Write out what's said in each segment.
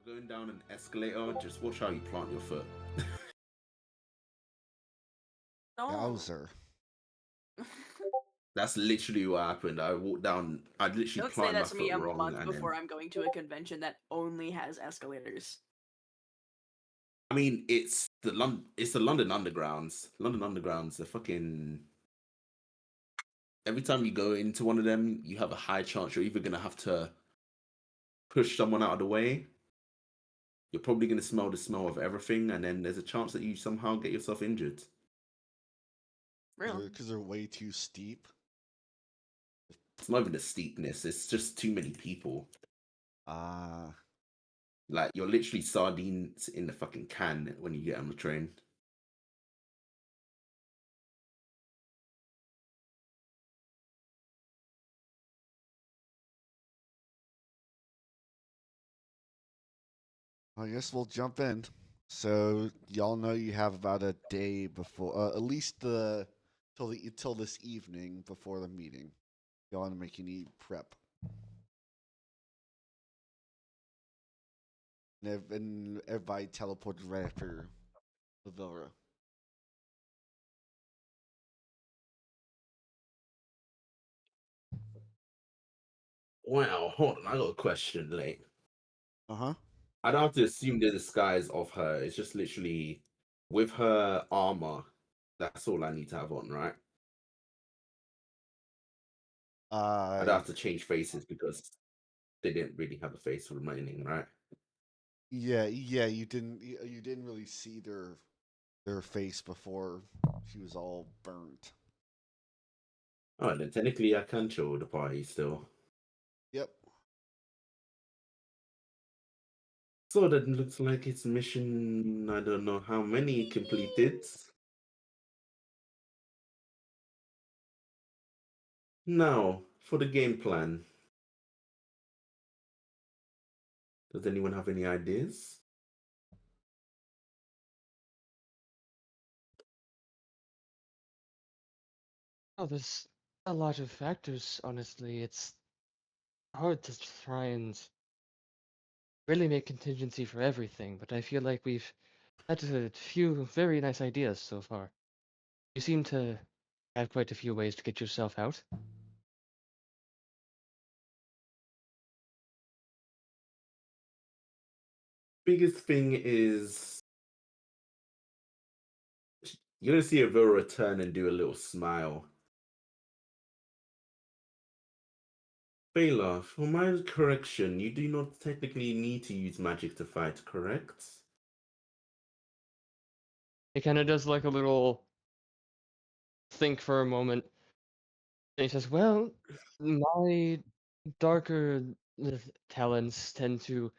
You're going down an escalator, just watch how you plant your foot. No. Bowser. That's literally what happened. I walked down. I literally Don't say planted my that to me foot a wrong, month and before then I'm going to a convention that only has escalators. I mean, it's the London Undergrounds. London Undergrounds. They're fucking. Every time you go into one of them, you have a high chance you're either gonna have to push someone out of the way. You're probably gonna smell the smell of everything, and then there's a chance that you somehow get yourself injured. Really? Because they're way too steep. It's not even the steepness. It's just too many people. Like, you're literally sardines in the fucking can when you get on the train. I guess we'll jump in. So y'all know you have about a day before, at least till this evening before the meeting. Y'all want to make any prep. And everybody teleported right after Lavilla. Wow, hold on, I got a question, Late. Uh-huh. I don't have to assume the disguise of her. It's just literally with her armor. That's all I need to have on, right? I don't have to change faces because they didn't really have a face for remaining, right? Yeah, you didn't really see their face before she was all burnt. Alright, then technically I can chill with the party still. Yep. So that looks like it's mission, I don't know how many completed. Now, for the game plan. Does anyone have any ideas? Oh, there's a lot of factors, honestly. It's hard to try and really make contingency for everything, but I feel like we've had a few very nice ideas so far. You seem to have quite a few ways to get yourself out. Biggest thing is you're gonna see Avila turn and do a little smile. Bela, for my correction, you do not technically need to use magic to fight, correct? He kind of does like a little think for a moment. And he says, "Well, my darker talents tend to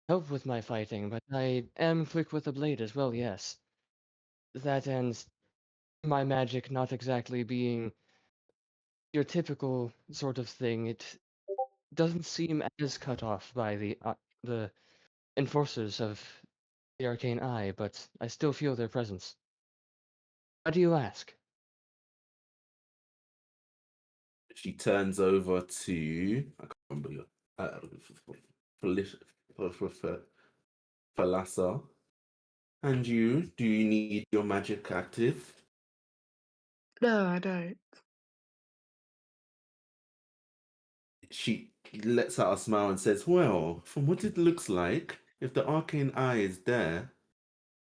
help with my fighting, but I am quick with a blade as well, yes. That and my magic not exactly being your typical sort of thing. It doesn't seem as cut off by the enforcers of the arcane eye, but I still feel their presence. Why do you ask?" She turns over to I can't remember your Falasa. And you, do you need your magic active? No, I don't. She lets out a smile and says, well, from what it looks like, if the arcane eye is there,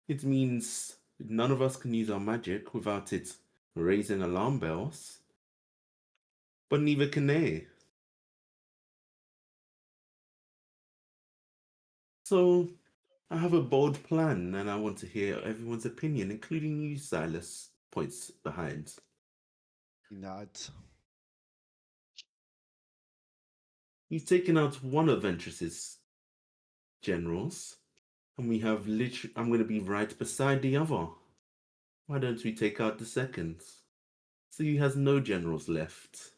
it means none of us can use our magic without it raising alarm bells. But neither can they. So I have a bold plan and I want to hear everyone's opinion, including you, Silas. Points behind. He nods. You've taken out one of Ventress's generals, and we have literally. I'm going to be right beside the other. Why don't we take out the second? So he has no generals left.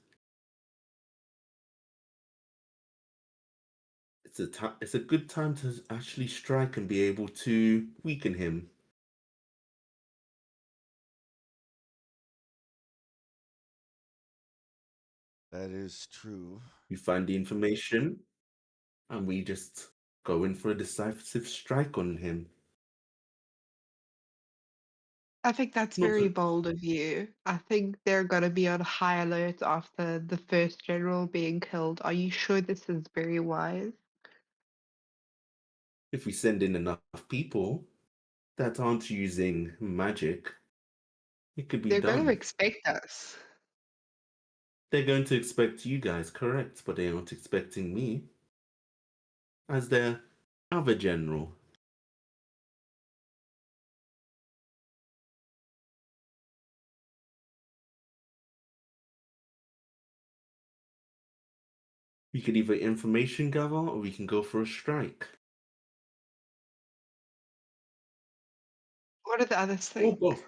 It's a good time to actually strike and be able to weaken him. That is true. We find the information, and we just go in for a decisive strike on him. I think that's Not very for- bold of you. I think they're going to be on high alert after the first general being killed. Are you sure this is very wise? If we send in enough people that aren't using magic, it could be They're going to done. expect us. They're going to expect you guys, correct, but they aren't expecting me as their other general. We could either information gather or we can go for a strike. What do the others Or think? both.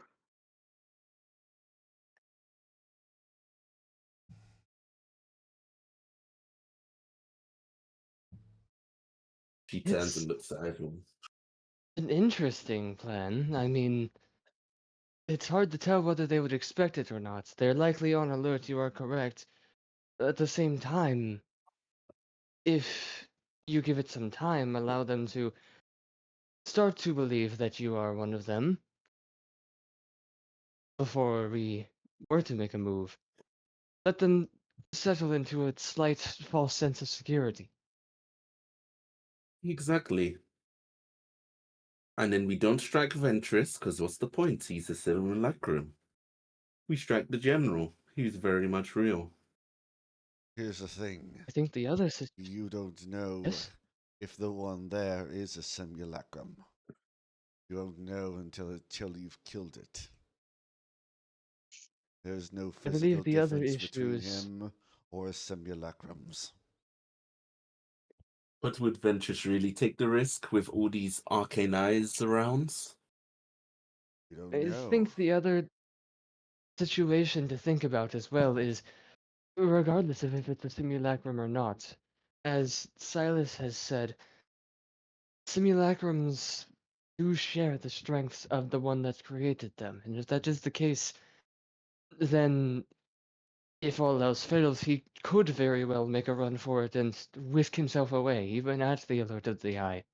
She turns It's and looks at everyone. an interesting plan. I mean, it's hard to tell whether they would expect it or not. They're likely on alert, you are correct. At the same time, if you give it some time, allow them to start to believe that you are one of them before we were to make a move. Let them settle into a slight false sense of security. Exactly. And then we don't strike Ventress, because what's the point? He's a simulacrum. We strike the general. He's very much real. Here's the thing. I think the other You don't know yes, if the one there is a simulacrum. You won't know until you've killed it. There's no I physical believe the other difference issue between is him or simulacrums. But would Ventress really take the risk with all these arcane eyes around? You don't I know. think the other situation to think about as well is regardless of if it's a simulacrum or not, as Silas has said, simulacrums do share the strengths of the one that created them. And if that is the case, then if all else fails, he could very well make a run for it and whisk himself away, even at the alert of the eye.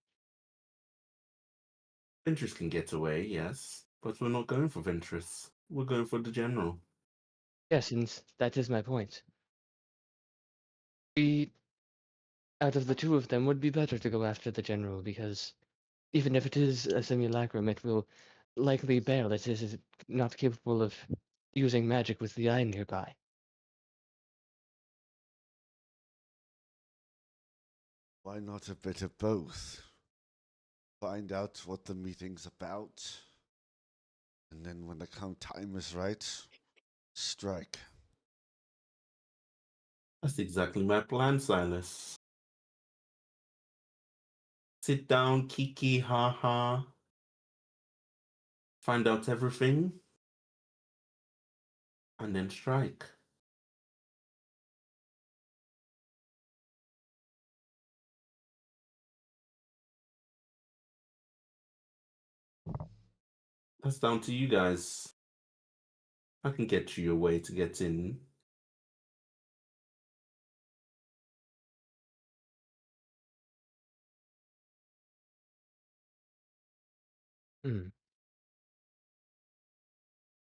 Ventress can get away, yes. But we're not going for Ventress. We're going for the general. Yes, and that is my point. We, out of the two of them, would be better to go after the general, because even if it is a simulacrum, it will likely bail. It is not capable of using magic with the eye nearby. Why not a bit of both? Find out what the meeting's about, and then when the time is right, strike. That's exactly my plan, Silas. Sit down, kiki, ha ha. Find out everything. And then strike. That's down to you guys. I can get you a way to get in. Hmm.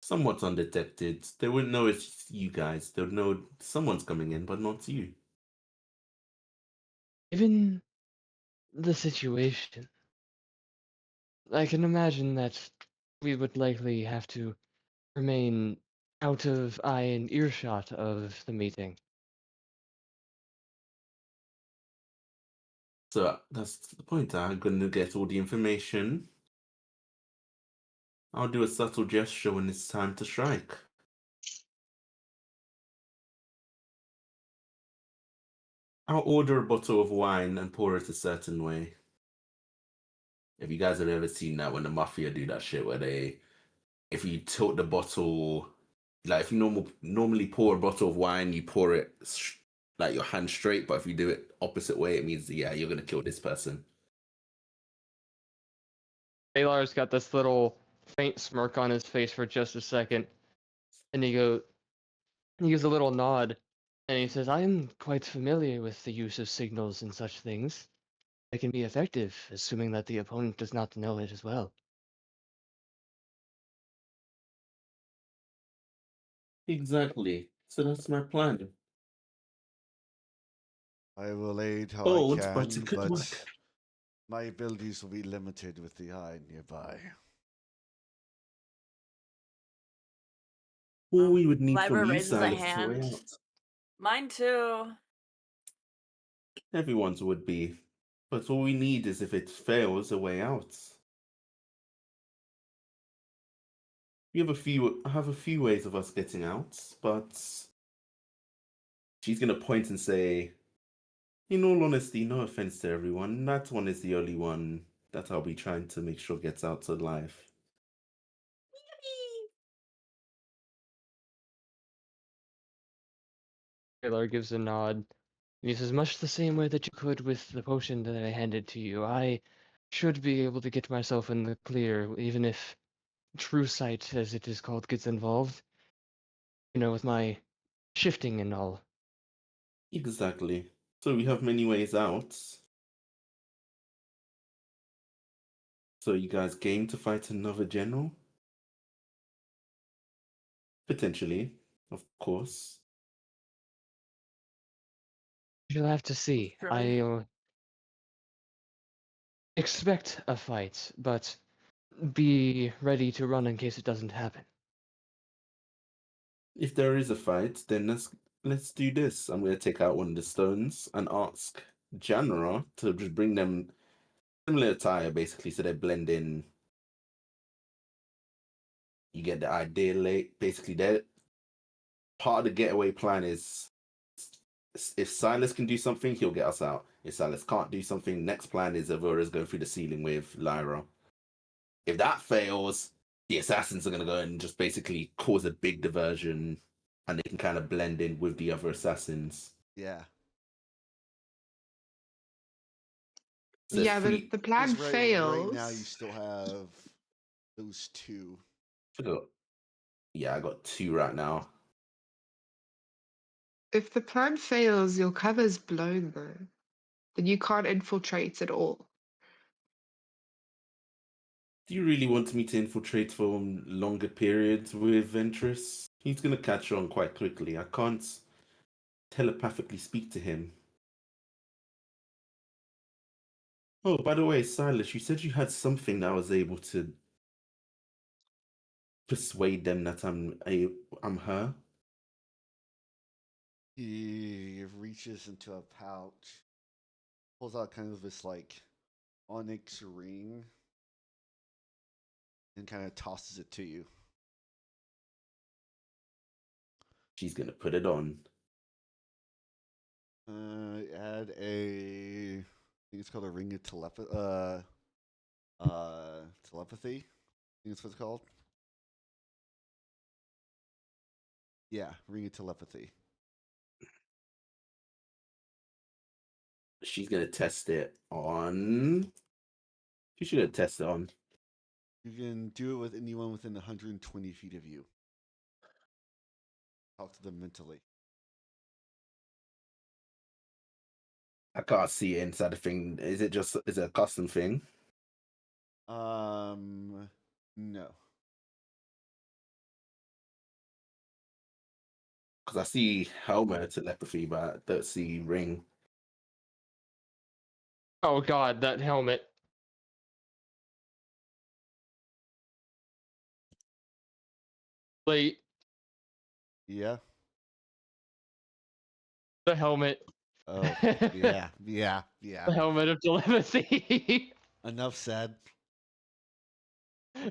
Somewhat undetected. They wouldn't know it's you guys. They would know someone's coming in, but not you. Given the situation, I can imagine that we would likely have to remain out of eye and earshot of the meeting. So that's the point. I'm going to get all the information. I'll do a subtle gesture when it's time to strike. I'll order a bottle of wine and pour it a certain way. If you guys have ever seen that when the mafia do that shit where if you tilt the bottle, like if you normally pour a bottle of wine, you pour it like your hand straight, but if you do it opposite way, it means, yeah, you're going to kill this person. Alar's got this little faint smirk on his face for just a second, and he gives a little nod, and he says, "I am quite familiar with the use of signals and such things. it can be effective, assuming that the opponent does not know it as well. Exactly. So that's my plan. I will aid how I But can, it could but work. my abilities will be limited with the eye nearby. All we would need Lyra from you, raises a Silas, is a way hand. out. Mine too. Everyone's would be. But all we need is if it fails, a way out. I have a few ways of us getting out, but she's gonna point and say, in all honesty, no offense to everyone, that one is the only one that I'll be trying to make sure gets out alive. Taylor gives a nod. He says, much the same way that you could with the potion that I handed to you. I should be able to get myself in the clear, even if true sight, as it is called, gets involved. You know, with my shifting and all. Exactly. So we have many ways out. So you guys game to fight another general? Potentially, of course. You'll have to see. Sure. I expect a fight, but be ready to run in case it doesn't happen. If there is a fight, then let's do this. I'm gonna take out one of the stones and ask Janra to just bring them similar attire, basically, so they blend in. You get the idea, late. Basically, that part of the getaway plan is if Silas can do something, he'll get us out. If Silas can't do something, next plan is Avura's going through the ceiling with Lyra. If that fails, the assassins are gonna go and just basically cause a big diversion, and they can kind of blend in with the other assassins. Yeah. So Yeah, but if the plan fails, Right now, you still have those two. Yeah, I got 2 right now. if the plan fails, your cover's blown though. Then you can't infiltrate at all. Do you really want me to infiltrate for longer periods with Ventress? He's gonna catch on quite quickly. I can't telepathically speak to him. Oh, by the way, Silas, you said you had something that was able to persuade them that I'm her. He reaches into a pouch, pulls out kind of this like onyx ring, and kind of tosses it to you. She's gonna put it on. Add a, I think it's called a ring of telepathy. Telepathy. I think that's what it's called. Yeah, ring of telepathy. She's gonna test it on. She should have tested it on. You can do it with anyone within 120 feet of you. Talk to them mentally. I can't see it inside the thing. Is it a custom thing? No. Because I see helmet telepathy, but I don't see ring. Oh god, that helmet. Like, Yeah. the helmet. Oh. Yeah. Yeah. Yeah. The helmet of telepathy. Enough said. There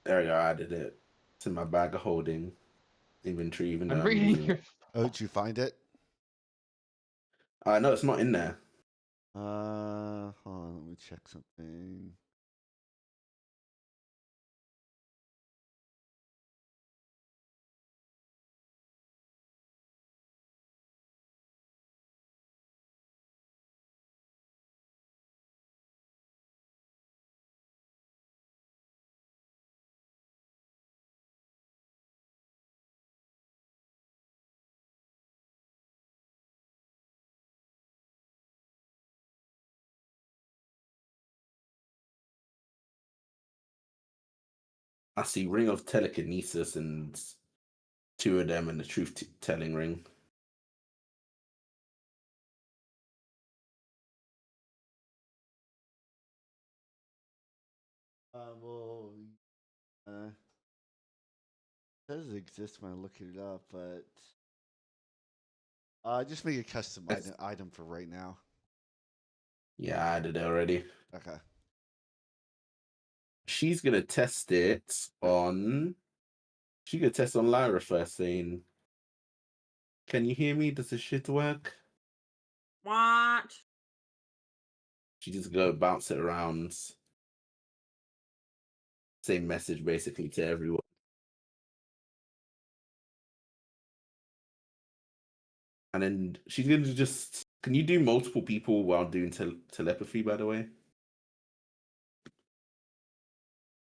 you go, I added it to my bag of holding inventory, even though I'm I'm reading using your. it. Oh, did you find it? No, it's not in there. Hold on, let me check something. I see ring of telekinesis and two of them and the truth-telling ring. Well, it does exist when I look it up, but just make a custom item for right now. Yeah, I did it already. Okay. She's gonna test it on. She gonna test on Lyra first, saying, "Can you hear me? Does this shit work?" What? She just go bounce it around. Same message basically to everyone. And then she's gonna just. Can you do multiple people while doing telepathy? By the way,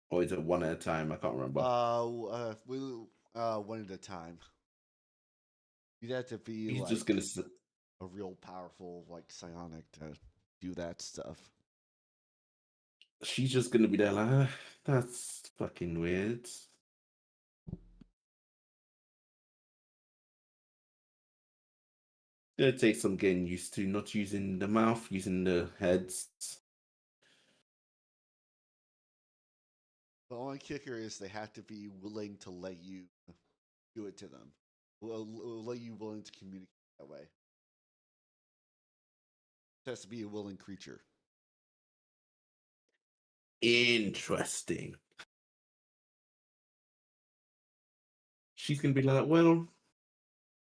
or is it one at a time? I can't remember. One at a time. You'd have to be He's like just gonna. a real powerful like psionic to do that stuff. She's just gonna be there like, that's fucking weird. Gonna take some getting used to, not using the mouth, using the heads. The only kicker is they have to be willing to let you do it to them. Let you willing to communicate that way. It has to be a willing creature. Interesting. She's gonna be like, well,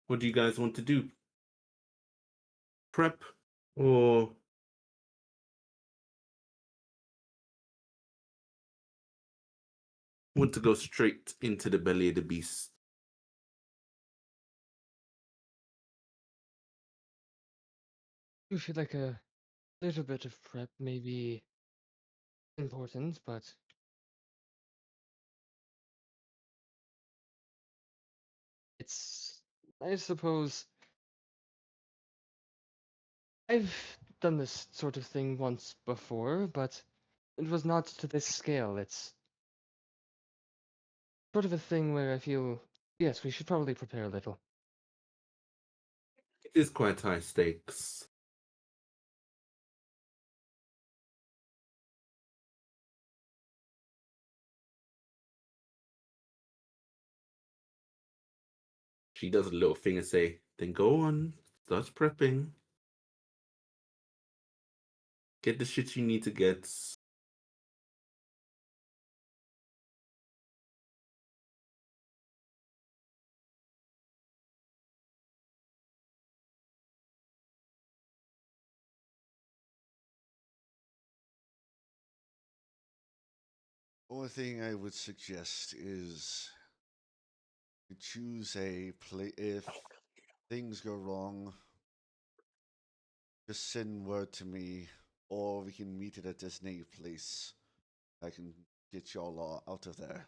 what do you guys want to do? Prep or want to go straight into the belly of the beast? I feel like a little bit of prep may be important, but it's, I suppose, I've done this sort of thing once before, but it was not to this scale. It's sort of a thing where I feel, yes, we should probably prepare a little. It is quite high stakes. She does a little thing and say, then go on, start prepping. Get the shit you need to get. Only thing I would suggest is to choose a play. If things go wrong, just send word to me, or we can meet at a designated place. I can get y'all out of there.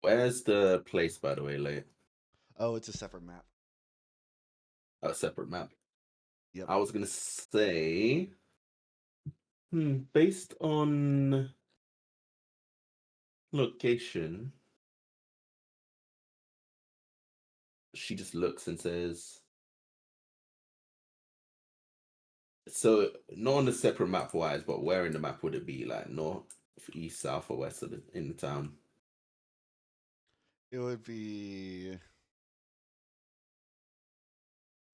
Where's the place, by the way, like Oh, it's a separate map. a separate map? Yep. I was gonna say, based on location, she just looks and says, so not on the separate map wise, but where in the map would it be? Like north, east, south, or west of in the town? It would be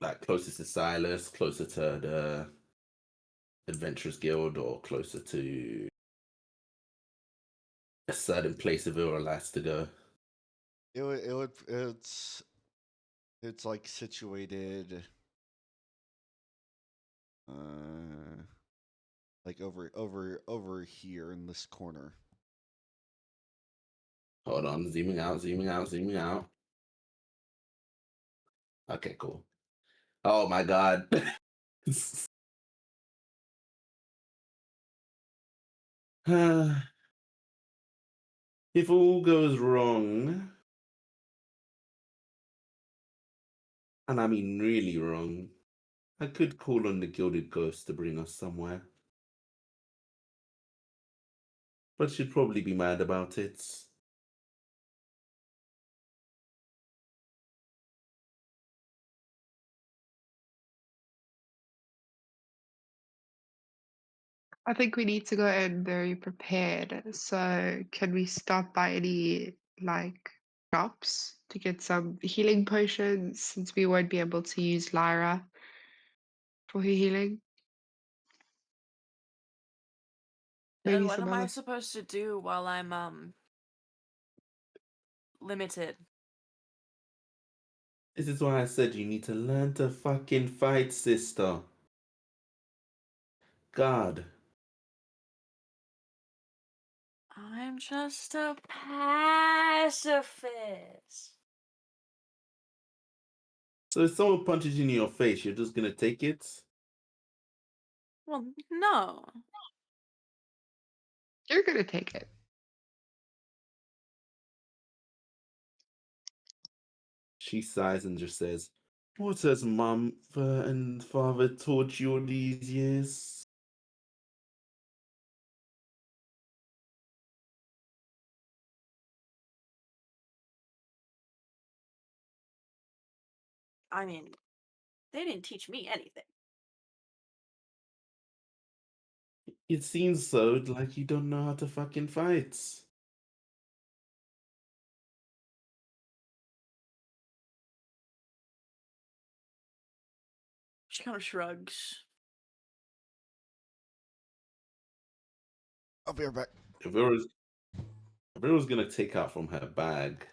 Like closest to Silas, closer to the Adventurers Guild, or closer to a certain place of Ura likes to go. it's like situated like over here in this corner. Hold on, zooming out, zooming out, zooming out. Okay, cool. Oh my god. If all goes wrong, and I mean really wrong, I could call on the Gilded Ghost to bring us somewhere. but she'd probably be mad about it. I think we need to go in very prepared. So can we stop by any like shops to get some healing potions since we won't be able to use Lyra for her healing? And Maybe what some am I other. supposed to do while I'm limited? This is why I said you need to learn to fucking fight, sister. God. I'm just a pacifist. So if someone punches you in your face, you're just gonna take it? Well, no. You're gonna take it. She sighs and just says, "What has mum and father taught you all these years?" I mean, they didn't teach me anything. It seems so, like you don't know how to fucking fight. She kind of shrugs. I'll be right back. If it was gonna take out from her bag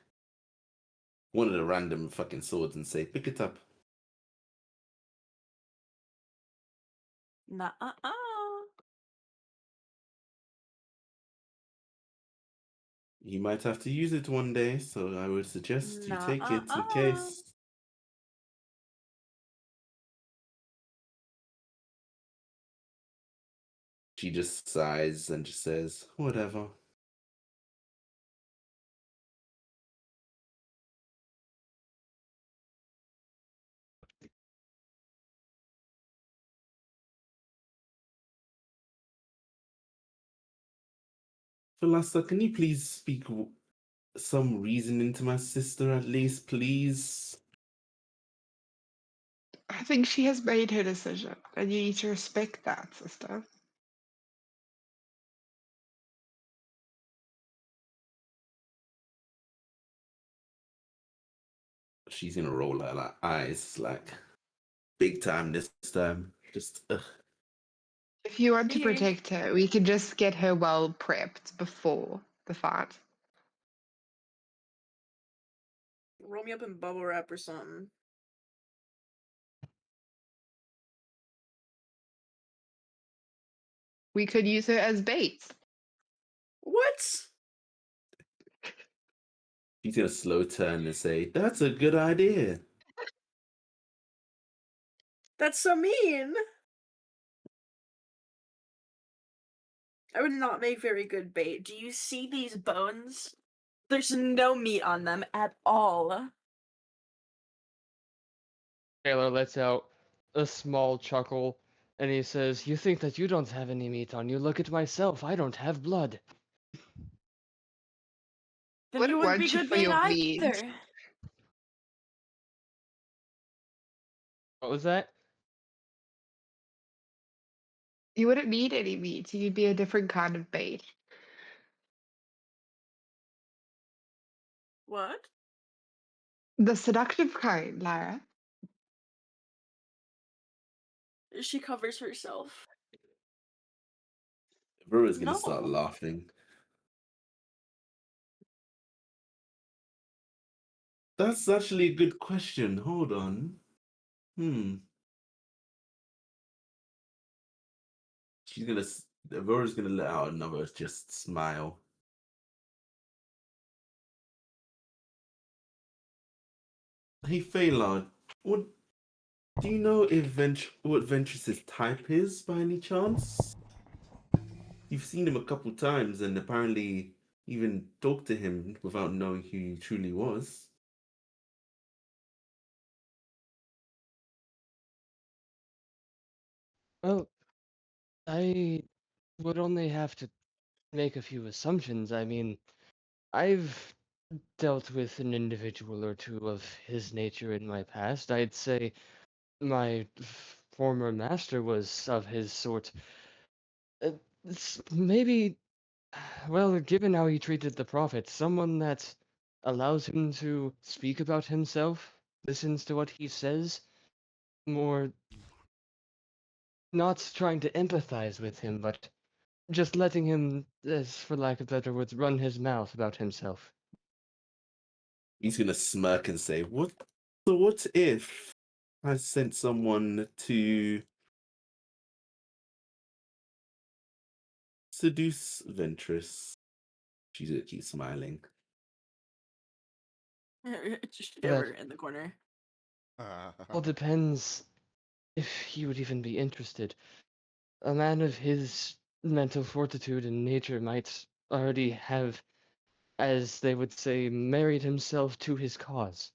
one of the random fucking swords and say, "Pick it up." Nah, You might have to use it one day, so I would suggest you Nah, take it in case. She just sighs and just says, "Whatever." Philasta, can you please speak some reason into my sister at least, please? I think she has made her decision, and you need to respect that, sister. She's gonna roll her eyes like big time this time. Just ugh. If you want to Here. protect her, we can just get her well prepped before the fight. roll me up in bubble wrap or something. We could use her as bait. What? She's gonna slow turn and say, "That's a good idea." That's so mean. I would not make very good bait. Do you see these bones? There's no meat on them at all. Taylor lets out a small chuckle and he says, "You think that you don't have any meat on you? Look at myself. I don't have blood." Then you Wouldn't wouldn't be want you good for bait your meat. either. What was that? You wouldn't need any meat. You'd be a different kind of bait. What? The seductive kind, Lyra. She covers herself. Vero's gonna start No. laughing. That's actually a good question. Hold on. She's gonna. Vero's gonna let out another just smile. Hey, Phaelard, what do you know if what Ventress's type is by any chance? You've seen him a couple times and apparently even talked to him without knowing who he truly was. Well, I would only have to make a few assumptions. I mean, I've dealt with an individual or two of his nature in my past. I'd say my former master was of his sort. Maybe, well, given how he treated the prophet, someone that allows him to speak about himself, listens to what he says, more not trying to empathize with him, but just letting him, as for lack of better words, run his mouth about himself. He's gonna smirk and say, "What? So what if I sent someone to seduce Ventress?" She's gonna keep smiling. Just That shiver in the corner. all depends if he would even be interested. A man of his mental fortitude and nature might already have, as they would say, married himself to his cause.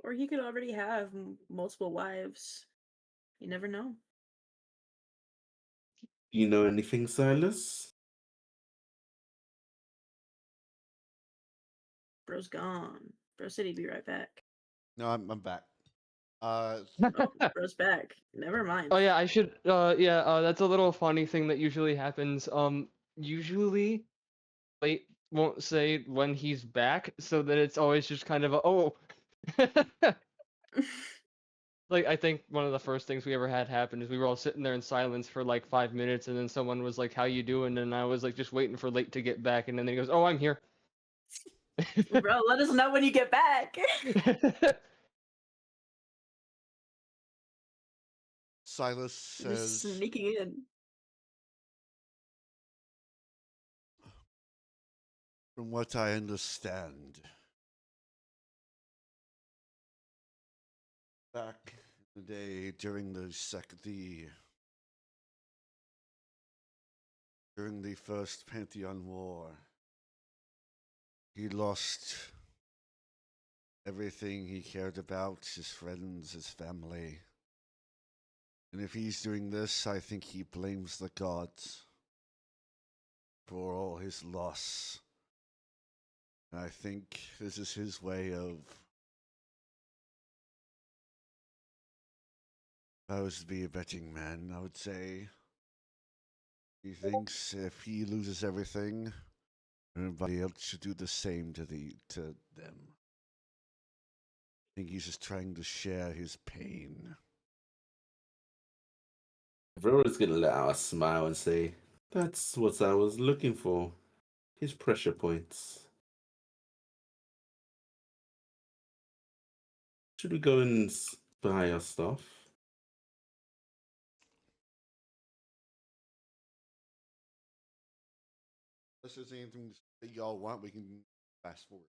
Or he could already have multiple wives. You never know. Do you know anything, Silas? Bro's gone. Bro said he'd be right back. No, I'm back. Oh, bro's back. Never mind. Oh yeah, I should. Yeah, that's a little funny thing that usually happens. Usually, Late won't say when he's back, so that it's always just kind of a oh. Like I think one of the first things we ever had happen is we were all sitting there in silence for like 5 minutes, and then someone was like, "How you doing?" And I was like, just waiting for Late to get back, and then he goes, "Oh, I'm here." Bro, let us know when you get back. Silas Just says, sneaking in. from what I understand, back in the day during during the first Pantheon War, he lost everything he cared about, his friends, his family. And if he's doing this, I think he blames the gods for all his loss. And I think this is his way of, if I was to be a betting man, I would say he thinks if he loses everything, everybody else should do the same to them. I think he's just trying to share his pain. Everyone's gonna let out a smile and say, "That's what I was looking for. His pressure points." Should we go and buy our stuff? Unless there's anything that y'all want, we can fast forward.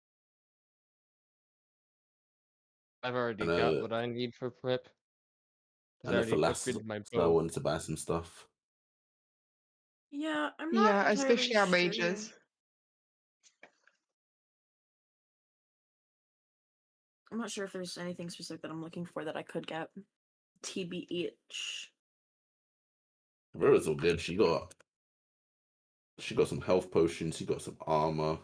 I've already I got know, what I need for prep. 'Cause I I know for already last, upgraded my so I bow. wanted to buy some stuff. Yeah, I'm not Yeah, entirely especially our sure. mages. I'm not sure if there's anything specific that I'm looking for that I could get. TBH. Vero's all good. She got some health potions. She got some armor.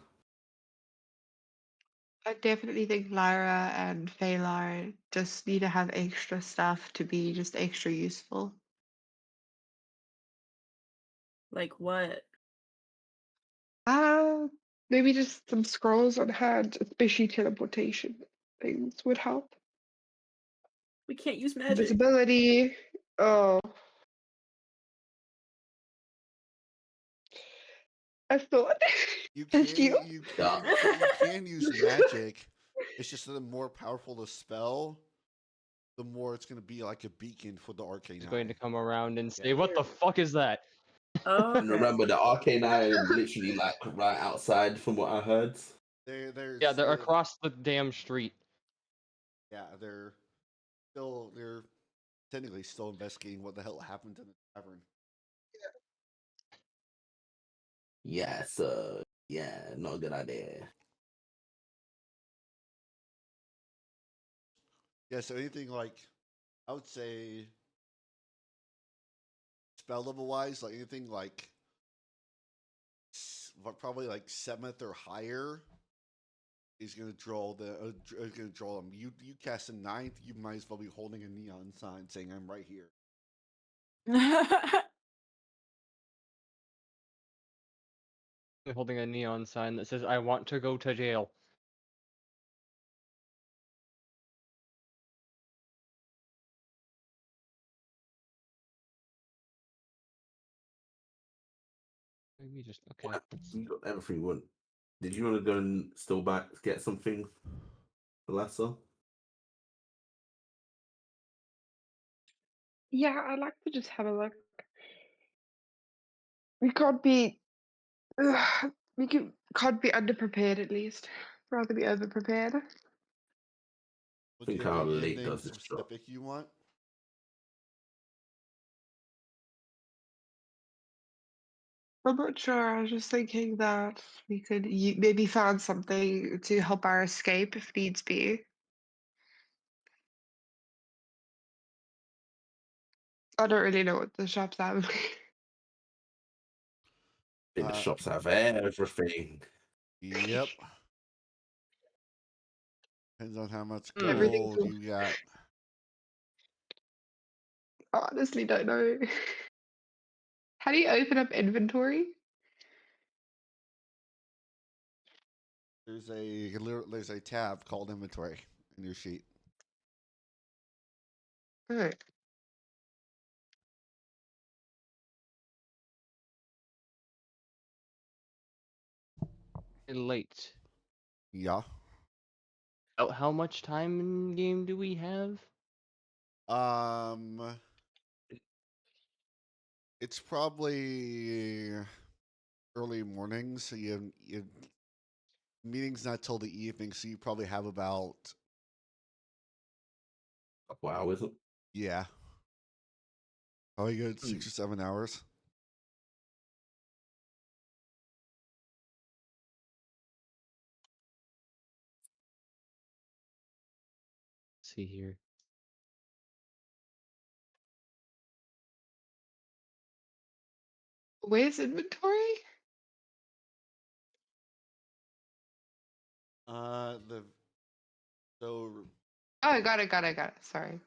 I definitely think Lyra and Phalar just need to have extra stuff to be just extra useful. Like what? Uh, Maybe just some scrolls on hand, especially teleportation things would help. We can't use magic. Invisibility. Oh. I thought. You Thank can you. you can use magic. It's just that the more powerful the spell, the more it's going to be like a beacon for the arcane He's going to eye. come around and say, Yeah. "What the fuck is that?" Oh, And remember, the arcane eye are literally like right outside, from what I heard. There's Yeah, they're across the damn street. yeah, they're technically still investigating what the hell happened in the tavern. Yeah, so yeah, not a good idea. Yeah, so anything like I would say spell level wise, like anything like probably like 7th or higher, is gonna draw gonna draw them. You cast a 9th, you might as well be holding a neon sign saying I'm right here. Holding a neon sign that says, "I want to go to jail." Maybe just okay. What? You got everything you want. Did you want to go and still back get something for Lassa? Yeah, I'd like to just have a look. We can't be. Can't be underprepared at least. Rather be overprepared. Well, do Think you have how late anything does this drop? specific you want? I'm not sure. I was just thinking that we could maybe find something to help our escape if needs be. I don't really know what the shops have. I think the shops have everything. Yep. Depends on how much Everything gold from you got. honestly don't know. How do you open up inventory? There's a tab called inventory in your sheet. Oh, Late. Yeah. How much time in game do we have? Um, it's probably early morning, so you meeting's not till the evening, so you probably have about Wow, is it? yeah, probably good Hmm. 6 or 7 hours. Let's see here. where's inventory? The so Oh, I got it. Sorry.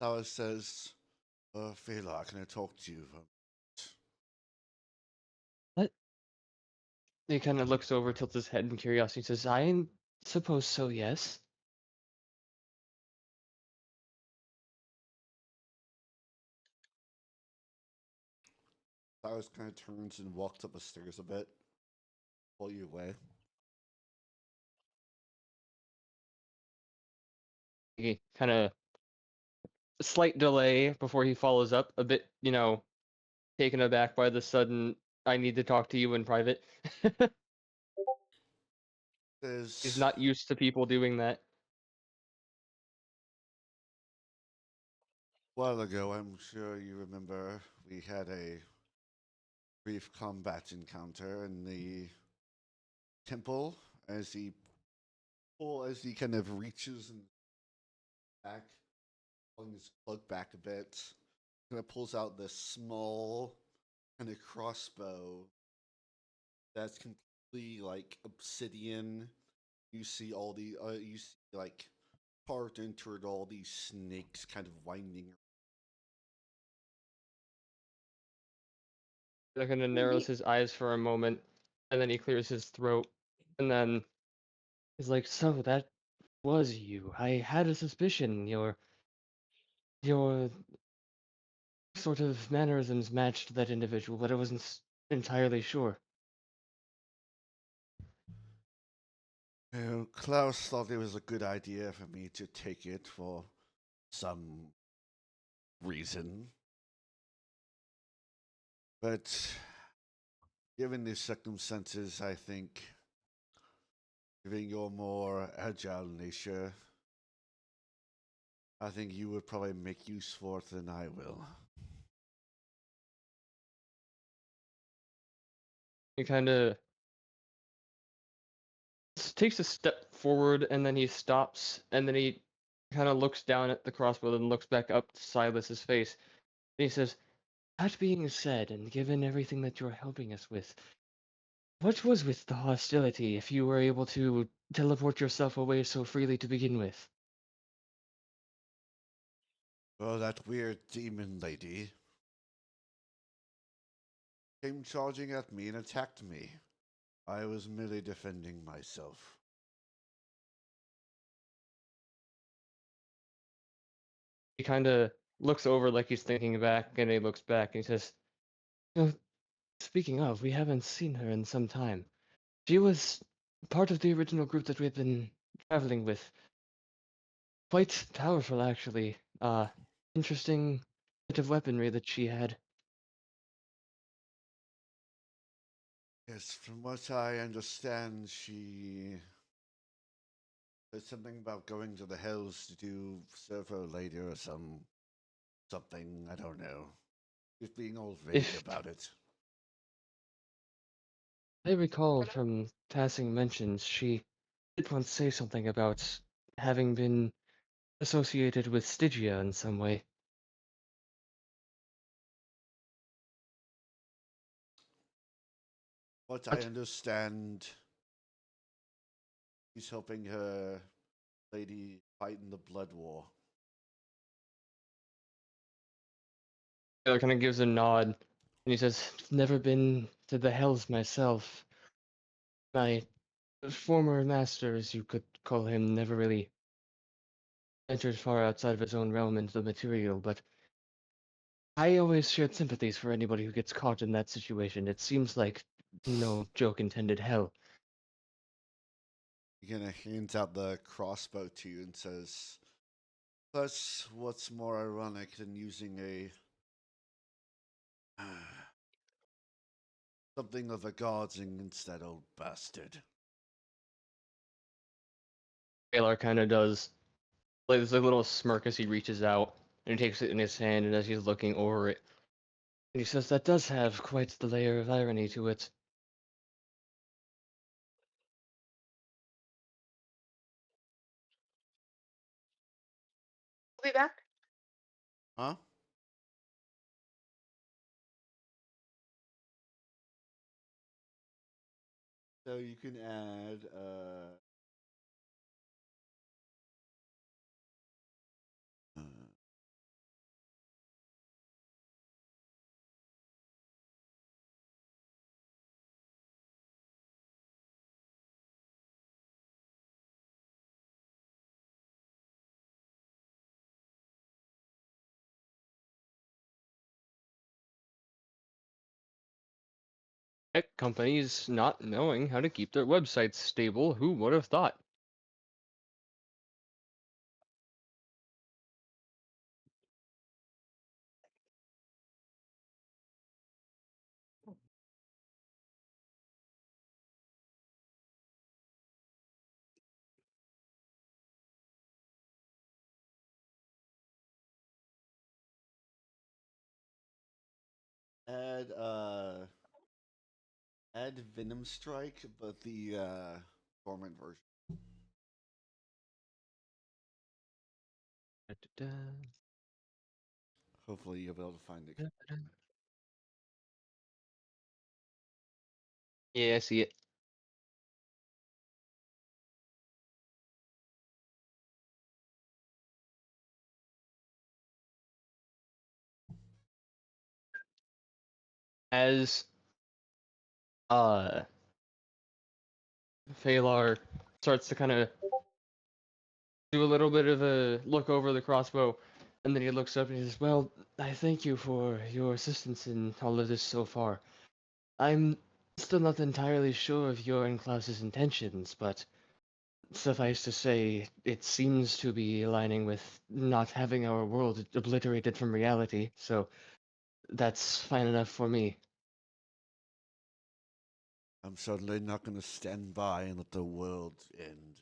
Alice says, Fela, can I talk to you? What? He kind of looks over, tilts his head in curiosity, and says, "I suppose so, yes." Alice kind of turns and walks up the stairs a bit. Pull you away. He kind of slight delay before he follows up, a bit, taken aback by the sudden, "I need to talk to you in private." He's Says, not used to people doing that. a while ago, I'm sure you remember, we had a brief combat encounter in the temple as he kind of reaches and back, pulling his cloak back a bit, kind of pulls out this small kind of crossbow that's completely like obsidian. You see all the you see like carved into it all these snakes kind of winding. He kind of narrows his eyes for a moment, and then he clears his throat, and then he's like, "So that was you. I had a suspicion. Your sort of mannerisms matched that individual, but I wasn't entirely sure." Klaus thought it was a good idea for me to take it for some reason. But Given the circumstances, I think, given your more agile nature, I think you would probably make use for it than I will. He kind of takes a step forward and then he stops and then he kind of looks down at the crossbow and looks back up to Silas's face. And he says, "That being said, and given everything that you're helping us with, what was with the hostility if you were able to teleport yourself away so freely to begin with?" Well, that weird demon lady came charging at me and attacked me. I was merely defending myself. He kind of looks over like he's thinking back, and he looks back and he says, "You know, speaking of, we haven't seen her in some time. She was part of the original group that we've been traveling with. Quite powerful, actually. Interesting bit of weaponry that she had." Yes, from what I understand, she said something about going to the Hells to do serve her later or something. I don't know. Just being all vague If about it. I recall from passing mentions, she did once say something about having been associated with Stygia in some way. What I But understand, he's helping her lady fight in the blood war. Taylor kind of gives a nod, and he says, "Never been to the Hells myself. My former master, as you could call him, never really ventured far outside of his own realm into the material, but I always shared sympathies for anybody who gets caught in that situation. It seems like no joke intended hell." He kind of hands out the crossbow to you and says, "Plus, what's more ironic than using a something of a god's instead, old bastard?" Taylor kind of does. Like, there's a little smirk as he reaches out, and he takes it in his hand, and as he's looking over it, and he says, "That does have quite the layer of irony to it." We'll be back. Huh? So you can add uh, Tech companies not knowing how to keep their websites stable, who would have thought? add add Venom Strike, but the dormant version. Hopefully you'll be able to find it. Yeah, I see it. As Phalar starts to kind of do a little bit of a look over the crossbow, and then he looks up and he says, "Well, I thank you for your assistance in all of this so far. I'm still not entirely sure of your and Klaus's intentions, but suffice to say, it seems to be aligning with not having our world obliterated from reality, so that's fine enough for me." I'm certainly not going to stand by and let the world end.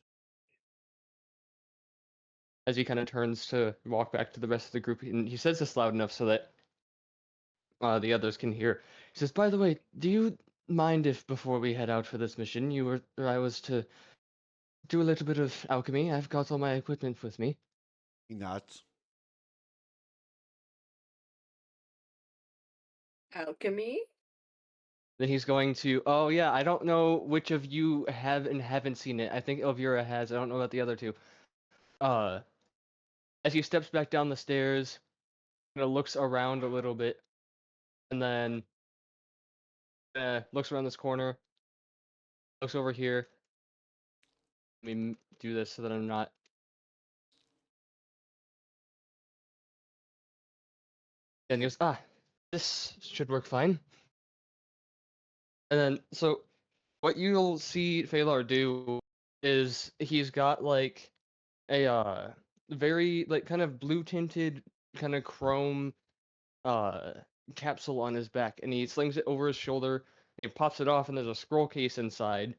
As he kind of turns to walk back to the rest of the group, and he says this loud enough so that the others can hear. He says, "By the way, do you mind if before we head out for this mission, I was to do a little bit of alchemy? I've got all my equipment with me." He nods. Alchemy? Then he's going to, oh yeah, I don't know which of you have and haven't seen it. I think Elvira has. I don't know about the other two. As he steps back down the stairs, kind of looks around a little bit, and then looks around this corner, looks over here. Let me do this so that I'm not. And he goes, this should work fine. And then, so what you'll see Phalar do is he's got like a very like kind of blue tinted kind of chrome capsule on his back, and he slings it over his shoulder, and he pops it off, and there's a scroll case inside, and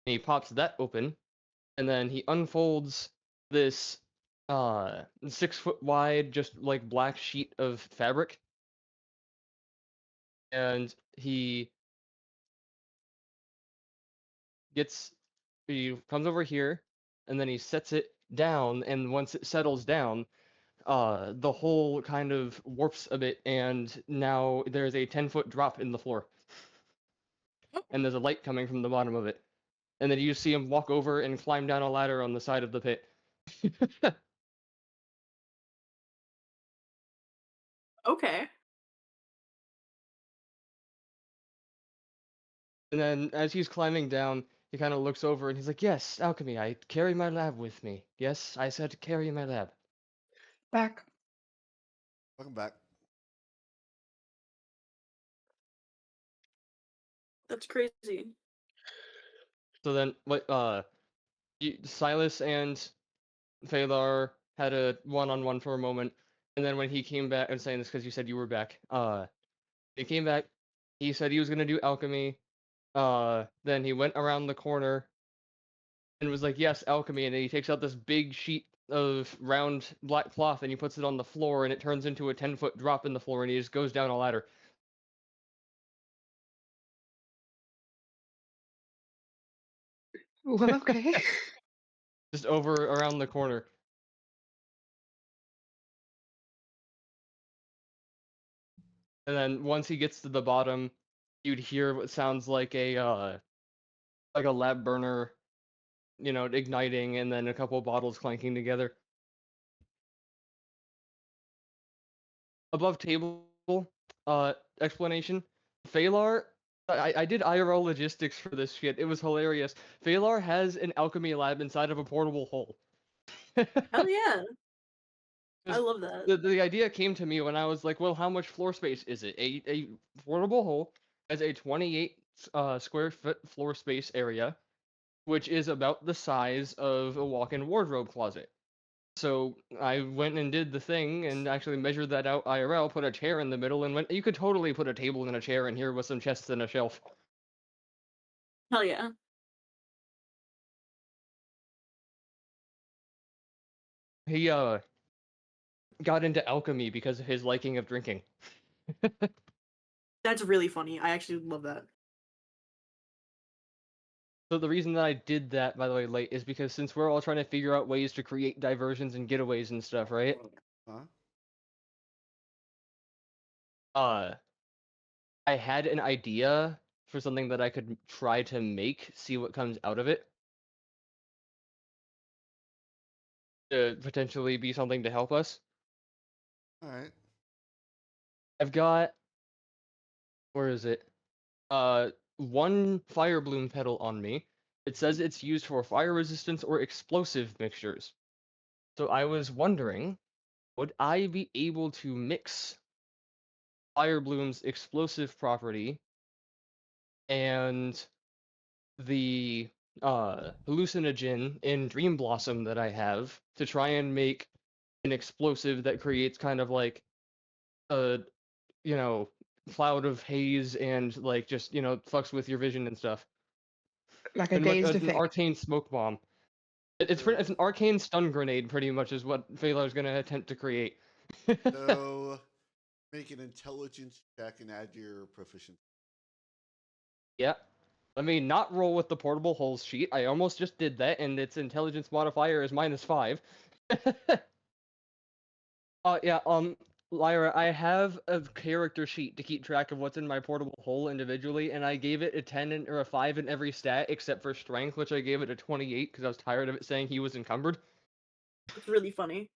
he pops that open, and then he unfolds this 6 foot wide just like black sheet of fabric, and he comes over here, and then he sets it down, and once it settles down, the hole kind of warps a bit, and now there's a 10-foot drop in the floor, and there's a light coming from the bottom of it, and then you see him walk over and climb down a ladder on the side of the pit. Okay. And then as he's climbing down, he kind of looks over and he's like, "Yes, alchemy. I carry my lab with me. Yes, I said to carry my lab." Back. Welcome back. That's crazy. So then, Silas and Phalar had a one-on-one for a moment, and then when he came back, I'm saying this because you said you were back. He came back. He said he was gonna do alchemy. Then he went around the corner and was like, "Yes, alchemy." And then he takes out this big sheet of round black cloth and he puts it on the floor, and it turns into a 10-foot drop in the floor, and he just goes down a ladder. Well, okay. Just over around the corner. And then once he gets to the bottom, you'd hear what sounds like a lab burner, igniting, and then a couple bottles clanking together. Above table, explanation. Phalar, I did IRL logistics for this shit. It was hilarious. Phalar has an alchemy lab inside of a portable hole. Hell yeah. I Just- love that. The idea came to me when I was like, well, how much floor space is it? A portable hole has a 28 square foot floor space area, which is about the size of a walk-in wardrobe closet. So I went and did the thing and actually measured that out IRL, put a chair in the middle, and went, you could totally put a table and a chair in here with some chests and a shelf. Hell yeah. He got into alchemy because of his liking of drinking. That's really funny. I actually love that. So the reason that I did that, by the way, late, is because since we're all trying to figure out ways to create diversions and getaways and stuff, right? Huh? I had an idea for something that I could try to make, see what comes out of it. To potentially be something to help us. All right. I've got, where is it? One fire bloom petal on me. It says it's used for fire resistance or explosive mixtures. So I was wondering, would I be able to mix fire bloom's explosive property and the hallucinogen in Dream Blossom that I have to try and make an explosive that creates kind of like a cloud of haze and like just fucks with your vision and stuff. Like a Pretty much dazed it's an effect. arcane smoke bomb. It's an arcane stun grenade, pretty much, is what Phalar's gonna attempt to create. So make an intelligence check and add your proficiency. Yeah. Let me not roll with the portable holes sheet. I almost just did that, and its intelligence modifier is -5. Yeah, Lyra, I have a character sheet to keep track of what's in my portable hole individually, and I gave it a 10 or a 5 in every stat except for strength, which I gave it a 28 because I was tired of it saying he was encumbered. It's really funny.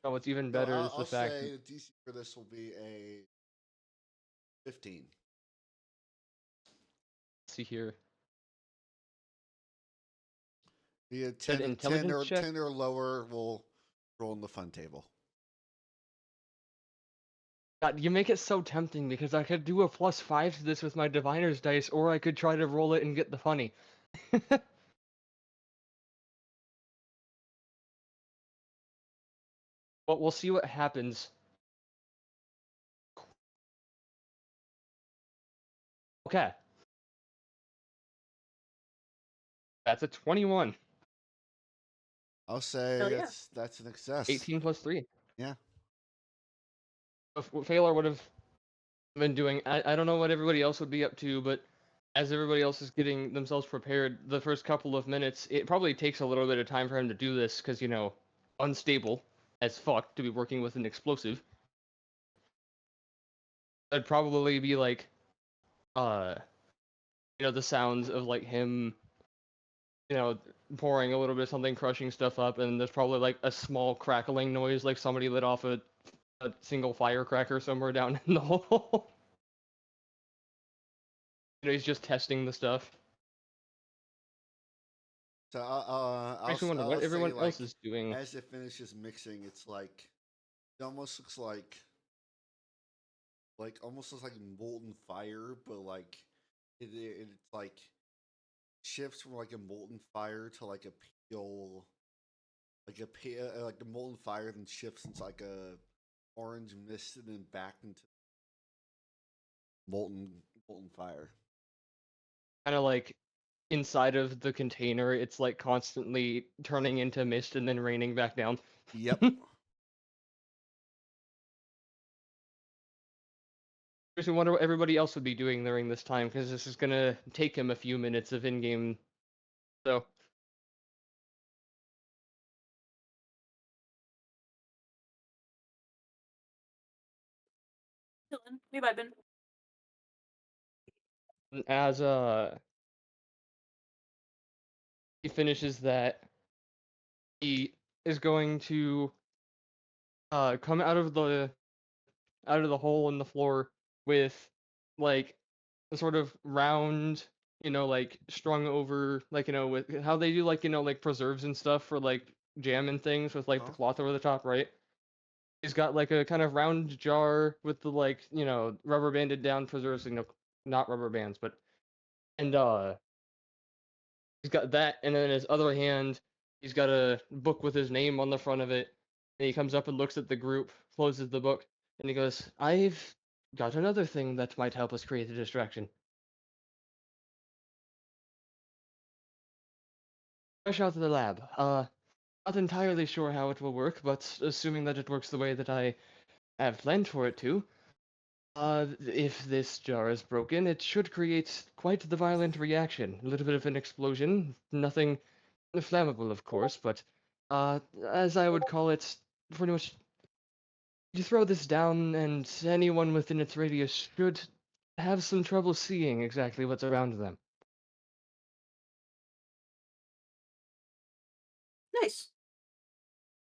So what's even So better is I'll the fact. say the DC for this will be a 15. Let's see here. Yeah, An 10, 10 intelligence or check? 10 or lower will roll in the fun table. God, you make it so tempting because I could do a +5 to this with my diviner's dice, or I could try to roll it and get the funny. But we'll see what happens. Okay. That's a 21. I'll say Hell yeah. that's an excess. 18 plus 3. Yeah. What Phalar would have been doing, I don't know what everybody else would be up to, but as everybody else is getting themselves prepared, the first couple of minutes, it probably takes a little bit of time for him to do this, because, you know, unstable as fuck to be working with an explosive. That'd probably be like, the sounds of like him, pouring a little bit of something, crushing stuff up, and there's probably like a small crackling noise, like somebody lit off a single firecracker somewhere down in the hole. He's just testing the stuff. So Makes me wonder I'll what say, everyone like, else is doing. as it finishes mixing, it's like it almost looks like molten fire, but like it's like shifts from like a molten fire to like a pale, like a molten fire, then shifts into like a orange mist, and then back into molten fire. Kind of like inside of the container, it's like constantly turning into mist and then raining back down. Yep. Makes me wonder what everybody else would be doing during this time, because this is gonna take him a few minutes of in-game. So. Chillin'. We vibing. As he finishes that, he is going to come out of the hole in the floor with like a sort of round, like strung over, like, with how they do, like, like preserves and stuff for like jam and things with like the cloth over the top, right? He's got like a kind of round jar with the, like, rubber banded down preserves, not rubber bands, but, and he's got that, and then in his other hand, he's got a book with his name on the front of it. And he comes up and looks at the group, closes the book, and he goes, "I've got another thing that might help us create a distraction. Rush out to the lab. Not entirely sure how it will work, but assuming that it works the way that I have planned for it to, if this jar is broken, it should create quite the violent reaction. A little bit of an explosion, nothing flammable, of course, but as I would call it, pretty much, you throw this down, and anyone within its radius should have some trouble seeing exactly what's around them." Nice.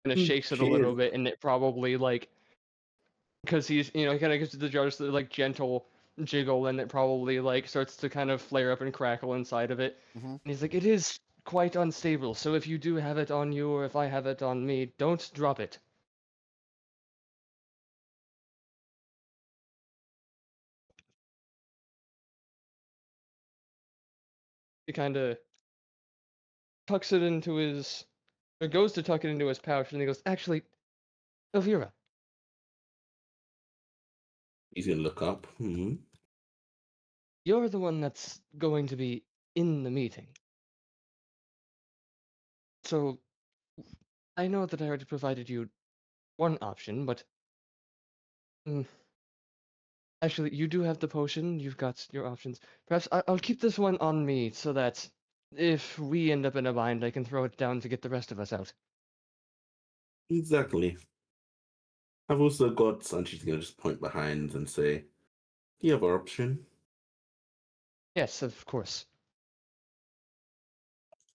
And it shakes it a little Cheers. bit, and it probably, like, because he's, he kind of gives the jar just a, like, gentle jiggle, and it probably, like, starts to kind of flare up and crackle inside of it. Mm-hmm. And he's like, "It is quite unstable, so if you do have it on you, or if I have it on me, don't drop it." He kind of tucks it into his, or goes to tuck it into his pouch, and he goes, "Actually, Elvira." He's gonna look up. you're the one that's going to be in the meeting. So I know that I already provided you one option, but mm, actually, you do have the potion. You've got your options. Perhaps I'll keep this one on me so that if we end up in a bind, I can throw it down to get the rest of us out. Exactly. I've also got, and she's gonna just point behind and say, "The other option." Yes, of course.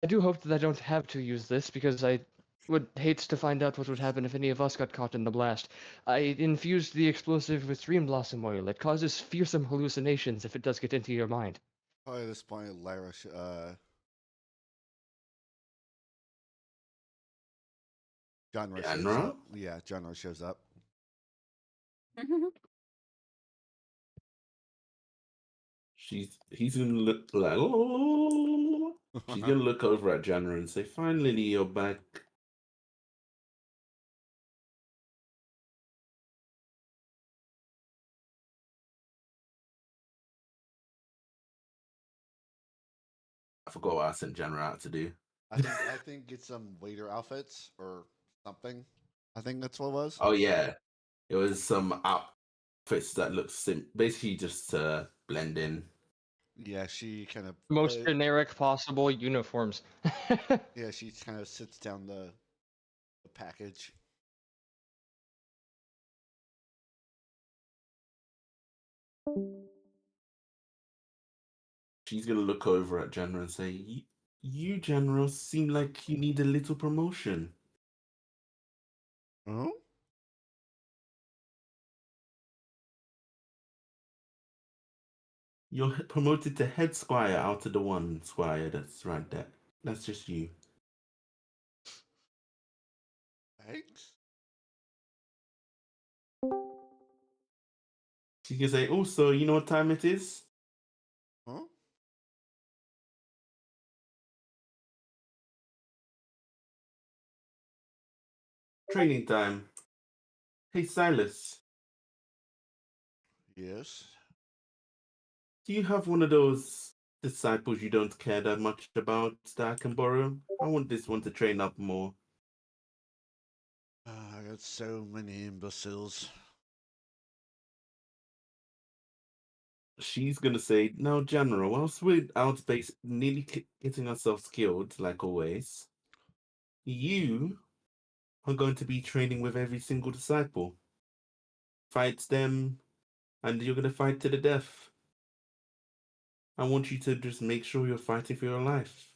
I do hope that I don't have to use this because I would hate to find out what would happen if any of us got caught in the blast. I infused the explosive with Dream Blossom oil. It causes fearsome hallucinations if it does get into your mind. Probably at this point, Lyra, Genre shows Genre? up. Yeah, Genre shows up. He's gonna look like, oh. She's gonna look over at Janra and say, "Finally, you're back." I forgot what I sent Janra out to do. I think get some waiter outfits or something. I think that's what it was. Oh yeah, it was some outfits that looked basically just to blend in. Yeah, she kind of Most generic possible uniforms. yeah, she kind of sits down the package. She's gonna look over at Janra and say, "You, Janra, seem like you need a little promotion. Oh, You're promoted to head squire out of the one squire that's right there. That's just you." thanks. She can say, "Also, you know what time it is? Huh? Training time. Hey, Silas, Yes. do you have one of those disciples you don't care that much about that I can borrow? I want this one to train up more." I got so many imbeciles. She's gonna say, "Now, General, whilst we're out base nearly getting ourselves killed, like always, you are going to be training with every single disciple. Fight them, and you're gonna fight to the death. I want you to just make sure you're fighting for your life."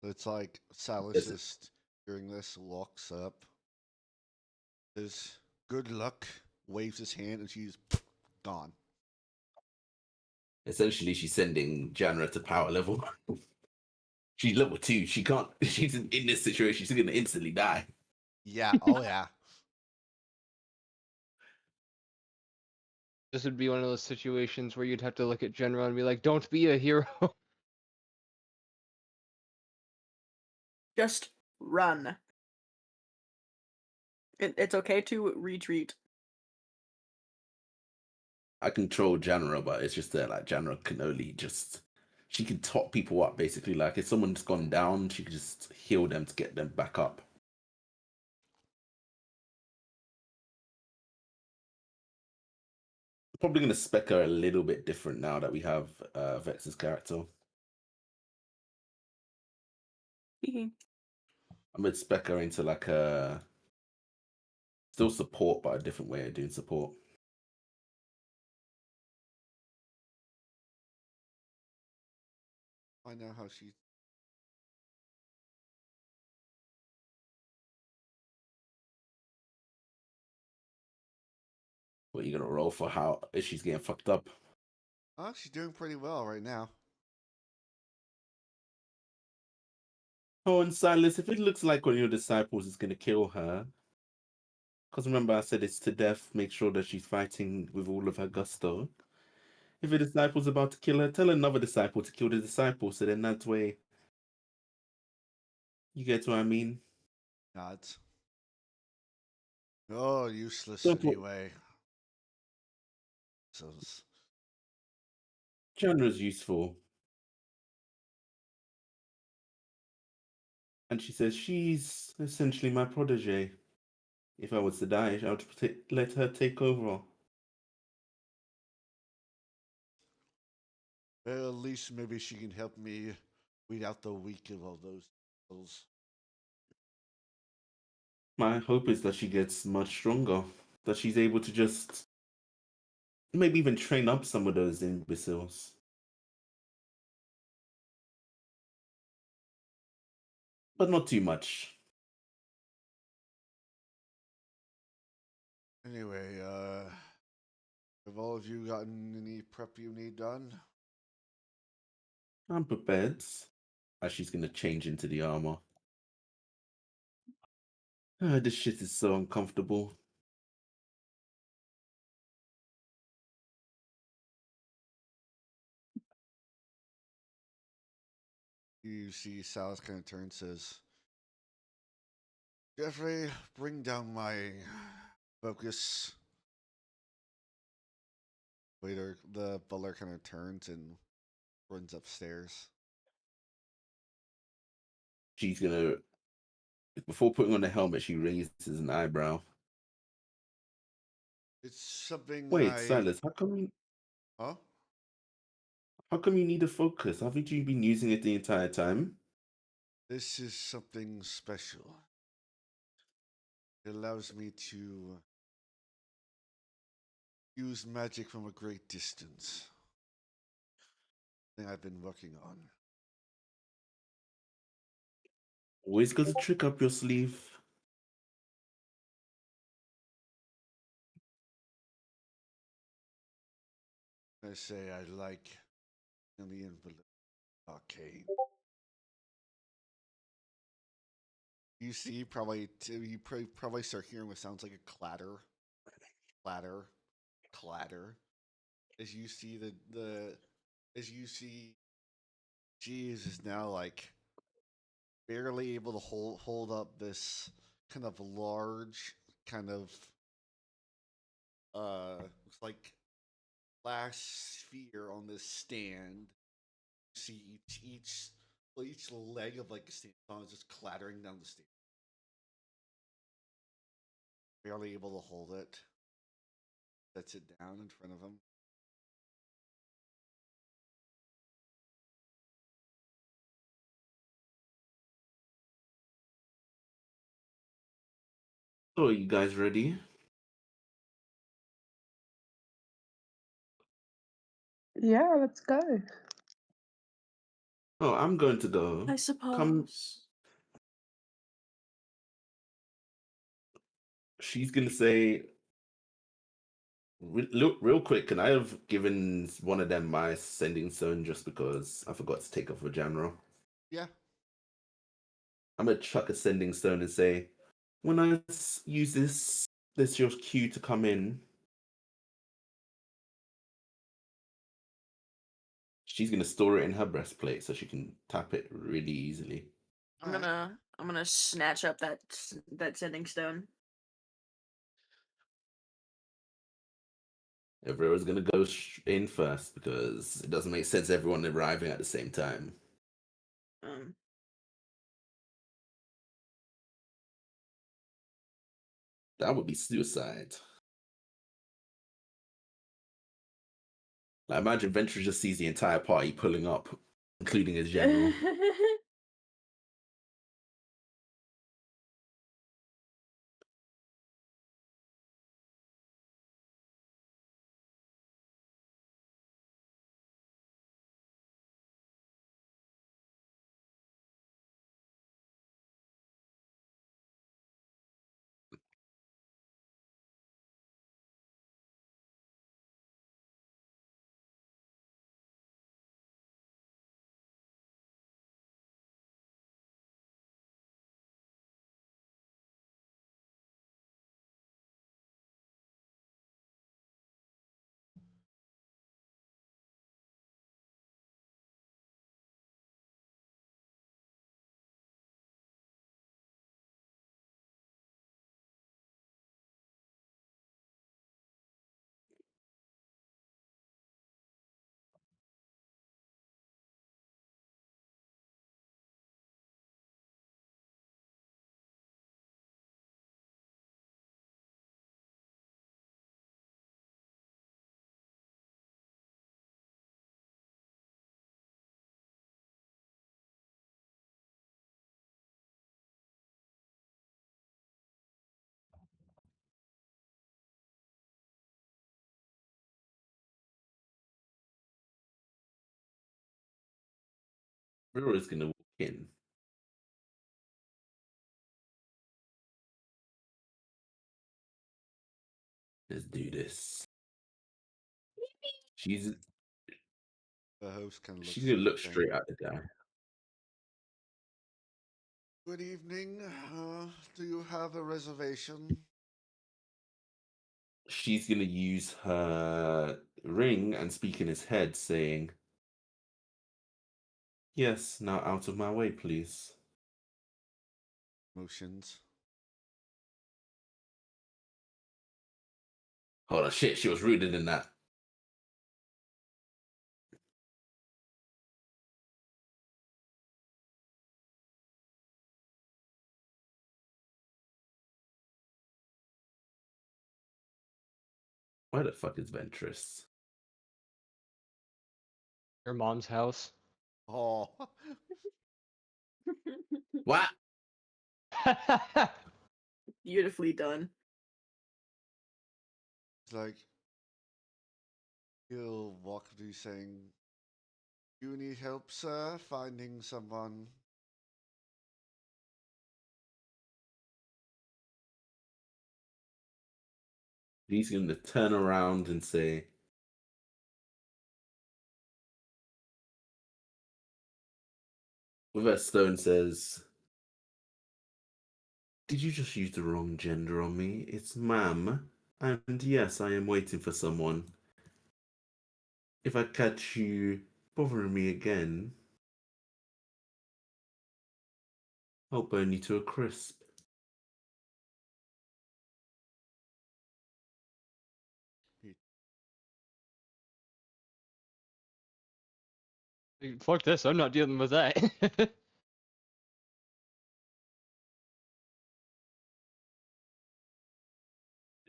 It's like Silas Yes. just during this looks up. Says, "Good luck." Waves his hand, and she's gone. Essentially, she's sending Janra to power level. She's level 2. She can't. She's in this situation. She's gonna instantly die. Yeah. Oh yeah. This would be one of those situations where you'd have to look at General and be like, don't be a hero. Just run. It's okay to retreat. I control Janra, but it's just that like Janra can only just she can top people up basically. Like if someone's gone down, she can just heal them to get them back up. Probably gonna spec her a little bit different now that we have Vex's character. I'm gonna spec her into like a still support, but a different way of doing support. I know how she. What are you gonna roll for how if she's getting fucked up? Oh, she's doing pretty well right now. Oh, and Silas, if it looks like one of your disciples is gonna kill her, because remember I said it's to death, make sure that she's fighting with all of her gusto. If a disciple's about to kill her, tell another disciple to kill the disciple, so then that way you get what I mean. Nods. Oh, useless Don't wo- anyway. imbeciles. Genre's useful. And she says she's essentially my protege. If I was to die, I would let her take over. Well, at least maybe she can help me weed out the weak of all those imbeciles. My hope is that she gets much stronger, that she's able to just maybe even train up some of those imbeciles. But not too much. Anyway, have all of you gotten any prep you need done? I'm prepared. As she's gonna change into the armor. This shit is so uncomfortable. You see Salas kind of turns says, Jeffrey, bring down my focus. Later, the butler kind of turns and runs upstairs. She's gonna, before putting on the helmet, she raises an eyebrow. It's something Wait, Silas, Huh? how come you need a focus? Haven't you been using it the entire time? This is something special. It allows me to use magic from a great distance. Thing I've been working on. Always got a trick up your sleeve. I say I like in the envelope arcane. You see, you probably start hearing what sounds like a clatter, clatter, clatter. As you see as you see, she is now like barely able to hold up this kind of large, kind of looks like glass sphere on this stand. You see each leg of like a stand is just clattering down the stairs. Barely able to hold it. Sets it down in front of him. So, are you guys ready? Yeah, let's go. Oh, I'm going to go. I Come. suppose. She's gonna say, look, real quick, can I have given one of them my sending stone just because I forgot to take off a general? Yeah. I'm gonna chuck a sending stone and say, when I use this your cue to come in. She's gonna store it in her breastplate so she can tap it really easily. I'm gonna snatch up that sending stone. Everyone's gonna go in first because it doesn't make sense everyone arriving at the same time. Um, That would be suicide. Like, imagine Venture just sees the entire party pulling up, including his general. Miro's gonna walk in. Let's do this. She's The host kind of looks. she's gonna look saying, straight at the guy. Good evening. Do you have a reservation? She's gonna use her ring and speak in his head, saying, "Yes, now out of my way, please." Motions. Hold on, shit, she was rooted in that. Where the fuck is Ventress? Your mom's house. Oh, What? Beautifully done. it's like he'll walk to you saying, "You need help, sir, finding someone." He's gonna turn around and say, with her stone says, "Did you just use the wrong gender on me? It's ma'am. And yes, I am waiting for someone. If I catch you bothering me again, I'll burn you to a crisp." Fuck this, I'm not dealing with that.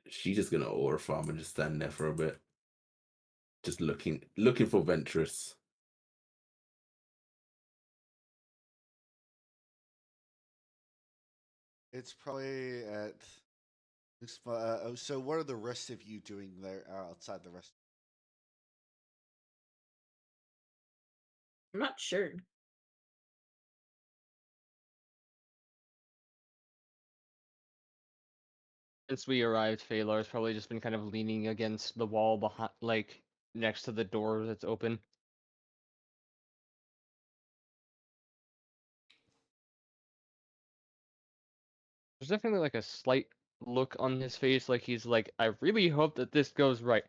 She's just gonna aura farm and just stand there for a bit. Just looking for Ventress. It's probably at. So, what are the rest of you doing there outside the rest? I'm not sure. Since we arrived, Phalar's probably just been kind of leaning against the wall behind, like, next to the door that's open. There's definitely like a slight look on his face, like he's like, I really hope that this goes right.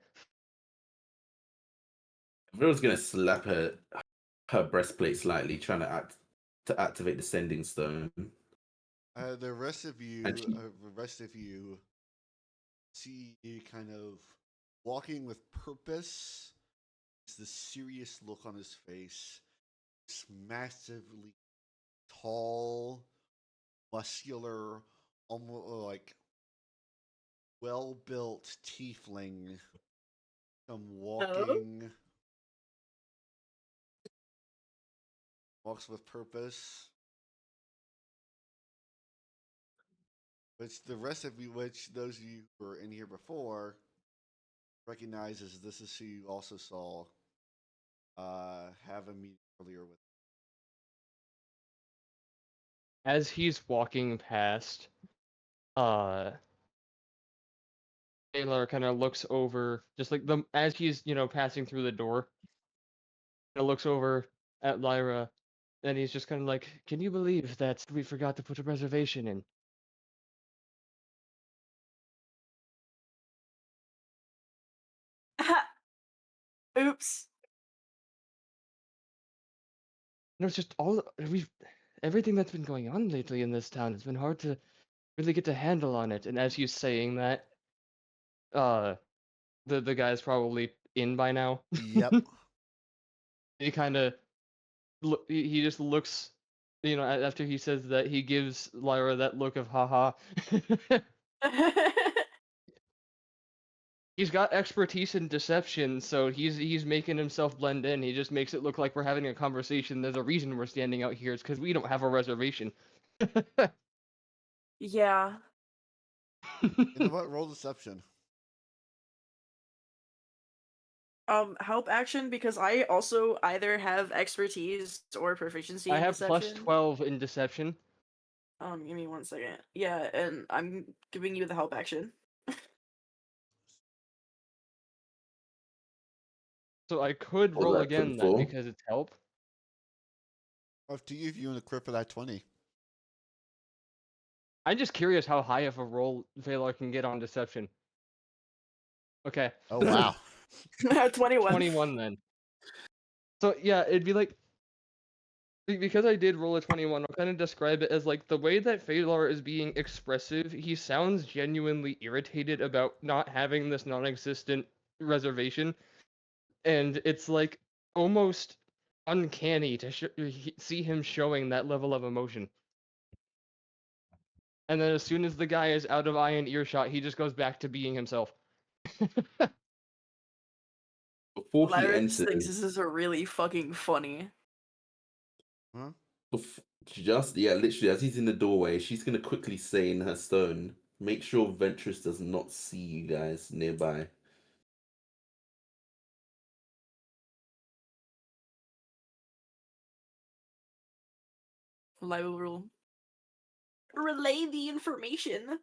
Vera's gonna slap her breastplate slightly, trying to activate the sending stone. The rest of you, And she, see you kind of walking with purpose. It's the serious look on his face. This massively tall, muscular, almost like well-built tiefling come walking. Walks with purpose. Which the rest of you, which those of you who were in here before, recognizes this is who you also saw have a meeting earlier with. As he's walking past, Taylor kind of looks over, just like as he's passing through the door, kind of looks over at Lyra, and he's just kind of like, "Can you believe that we forgot to put a reservation in?" Oops. It's just everything that's been going on lately in this town. It's been hard to really get a handle on it. And as he's saying that, uh, the guy's probably in by now. Yep. He kind of he just looks, after he says that, he gives Lyra that look of haha. He's got expertise in deception, so he's making himself blend in. He just makes it look like we're having a conversation. There's a reason we're standing out here. It's because we don't have a reservation. Yeah. You know what? Roll deception. Help action because I also either have expertise or proficiency I in have plus deception. 12 in deception. Give me 1 second. Yeah, and I'm giving you the help action. So I could What was roll that, again then 24? because it's help. Up to you if you want to crit for that 20. I'm just curious how high of a roll Valar can get on deception. Okay, Oh, wow. 21. 21 then. So yeah, it'd be like because I did roll a 21, I'll kind of describe it as like the way that Phalar is being expressive, he sounds genuinely irritated about not having this non-existent reservation, and it's like almost uncanny to see him showing that level of emotion. And then as soon as the guy is out of eye and earshot, he just goes back to being himself. Before he Lyris thinks enters, this is a really fucking funny. Huh? just yeah, literally as he's in the doorway, she's gonna quickly say in her stone, "Make sure Ventress does not see you guys nearby." I will relay the information.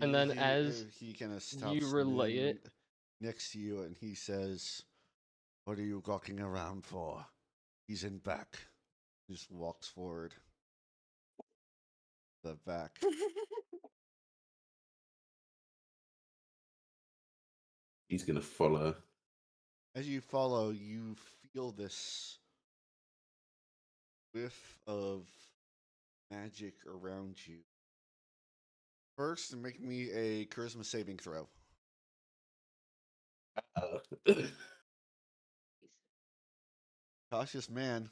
And then as he kind of you stops relay it, next to you and he says, "What are you gawking around for? He's in back." He just walks forward. The back. He's gonna follow. As you follow, you feel this whiff of magic around you. First, make me a charisma saving throw. Cautious man,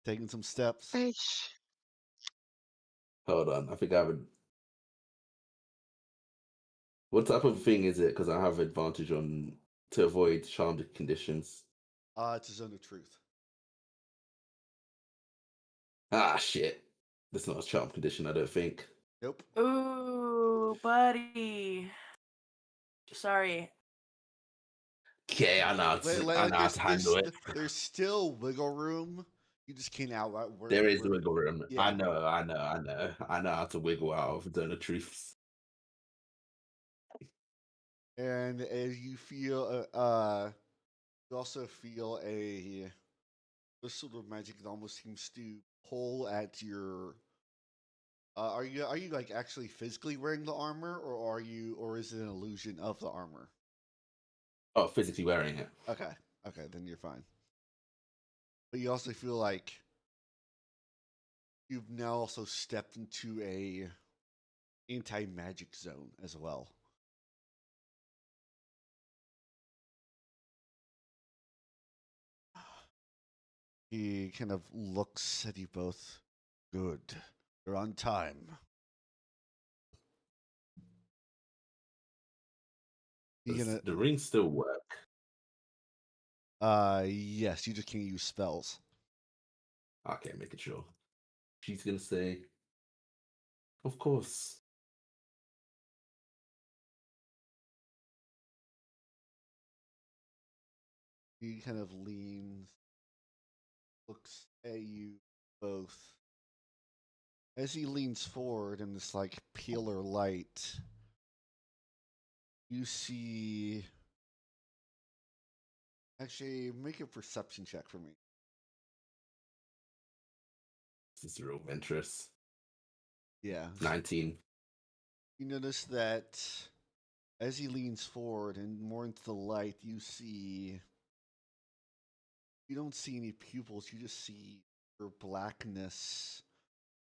taking some steps. Eish. Hold on, I think I have a. What type of thing is it? Because I have advantage on to avoid charmed conditions. It's a zone of truth. Ah, shit. That's not a charmed condition, I don't think. Nope. Ooh, buddy. Sorry. Okay, I know I know how to handle it. There's still wiggle room. You just can't outwork. There is wiggle room. Yeah. I know how to wiggle out of zone of truths. And as you feel, you also feel this sort of magic that almost seems to pull at your. Are you like actually physically wearing the armor, or is it an illusion of the armor? Oh, physically wearing it. Okay, then you're fine. But you also feel like you've now also stepped into a anti-magic zone as well. He kind of looks at you both. Good. You're on time. Does the ring still work? Yes, you just can't use spells. Okay, making sure. She's gonna say, of course. He kind of leans, looks at you both. As he leans forward in this like paler light, you see. Actually, make a perception check for me. This is real Ventress. Yeah. 19. You notice that as he leans forward and more into the light, you don't see any pupils, you just see your blackness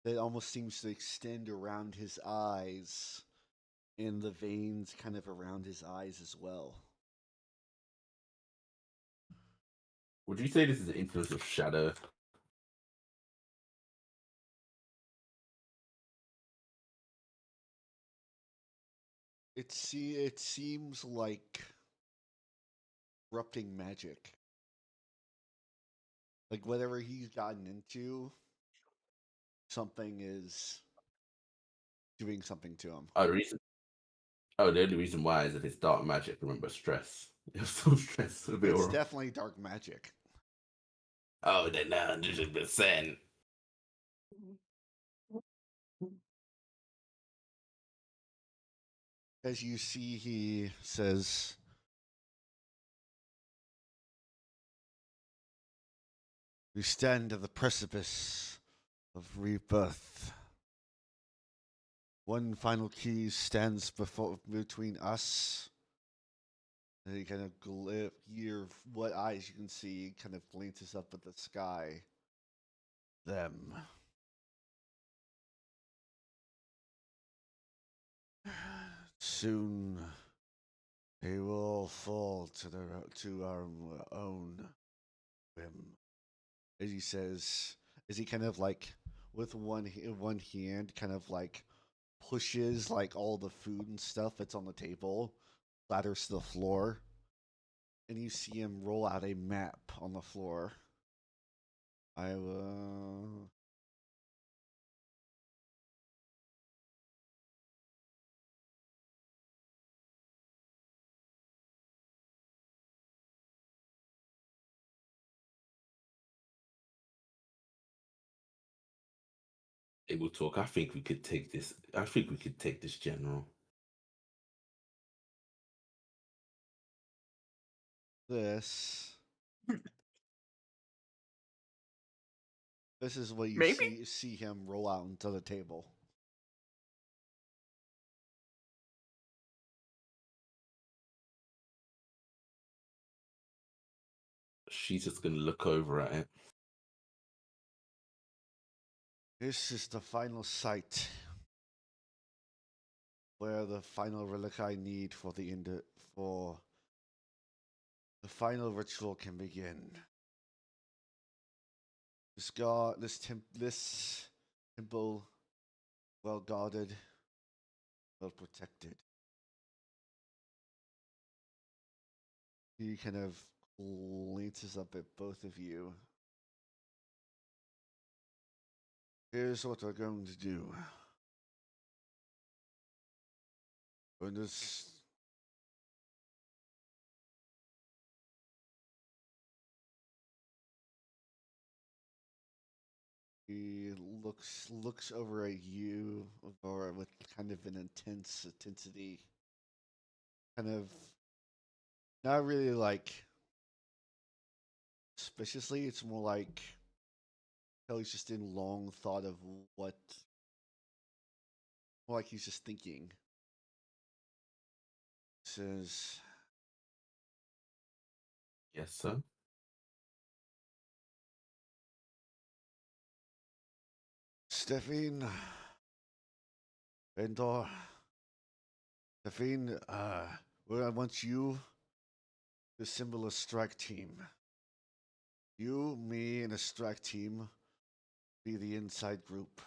that almost seems to extend around his eyes and the veins kind of around his eyes as well. Would you say this is the influence of shadow? It seems like corrupting magic. Like whatever he's gotten into, something is doing something to him. Oh, Oh, the only reason why is if it's dark magic. Remember, stress. You're so stressed. It'll be It's alright. definitely dark magic. Oh, then 100%. As you see, he says, "We stand at the precipice of rebirth. One final key stands between us." And he kind of what eyes you can see, kind of glances up at the sky. Them. Soon they will fall to our own whim. As he says, as he kind of like with one hand, kind of like pushes like all the food and stuff that's on the table, ladders to the floor, and you see him roll out a map on the floor. I will. Able talk. I think we could take this. I think we could take this general. This. This is what you Maybe. see him roll out onto the table. She's just gonna look over at it. This is the final site where the final relic I need for the final ritual can begin. This temple, well guarded, well protected. He kind of glances up at both of you. Here's what we're going to do. When this he looks over at you, or with kind of an intensity, kind of not really like suspiciously. It's more like he's just in long thought of what, more like he's just thinking. Says, Yes, sir. Stephine, Vendor, Stephine, well, I want you to assemble a strike team. You, me, and a strike team be the inside group.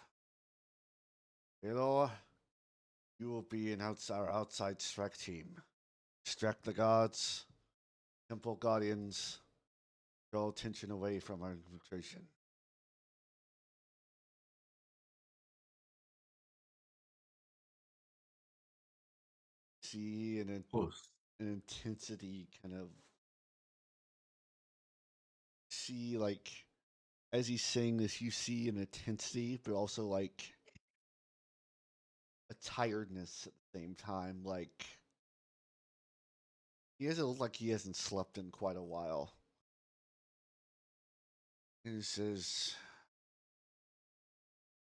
Vendor, you will be our outside strike team. Distract the guards, temple guardians, draw attention away from our infiltration. See Of course. an intensity kind of see like as he's saying this, you see an intensity, but also like a tiredness at the same time. Like he doesn't look like he hasn't slept in quite a while. And he says,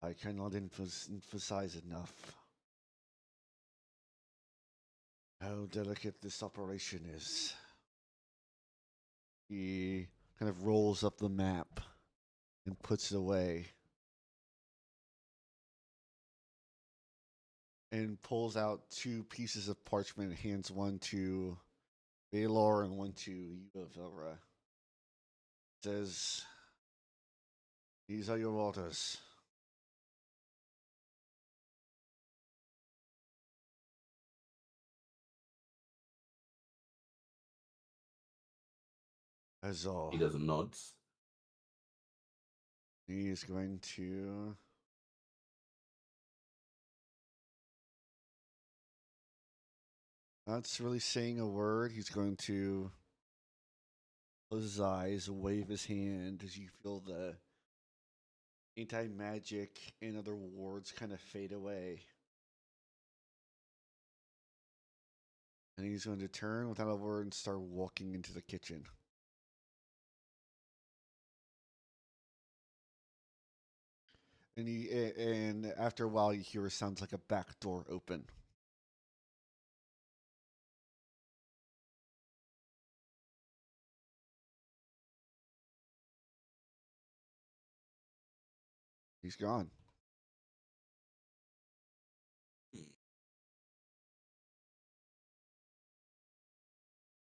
"I cannot emphasize enough how delicate this operation is." He kind of rolls up the map and puts it away. And pulls out two pieces of parchment and hands one to Baylor and one to Yuvavera. Says, "These are your orders." As all. He doesn't nod. He is going to Not really saying a word. He's going to close his eyes, wave his hand as you feel the anti-magic and other wards kind of fade away. And he's going to turn without a word and start walking into the kitchen. And after a while, you hear sounds like a back door open. He's gone.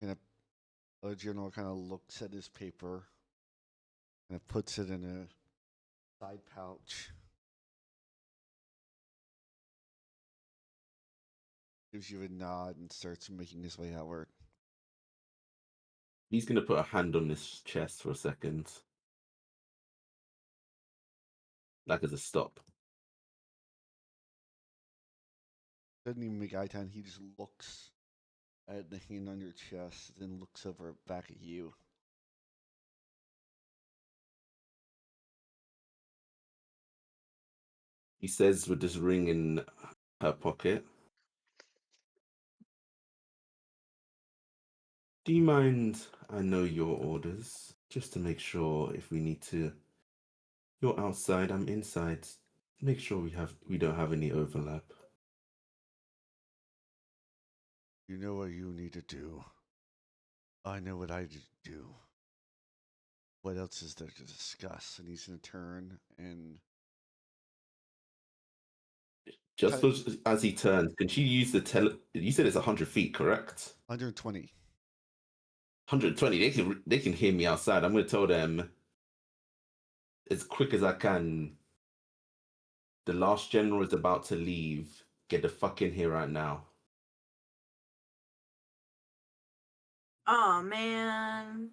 And a general kind of looks at his paper and puts it in a side pouch. Gives you a nod and starts making his way outward. He's gonna put a hand on his chest for a second, like as a stop. Doesn't even make eye contact. He just looks at the hand on your chest, then looks over back at you. He says with this ring in her pocket, "Do you mind? I know your orders, just to make sure if we need to. You're outside, I'm inside. Make sure we don't have any overlap." You know what you need to do. I know what I need to do. What else is there to discuss? And he's going to turn and Just as he turns, can she use the You said it's 100 feet, correct? 120. 120. They can hear me outside. I'm gonna tell them as quick as I can. The last general is about to leave. Get the fuck in here right now. Oh man.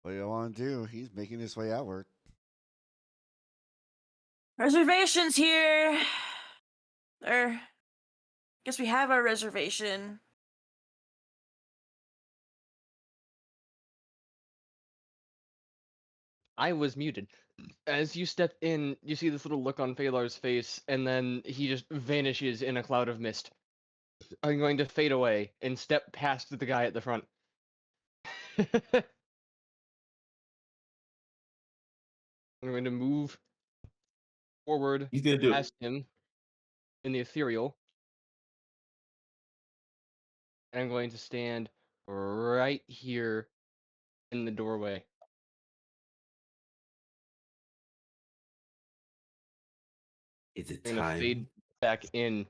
What do you want to do? He's making his way outward. Reservations here. Guess we have our reservation. I was muted. As you step in, you see this little look on Phalar's face, and then he just vanishes in a cloud of mist. I'm going to fade away and step past the guy at the front. I'm going to move forward He's gonna do it. past him in the ethereal. And I'm going to stand right here in the doorway. Is it I'm going to fade time? back in.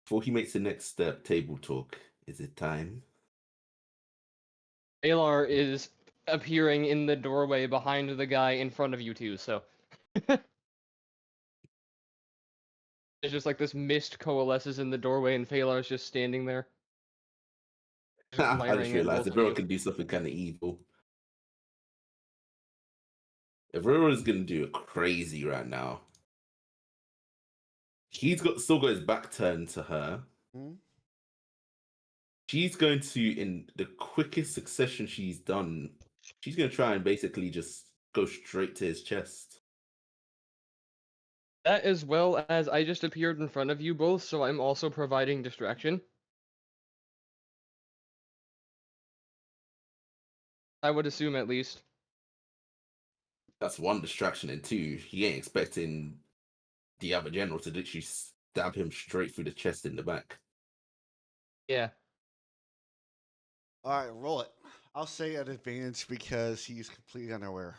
Before he makes the next step, table talk. Is it time? Phalar is appearing in the doorway behind the guy in front of you two, so it's just like this mist coalesces in the doorway and Phalar's just standing there. Just I glaring just at realized both of Aurora you. can do something kind of evil. Aurora's gonna do it crazy right now. Still got his back turned to her. Hmm? She's going to, in the quickest succession she's done, she's going to try and basically just go straight to his chest. That as well as I just appeared in front of you both, so I'm also providing distraction. I would assume at least. That's one distraction, and two, he ain't expecting the other general to literally stab him straight through the chest in the back. Yeah. All right, roll it. I'll say at advantage because he's completely unaware.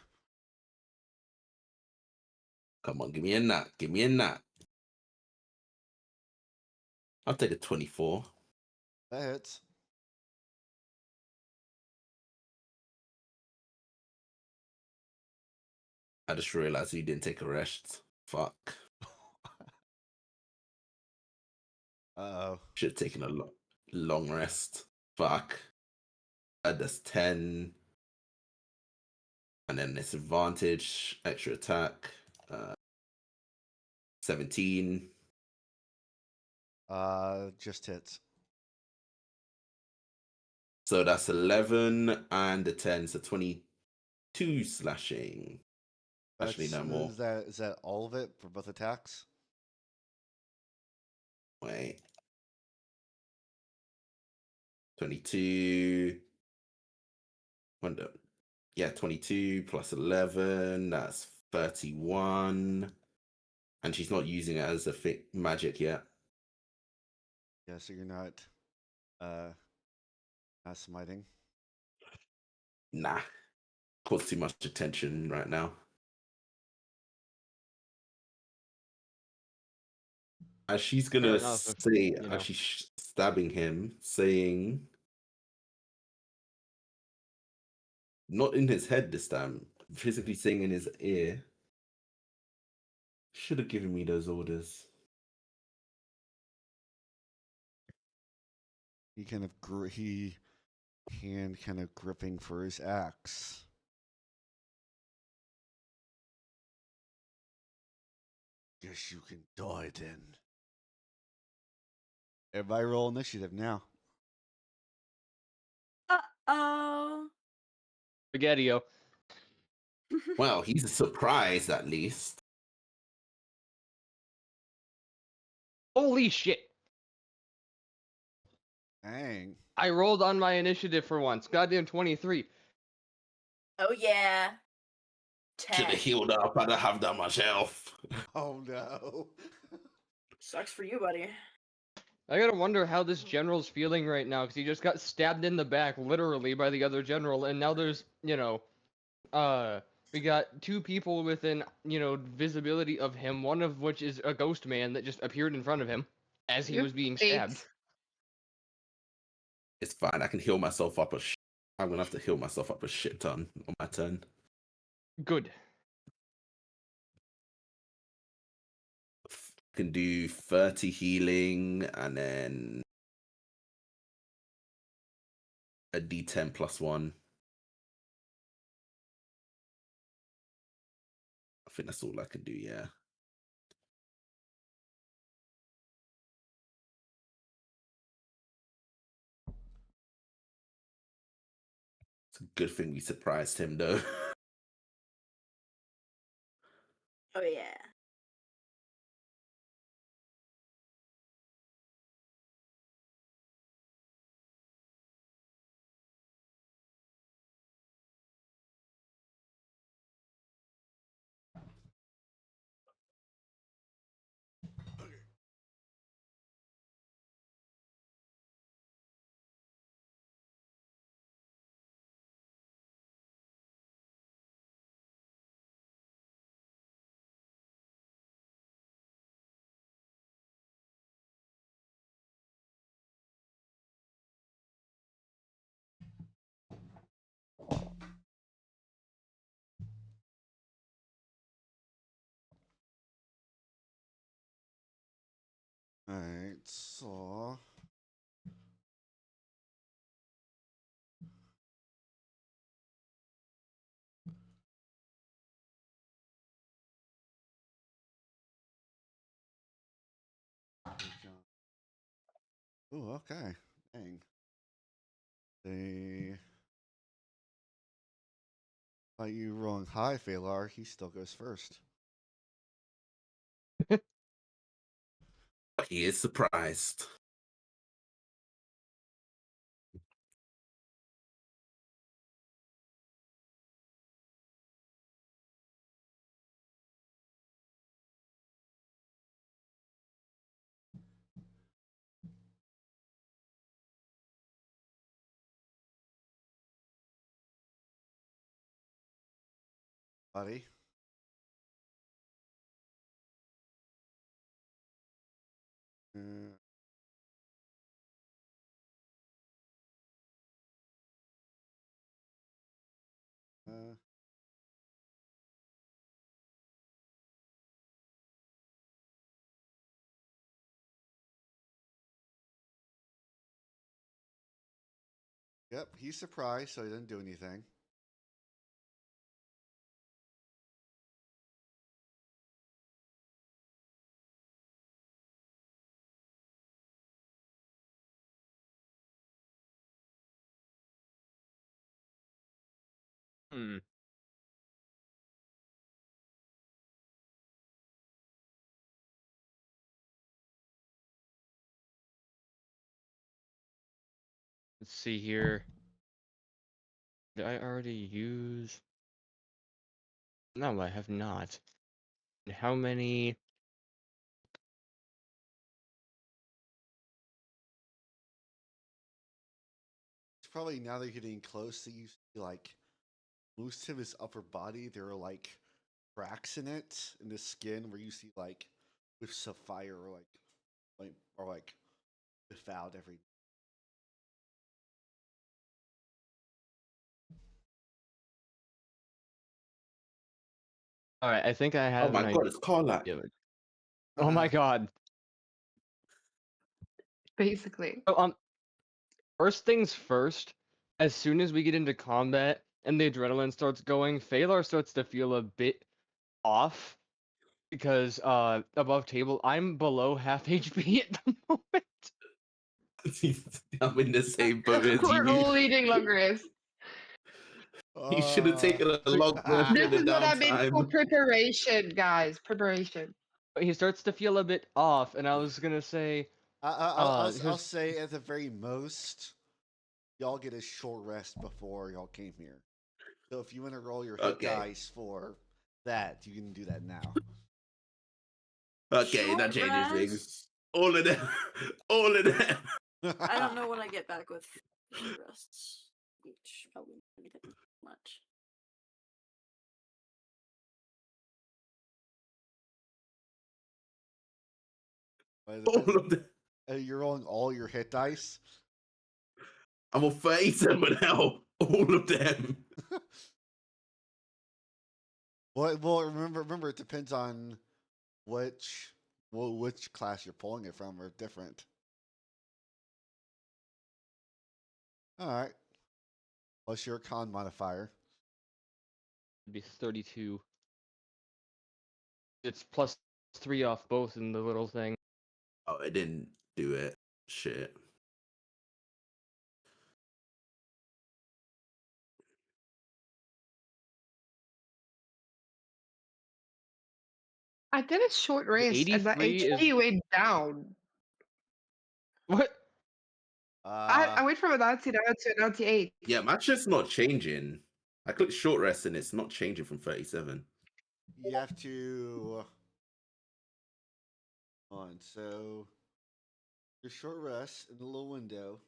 Come on, give me a knot. Give me a knot. I'll take a 24. That hits. I just realized he didn't take a rest. Fuck. Uh-oh. Should have taken a long rest. Fuck. That's 10. And then this advantage, extra attack. 17. Just hits. So that's 11 and a 10, so 22 slashing. Actually, no more. Is that all of it for both attacks? Wait. 22. Wonder. Yeah, 22 plus 11. That's 31. And she's not using it as a magic yet. Yeah, so you're not smiting. Nah. Cause too much attention right now. As she's gonna enough, if, say, you know. as she's stabbing him, saying, not in his head this time, physically saying in his ear, should have given me those orders. He kind of hand kind of gripping for his axe. Guess you can die then. Everybody roll initiative now. Uh-oh. Spaghetti-O. Well, he's surprised at least. Holy shit! Dang. I rolled on my initiative for once. Goddamn 23. Oh yeah. Should 10. have healed up. I don't have that much health. Oh no. Sucks for you, buddy. I gotta wonder how this general's feeling right now, because he just got stabbed in the back, literally, by the other general, and now there's, we got two people within, visibility of him, one of which is a ghost man that just appeared in front of him as he Yep, was being 8. stabbed. It's fine. I can heal myself up I'm gonna have to heal myself up a shit ton on my turn. Good. Can do 30 healing and then a D10 plus 1. I think that's all I can do, yeah. It's a good thing we surprised him, though. Oh yeah. Alright, so ooh, okay. Dang. They by you rolling high, Phalar, he still goes first. He is surprised. Buddy. Uh, uh, yep, he's surprised, so he didn't do anything. Hmm. Let's see here. Did I already use? No, I have not. And how many? It's probably now they're getting close that you see like most of his upper body, there are like cracks in it in the skin where you see like with sapphire or like without every. All right, I think I Oh have an my god, it's Carlac. idea. Oh my god. Basically. So, first things first. As soon as we get into combat and the adrenaline starts going, Phalar starts to feel a bit off because above table I'm below half HP at the moment. I'm in the same boat as We're you. all eating Lungris. You should have taken a long rest This in the is what I meant for downtime. preparation, guys. Preparation. But he starts to feel a bit off, and I was gonna say, I'll here's say at the very most, y'all get a short rest before y'all came here. So if you want to roll your hit Okay. dice for that, you can do that now. Okay, that Short changes things. rest. All of them. All of them. I don't know what I get back with short rests each. Probably not get much. All of them. You're rolling all your hit dice. I'm on 37 now. All of them. Well, remember, it depends on which class you're pulling it from, or different. All right. What's your con modifier? it'd be 32. It's +3 off both in the little thing. Oh, I didn't do it. Shit. I did a short rest and my 83 is HP went down. what? I went from a 99 to a 98. Yeah, my just not changing. I clicked short rest and it's not changing from 37. You have to. On so your short rest in the little window.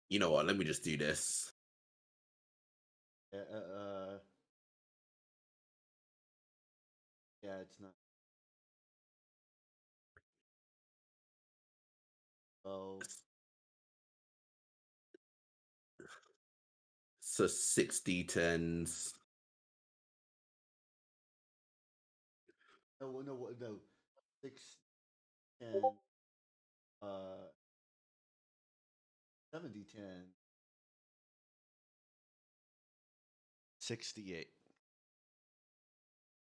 You know what? Let me just do this. Yeah, it's not. Oh, So 60 10s. no. 6, 10, 70, 10, 68.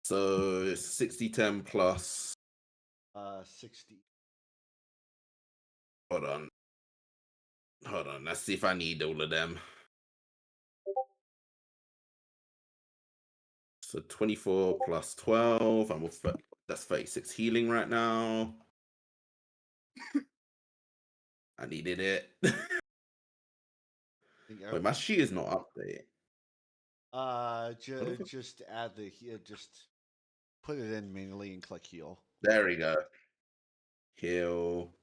So 60 10 plus. 60. Hold on. Hold on. Let's see if I need all of them. So 24 plus 12. That's 36 healing right now. I needed it. Wait, my sheet is not updated. Just add just put it in manually and click heal. There we go. Heal.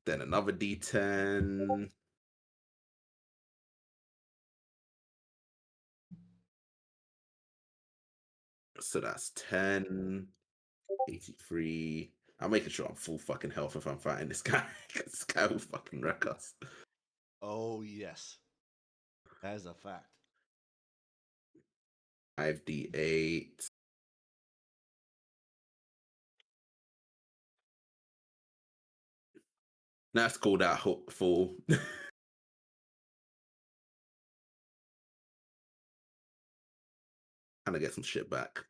Then another D10. So that's 10. 83. I'm making sure I'm full fucking health if I'm fighting this guy. This guy will fucking wreck us. Oh yes, that is a fact. 5d8. That's called out full. And I get some shit back.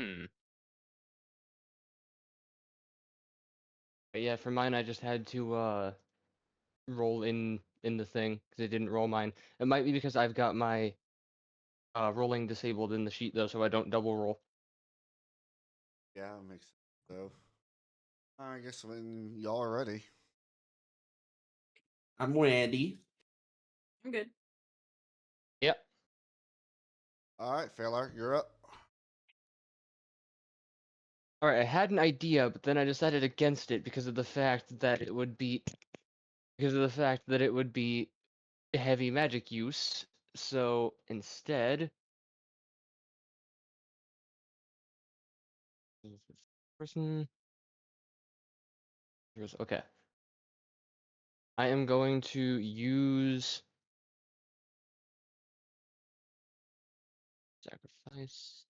Hmm. But yeah, for mine, I just had to roll in the thing because it didn't roll mine. It might be because I've got my rolling disabled in the sheet though, so I don't double roll. Yeah, it makes sense. So, I guess when y'all are ready. I'm ready. I'm good. Yep. All right, Failar, you're up. All right, I had an idea, but then I decided against it because of the fact that it would be heavy magic use. So instead, person. Okay. I am going to use sacrifice.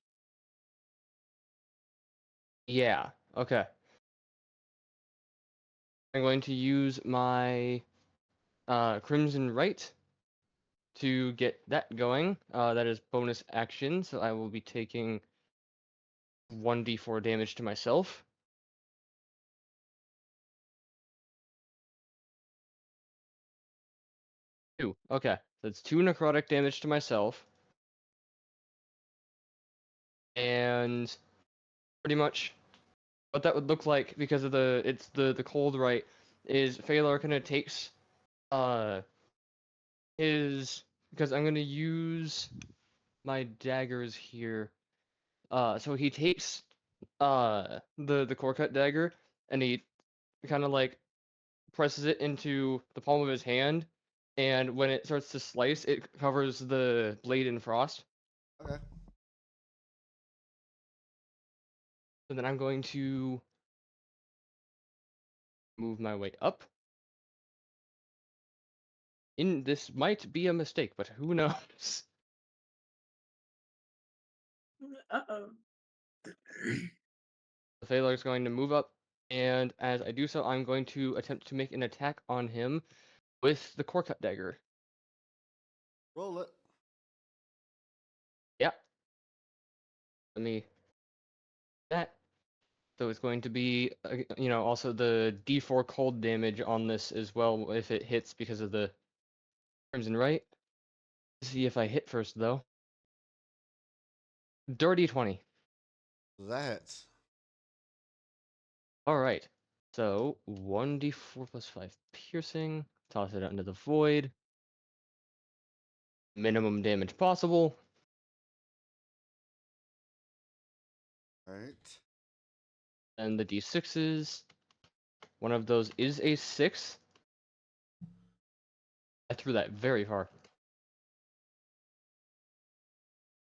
Yeah. Okay. I'm going to use my Crimson Right to get that going. That is bonus action, so I will be taking 1d4 damage to myself. Two. Okay, that's 2 necrotic damage to myself. And pretty much what that would look like, because of the cold right, is Phalar kind of takes his, because I'm gonna use my daggers here. So he takes the core cut dagger and he kind of like presses it into the palm of his hand, and when it starts to slice, it covers the blade in frost. Okay. And then I'm going to move my way up. This might be a mistake, but who knows? Uh-oh. The Phalar is going to move up, and as I do so, I'm going to attempt to make an attack on him with the core cut dagger. Roll it. Yeah. Let me that. So it's going to be, also the D4 cold damage on this as well if it hits because of the Crimson Right. See if I hit first though. Dirty 20. That. All right. So 1d4 plus 5 piercing. Toss it out into the void. Minimum damage possible. All right. And the d6s. One of those is a 6. I threw that very far.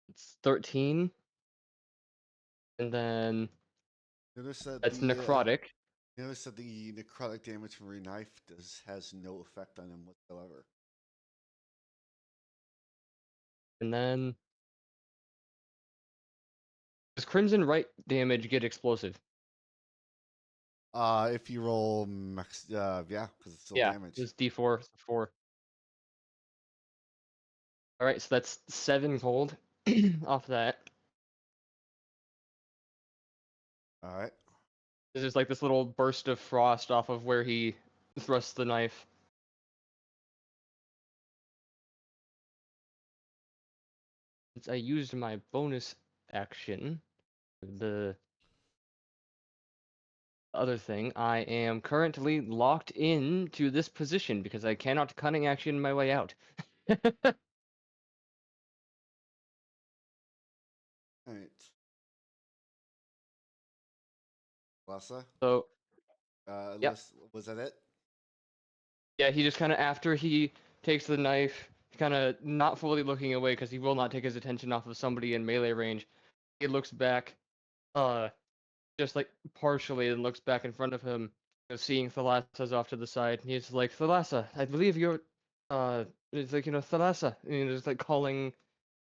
It's 13. And then Notice that that's the necrotic. notice that the necrotic damage from your knife has no effect on him whatsoever. And then does Crimson Right damage get explosive? If you roll max, yeah, because it's still Yeah, damage. it's D4, 4. All right, so that's 7 cold off that. All right. There's just like this little burst of frost off of where he thrusts the knife. Since I used my bonus action, the other thing, I am currently locked in to this position because I cannot cunning action my way out. All right. Lassa, So yep. Was that it? Yeah, he just kind of, after he takes the knife, kind of not fully looking away because he will not take his attention off of somebody in melee range. He looks back, just like partially, and looks back in front of him, seeing Thalassa's off to the side. And he's like, "Thalassa, I believe you're, it's like, Thalassa," and just like calling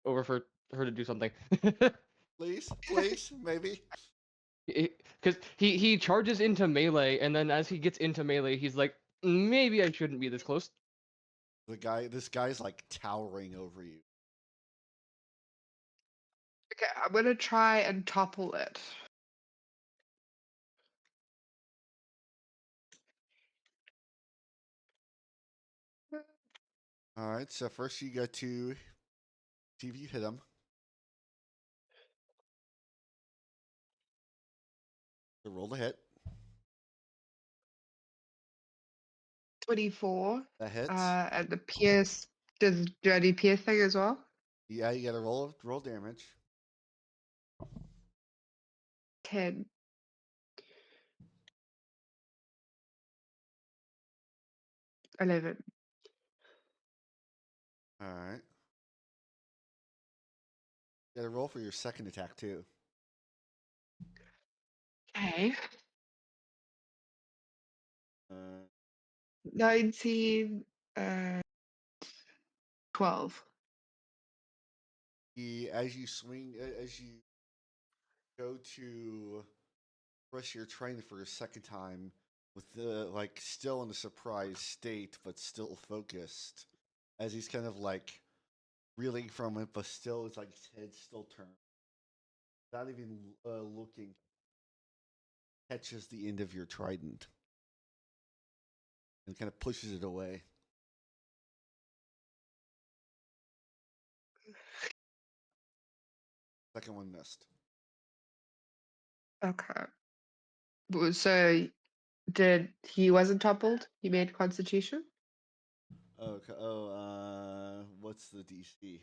over for her to do something. Please, maybe. Because he charges into melee, and then as he gets into melee, he's like, maybe I shouldn't be this close. This guy's like towering over you. Okay, I'm gonna try and topple it. All right, so first you got to see if you hit him. So roll the hit. 24. That hits. And the pierce. Do I do piercing as well? Yeah, you got to roll damage. 10. 11. All right. You got to roll for your second attack too. Okay. Uh, 19. 12. as you swing, as you go to press your train for a second time, with the like still in a surprised state, but still focused, as he's kind of like reeling from it, but still it's like his head's still turned, not even looking. Catches the end of your trident and kind of pushes it away. Second one missed. Okay. So he wasn't toppled? He made Constitution? Okay. Oh, what's the DC?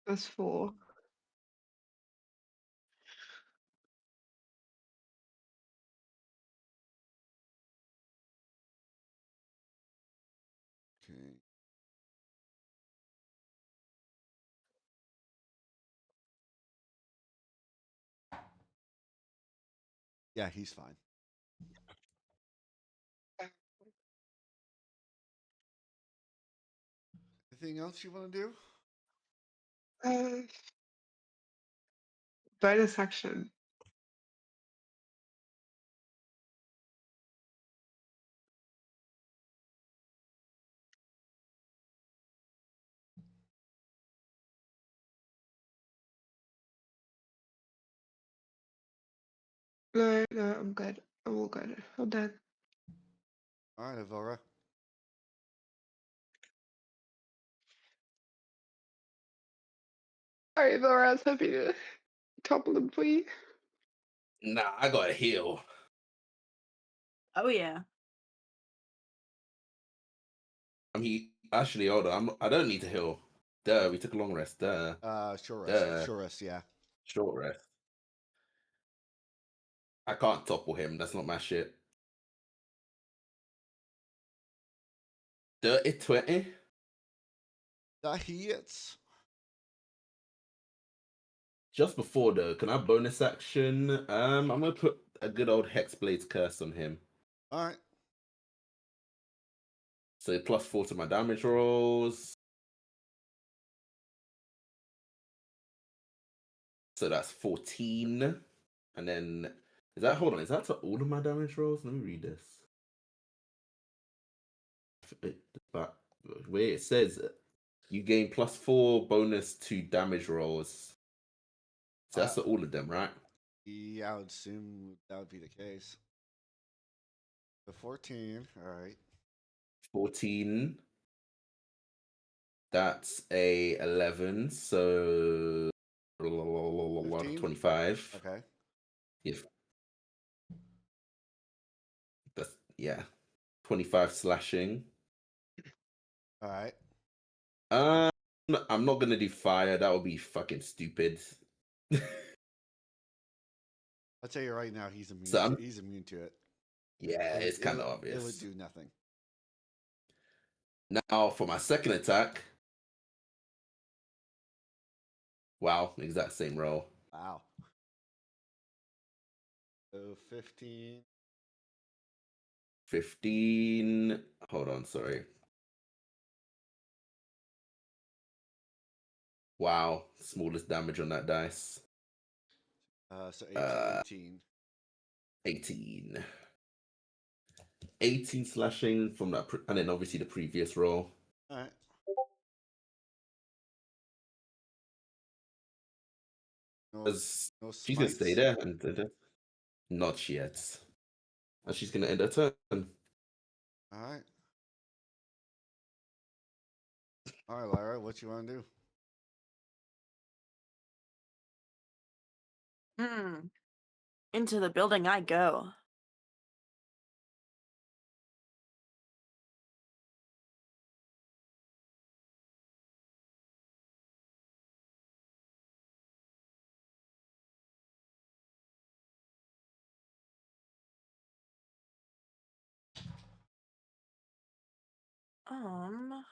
That's 4. Okay. Yeah, he's fine. Anything else you want to do? Uh, bonus action. No, I'm good. I'm all good. I'm done. All right, Avora. Alright, Laura, I was happy to topple him for you. Nah, I got a heal. Oh yeah. I mean, actually, hold on. I don't need to heal. Duh, we took a long rest. Duh. Short rest. Duh. Short rest, yeah. Short rest. I can't topple him. That's not my shit. Dirty 20. That hits. Just before though, can I bonus action? I'm gonna put a good old Hexblade's Curse on him. All right. So +4 to my damage rolls. So that's 14. And then is that hold on, is that to all of my damage rolls? Let me read this. But where it says you gain +4 bonus to damage rolls. So that's to all of them, right? Yeah, I would assume that would be the case. The 14. All right. 14. That's a 11. So 15? 25. Okay. If that's 25 slashing. All right. I'm not gonna do fire. That would be fucking stupid. I'll tell you right now, he's immune. So He's immune to it. yeah, it's kind of obvious. It would do nothing. Now for my second attack. Wow, exact same roll. Wow. So 15. 15. Hold on, sorry. Wow, smallest damage on that dice. So 18. 18. 18 slashing from that, and then obviously the previous roll. All right. No, Because no she's gonna stay smites? there and not yet. And she's gonna end her turn. All right. All right, Lyra, what you want to do? Into the building I go. Um.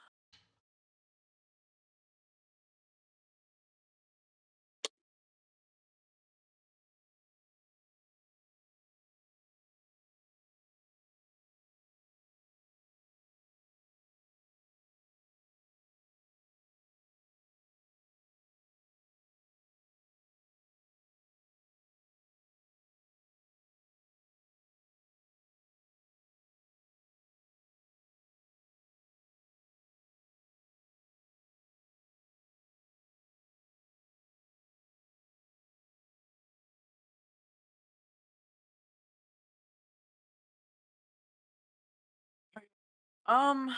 Um.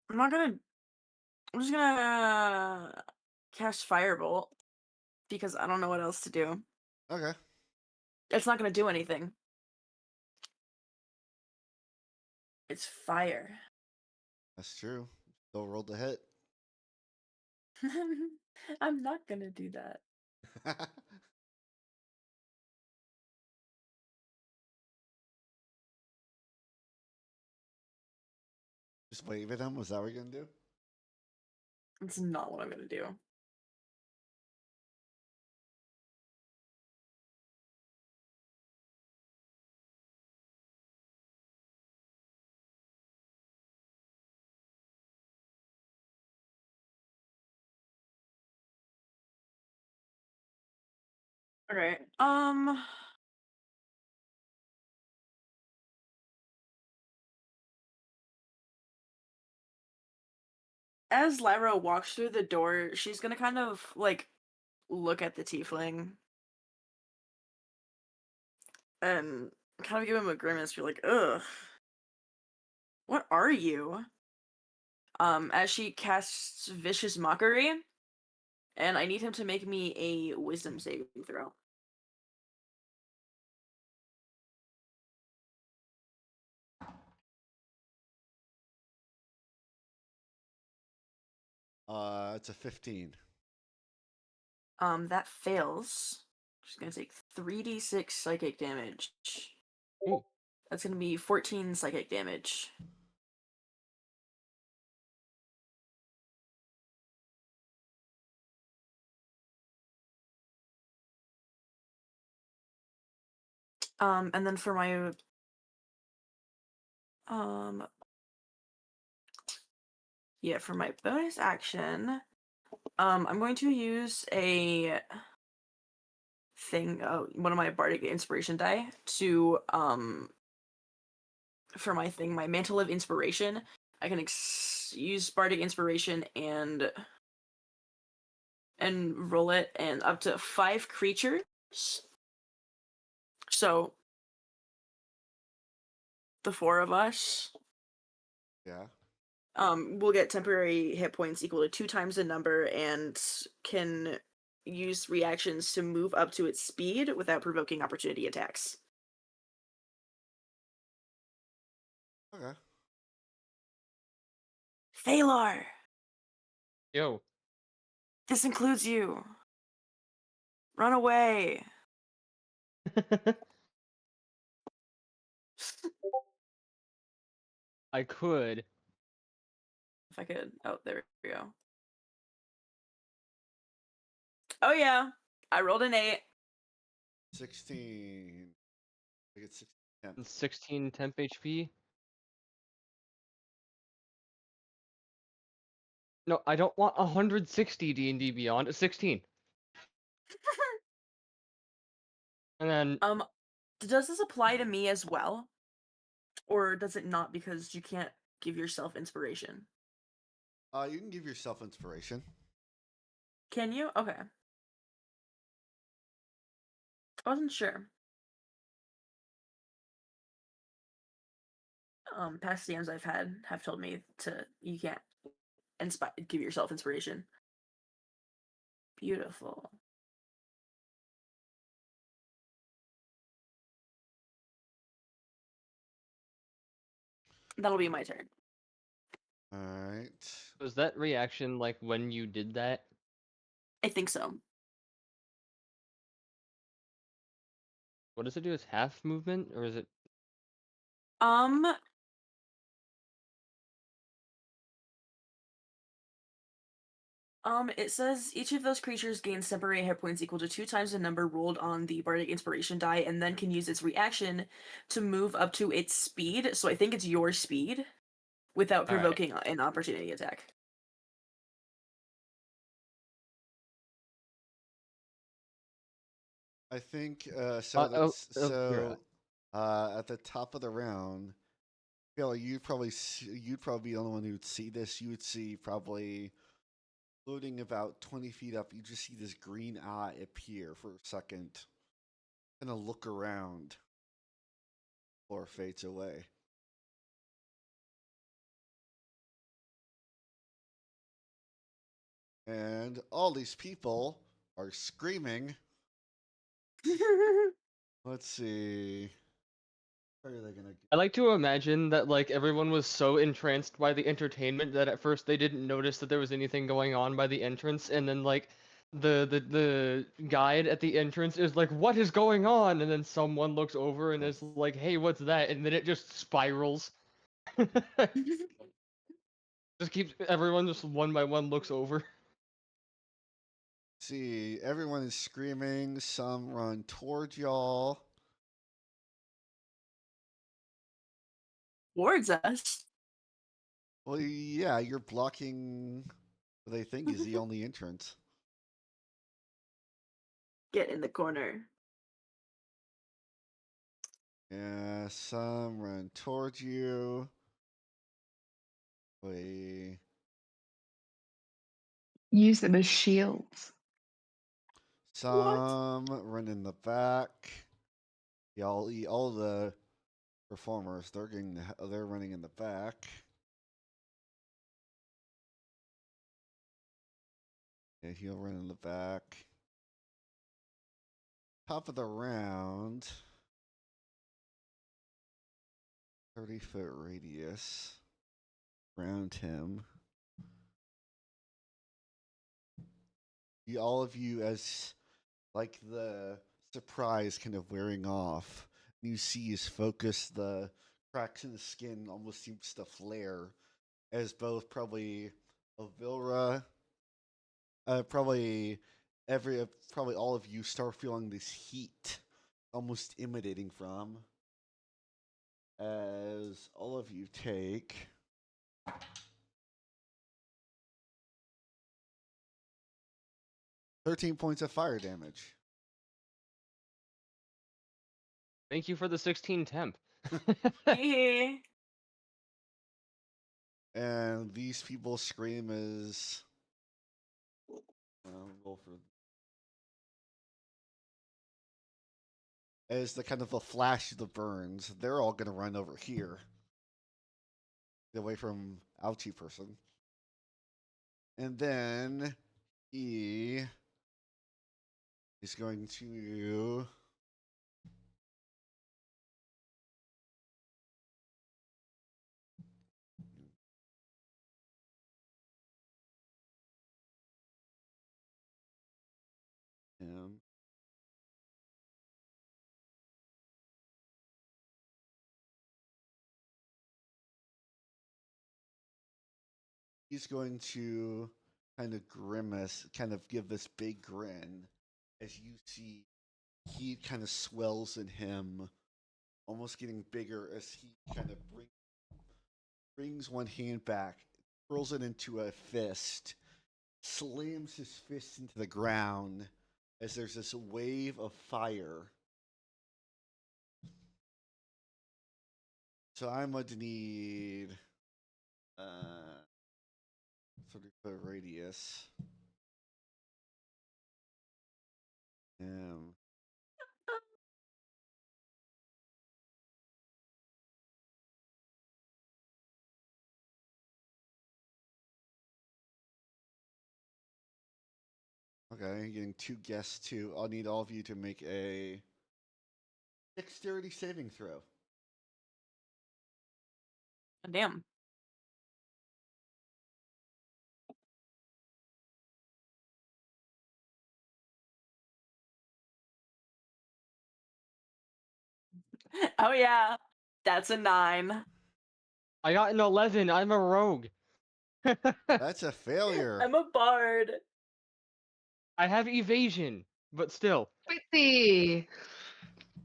I'm not gonna. I'm just gonna cast Firebolt because I don't know what else to do. Okay. It's not gonna do anything. It's fire. That's true. Still rolled the hit. I'm not gonna do that. Just wave at him. Was that what you're going to do? It's not what I'm gonna do. All right. As Lyra walks through the door, she's gonna kind of like look at the tiefling and kind of give him a grimace. Be like, ugh, what are you? As she casts Vicious Mockery, and I need him to make me a Wisdom saving throw. It's a 15. That fails. She's gonna take 3d6 psychic damage. Ooh. That's gonna be 14 psychic damage. And then for my yeah, for my bonus action, I'm going to use a thing, one of my bardic inspiration die to for my thing, my mantle of inspiration. I can use bardic inspiration and roll it, and up to 5 creatures. So the 4 of us, Yeah. we'll get temporary hit points equal to 2 times the number, and can use reactions to move up to its speed without provoking opportunity attacks. Okay. Thalar, Yo. this includes you. Run away. I could. If I could. Oh, there we go. Oh yeah, I rolled an 8. 16. I get 16 temp. 16 temp HP. No, I don't want 160 D&D Beyond. 16. And then Does this apply to me as well? Or does it not because you can't give yourself inspiration? You can give yourself inspiration. Can you? Okay. I wasn't sure. Past DMs I've had have told me you can't give yourself inspiration. Beautiful. That'll be my turn. All right. was that reaction like when you did that? I think so. What does it do? It's half movement, or is it? It says each of those creatures gains temporary hit points equal to 2 times the number rolled on the Bardic Inspiration die, and then can use its reaction to move up to its speed. So I think it's your speed, without All right. provoking an opportunity attack. I think you're so. right. At the top of the round, I feel like you'd probably be the only one who'd see this. You would see probably floating about 20 feet up. You just see this green eye appear for a second, kind of look around, or fades away. And all these people are screaming. Let's see. Where are they gonna go? I like to imagine that like everyone was so entranced by the entertainment that at first they didn't notice that there was anything going on by the entrance, and then like the guide at the entrance is like, "What is going on?" And then someone looks over and is like, "Hey, what's that?" And then it just spirals. Just keeps everyone just one by one looks over. See, everyone is screaming. Some run towards y'all. Towards us. Well, yeah, you're blocking what they think is the only entrance. Get in the corner. Yeah, some run towards you. We Use them as shields. some run in the back. All the performers, they're running in the back. Yeah, he'll run in the back. Top of the round. 30-foot radius around him. All of you, as like the surprise kind of wearing off, you see his focus, the cracks in the skin almost seems to flare as both probably Avilra, probably all of you start feeling this heat almost emanating from, as all of you take 13 points of fire damage. Thank you for the 16 temp. Hee. And these people scream as roll for as the kind of a flash of the burns. They're all gonna run over here, get away from ouchie person, and then he is going to him. He's going to kind of grimace, kind of give this big grin as you see heat kind of swells in him, almost getting bigger as he kind of brings one hand back, twirls it into a fist, slams his fist into the ground as there's this wave of fire. So I'm going to need 30-foot radius. Okay, getting 2 guests too. I'll need all of you to make a dexterity saving throw. Damn. Oh yeah, that's a 9. I got an 11. I'm a rogue. That's a failure. I'm a bard. I have evasion, but still. Witty.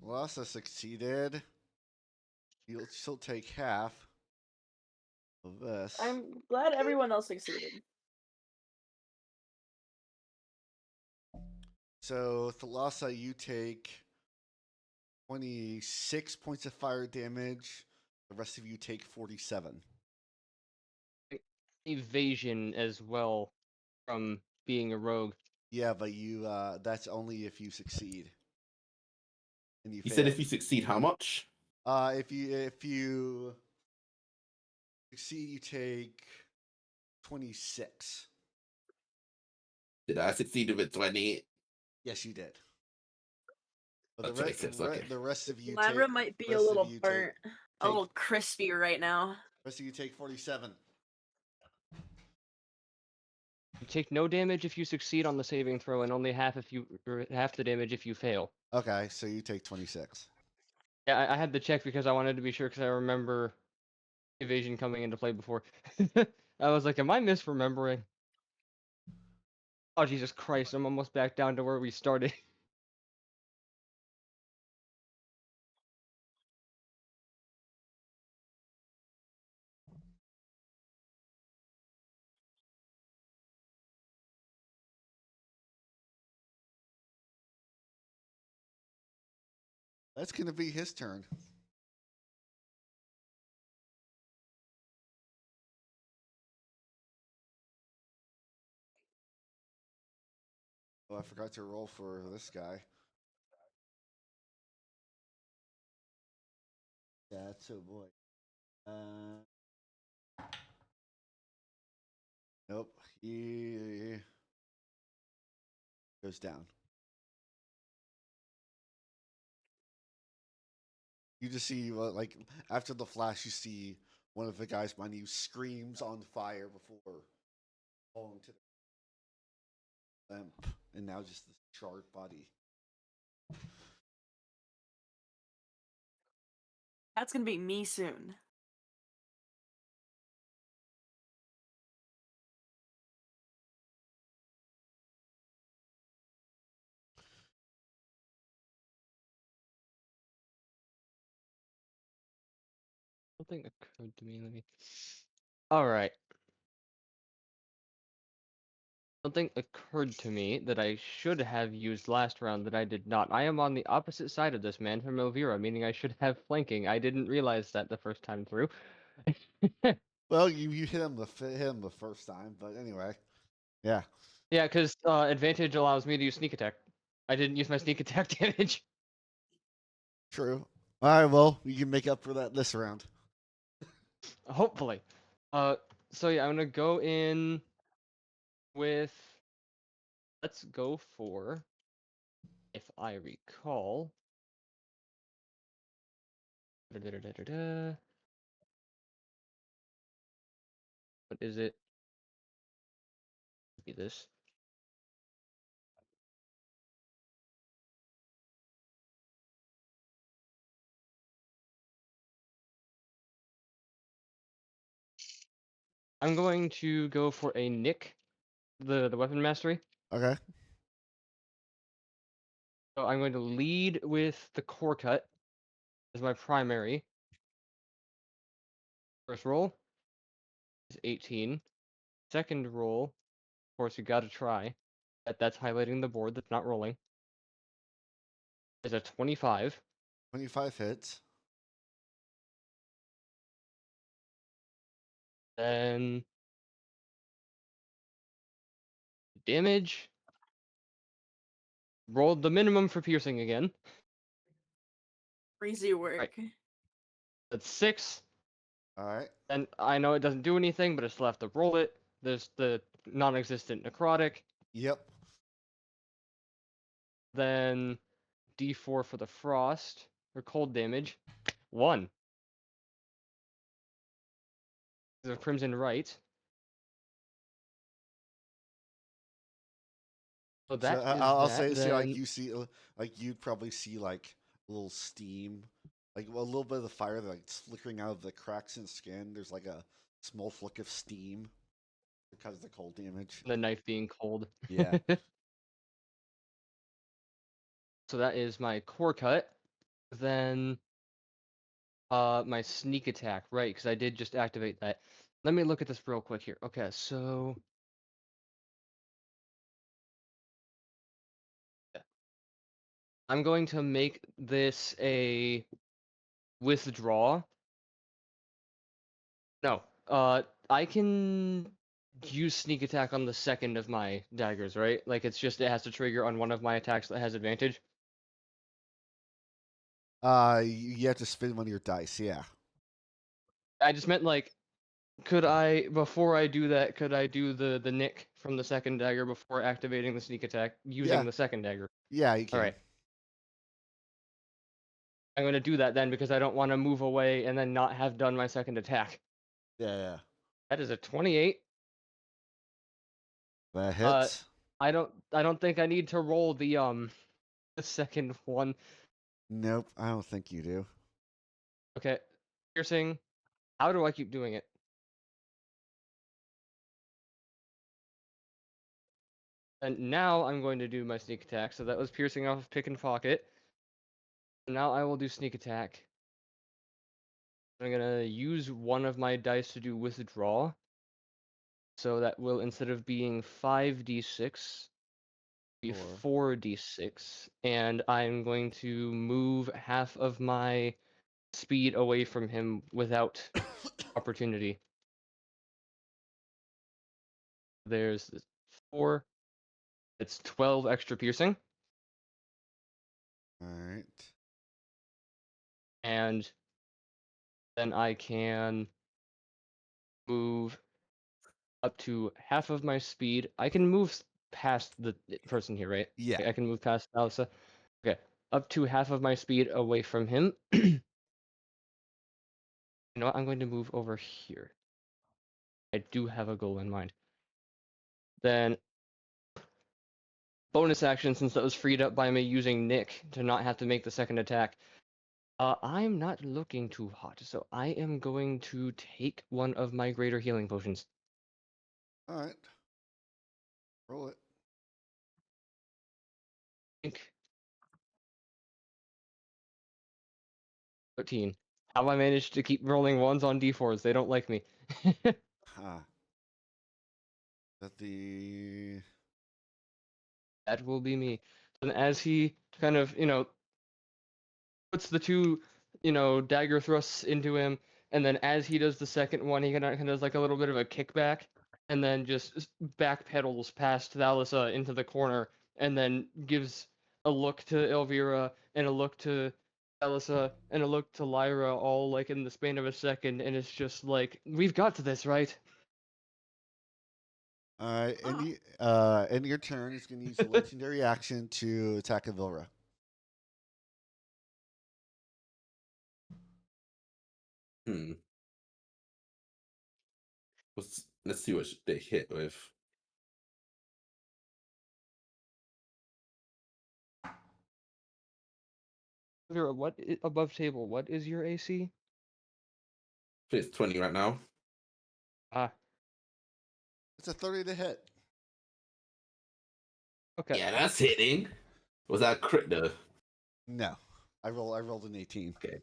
Lassa succeeded. You'll still take half of this. I'm glad everyone else succeeded. So, Thalassa, you take 26 points of fire damage. The rest of you take 47. Evasion as well from being a rogue. Yeah, but you that's only if you succeed. And you You fail. said if you succeed, how much? If you succeed, you take 26. Did I succeed with 20? Yes, you did. But Oh, 26, okay. the rest of you Labra take, might be a rest of little you burnt, a take- little crispy right now. rest of you take 47. You take no damage if you succeed on the saving throw, and only half if you or half the damage if you fail. Okay, so you take 26. Yeah, I had to check because I wanted to be sure because I remember evasion coming into play before. I was like, am I misremembering? Oh Jesus Christ! I'm almost back down to where we started. That's going to be his turn. Oh, I forgot to roll for this guy. That's a boy. Nope. He goes down. You just see, like, after the flash, you see one of the guys behind you screams on fire before falling to the lamp, and now just this charred body. That's gonna be me soon. Something occurred to me. Let me. All right. Something occurred to me that I should have used last round that I did not. I am on the opposite side of this man from Elvira, meaning I should have flanking. I didn't realize that the first time through. Well, you hit him the first time, but anyway, yeah. Yeah, because advantage allows me to use sneak attack. I didn't use my sneak attack damage. True. All right, well, you can make up for that this round. Hopefully. So yeah, I'm gonna go in with. Let's go for. If I recall. Da-da-da-da-da-da. What is it? Be this. I'm going to go for a Nick, the weapon mastery. Okay. So I'm going to lead with the core cut as my primary. First roll is 18. Second roll, of course, you got to try. That's highlighting the board that's not rolling. Is a 25. 25 hits. Then damage. Rolled the minimum for piercing again. Crazy work. Right. That's 6. All right. And I know it doesn't do anything, but I still have to roll it. There's the non-existent necrotic. Yep. Then D4 for the frost or cold damage. 1. The crimson right. So that So is I'll that. say, so like Then you see, like you'd probably see like a little steam, like a little bit of the fire like flickering out of the cracks in skin. There's like a small flick of steam because of the cold damage. the knife being cold. Yeah. So that is my core cut. Then my sneak attack, right? Because I did just activate that. Let me look at this real quick here. Okay, so yeah. I'm going to make this a withdraw. No, I can use sneak attack on the second of my daggers, right? Like it's just it has to trigger on one of my attacks that has advantage. You have to spin one of your dice. Yeah. I just meant like, could I before I do that? Could I do the nick from the second dagger before activating the sneak attack using Yeah. the second dagger? Yeah, you All can. right. I'm going to do that then because I don't want to move away and then not have done my second attack. Yeah. That is a 28. That hits. I don't think I need to roll the second one. Nope, I don't think you do. Okay. Piercing. How do I keep doing it? And now I'm going to do my sneak attack. So that was piercing off of pick and pocket. Now I will do sneak attack. I'm gonna use one of my dice to do withdraw. So that will, instead of being 5d6, be 4d6. And I'm going to move half of my speed away from him without opportunity. There's 4. It's 12 extra piercing. All right. And then I can move up to half of my speed. I can move past the person here, right? Yeah. I can move past Alisa. Okay, up to half of my speed away from him. You know what? I'm going to move over here. I do have a goal in mind. Then, bonus action, since that was freed up by me using Nick to not have to make the second attack. I'm not looking too hot, so I am going to take one of my greater healing potions. All right. Roll it. Think 13. How I managed to keep rolling ones on d4s? They don't like me. That the That will be me. And as he kind of, puts the two, dagger thrusts into him, and then as he does the second one, he kind of does like a little bit of a kickback, and then just backpedals past Thalissa into the corner, and then gives a look to Elvira and a look to Thalissa and a look to Lyra, all like in the span of a second, and it's just like, we've got to this, right? all right. And your turn is going to use a legendary action to attack Avila. Let's see what they hit with. Elvira, above table? What is your AC? It's 20 right now. It's a 30 to hit. Okay. Yeah, that's hitting. Was that a crit though? No, I rolled an 18. Okay.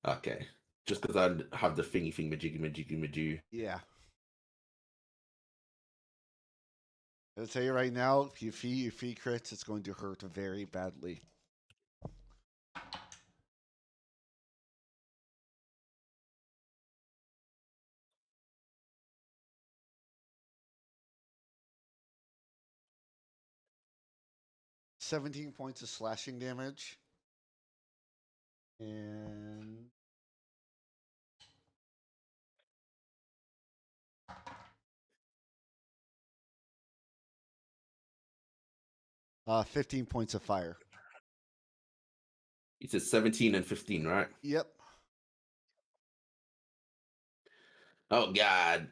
Okay. Just because I have the thingy thing, majiggy. Yeah. I'll tell you right now, if he crits, it's going to hurt very badly. "17 points of slashing damage, and 15 points of fire." You said 17 and 15, right? Yep. Oh God.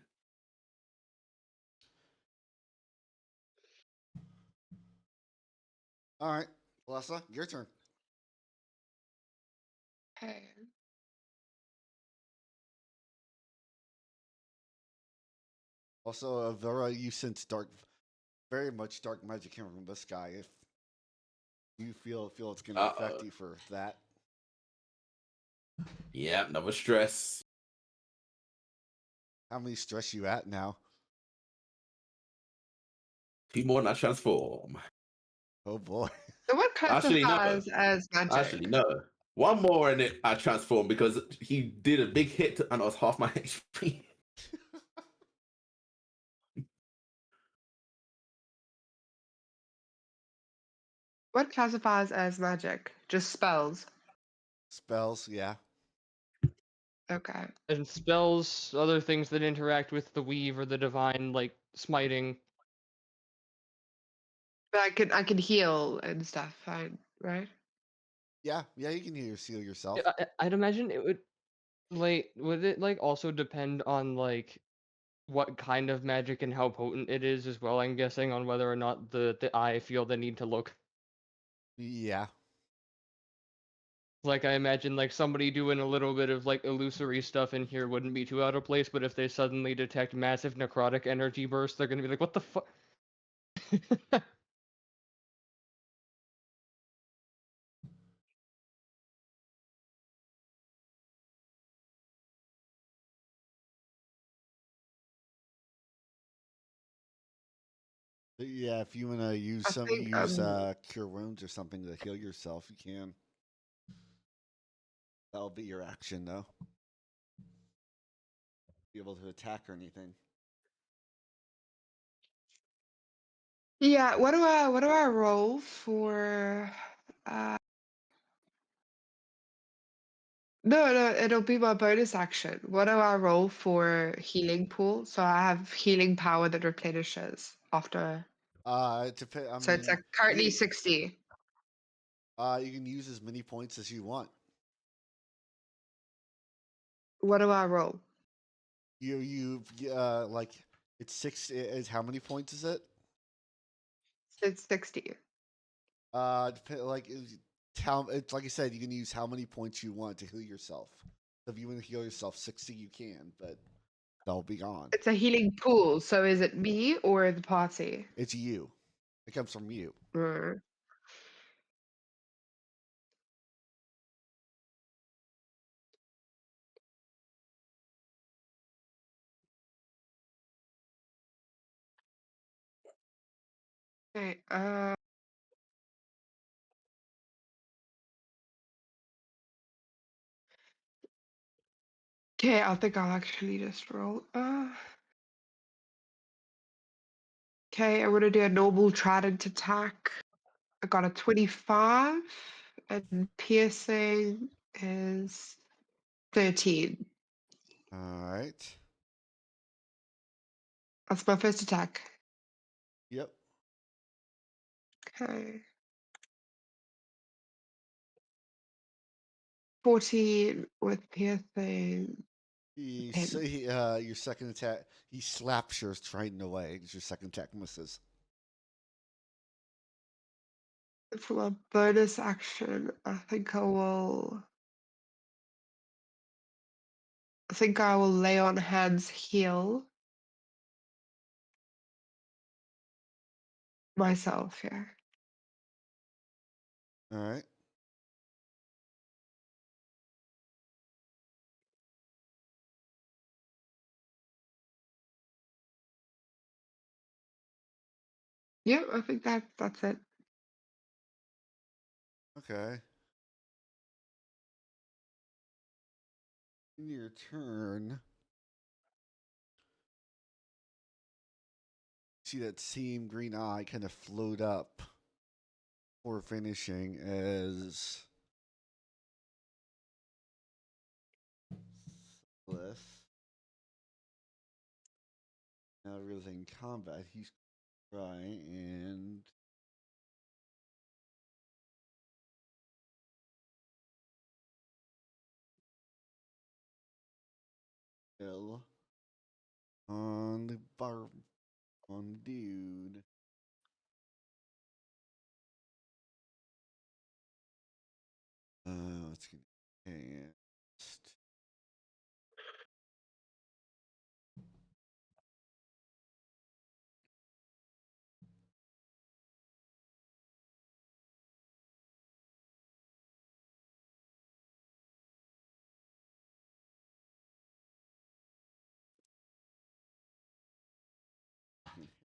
All right, Alessa, your turn. Okay. Also, Vera, you sense very much dark magic coming from this guy. If you feel it's going to affect you for that. Yeah, another stress. How many stress you at now? 2 more and I transform. Oh boy. So what Actually, no. classifies as magic? Actually, no. One more and I transform because he did a big hit and I was half my HP. What classifies as magic? Just spells. Spells, yeah. Okay. And spells, other things that interact with the weave or the divine, like smiting. But I can heal and stuff, fine, right? Yeah, you can seal yourself. I'd imagine it would, would it like also depend on like what kind of magic and how potent it is as well? I'm guessing on whether or not the eye feel the need to look. Yeah. Like I imagine like somebody doing a little bit of like illusory stuff in here wouldn't be too out of place, but if they suddenly detect massive necrotic energy bursts, they're gonna be like, what the fuck? Yeah, if you want to use I think cure wounds or something to heal yourself, you can. That'll be your action though. Be able to attack or anything. yeah, what do I roll for no, it'll be my bonus action. What do I roll for healing pool? So I have healing power that replenishes after. It depends. I So it's mean, like currently 60. you can use as many points as you want. What do I roll? You like it's 6. Is how many points is it? It's 60. It's like I said, you can use how many points you want to heal yourself. So if you want to heal yourself 60, you can, but they'll be gone. It's a healing pool. So is it me or the party? It's you. It comes from you. Mm. Okay. Okay, I think I'll actually just roll. Okay, I'm gonna do a normal trident attack. I got a 25, and piercing is 13. All right. That's my first attack. Yep. Okay. 14 with piercing. Your second attack, he slaps your trident away. Your second attack misses. For my bonus action, I think I will lay on hands, heal myself here. All right. Yeah, I think that's it. Okay. In your turn, see that same green eye kind of float up before finishing as Celeste. Now realizing combat, he's try and kill on the on the dude. Let's get cast.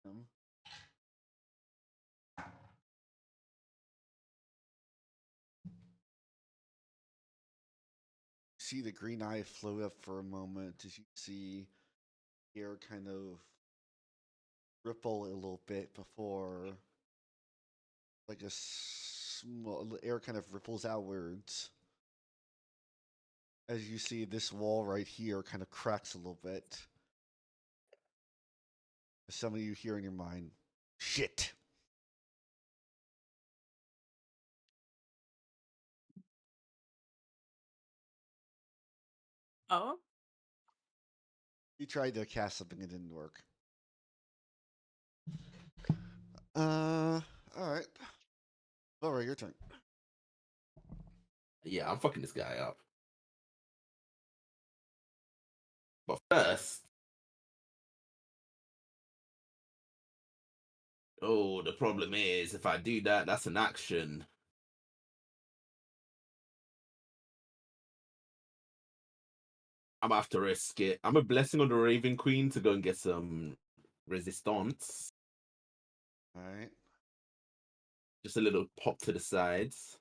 Him. See the green eye float up for a moment as you see air kind of ripple a little bit before, like a small air kind of ripples outwards. As you see, this wall right here kind of cracks a little bit. Some of you hear in your mind, shit. Oh, You tried to cast something, it didn't work. All right. Laura, your turn. Yeah, I'm fucking this guy up. But first, oh, the problem is if I do that, that's an action. I'm gonna have to risk it. I'm a blessing on the Raven Queen to go and get some resistance. All right. Just a little pop to the sides.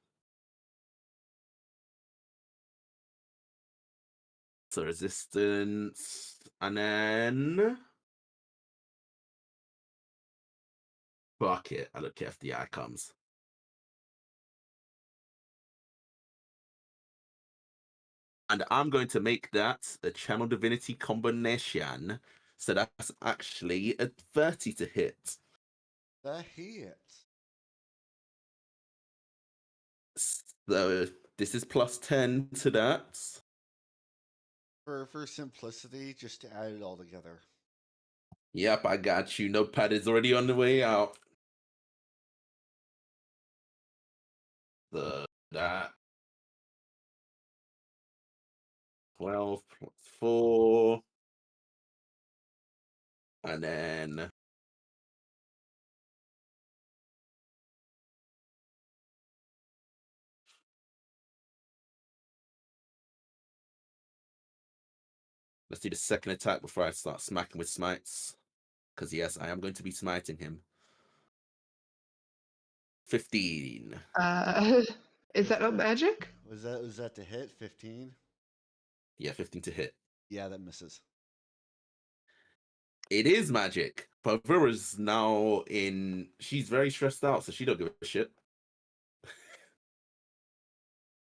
So resistance. And then fuck it. I don't care if the eye comes. And I'm going to make that a Channel Divinity combination. So that's actually a 30 to hit. That hits. So this is plus 10 to that. For simplicity, just to add it all together. Yep, I got you. Notepad is already on the way out. So that 12 plus 4. And then let's do the second attack before I start smacking with smites. Because yes, I am going to be smiting him. 15. Is that not magic? Was that to hit? 15? Yeah, 15 to hit. Yeah, that misses. It is magic. But Vera's now in. She's very stressed out, so she don't give a shit.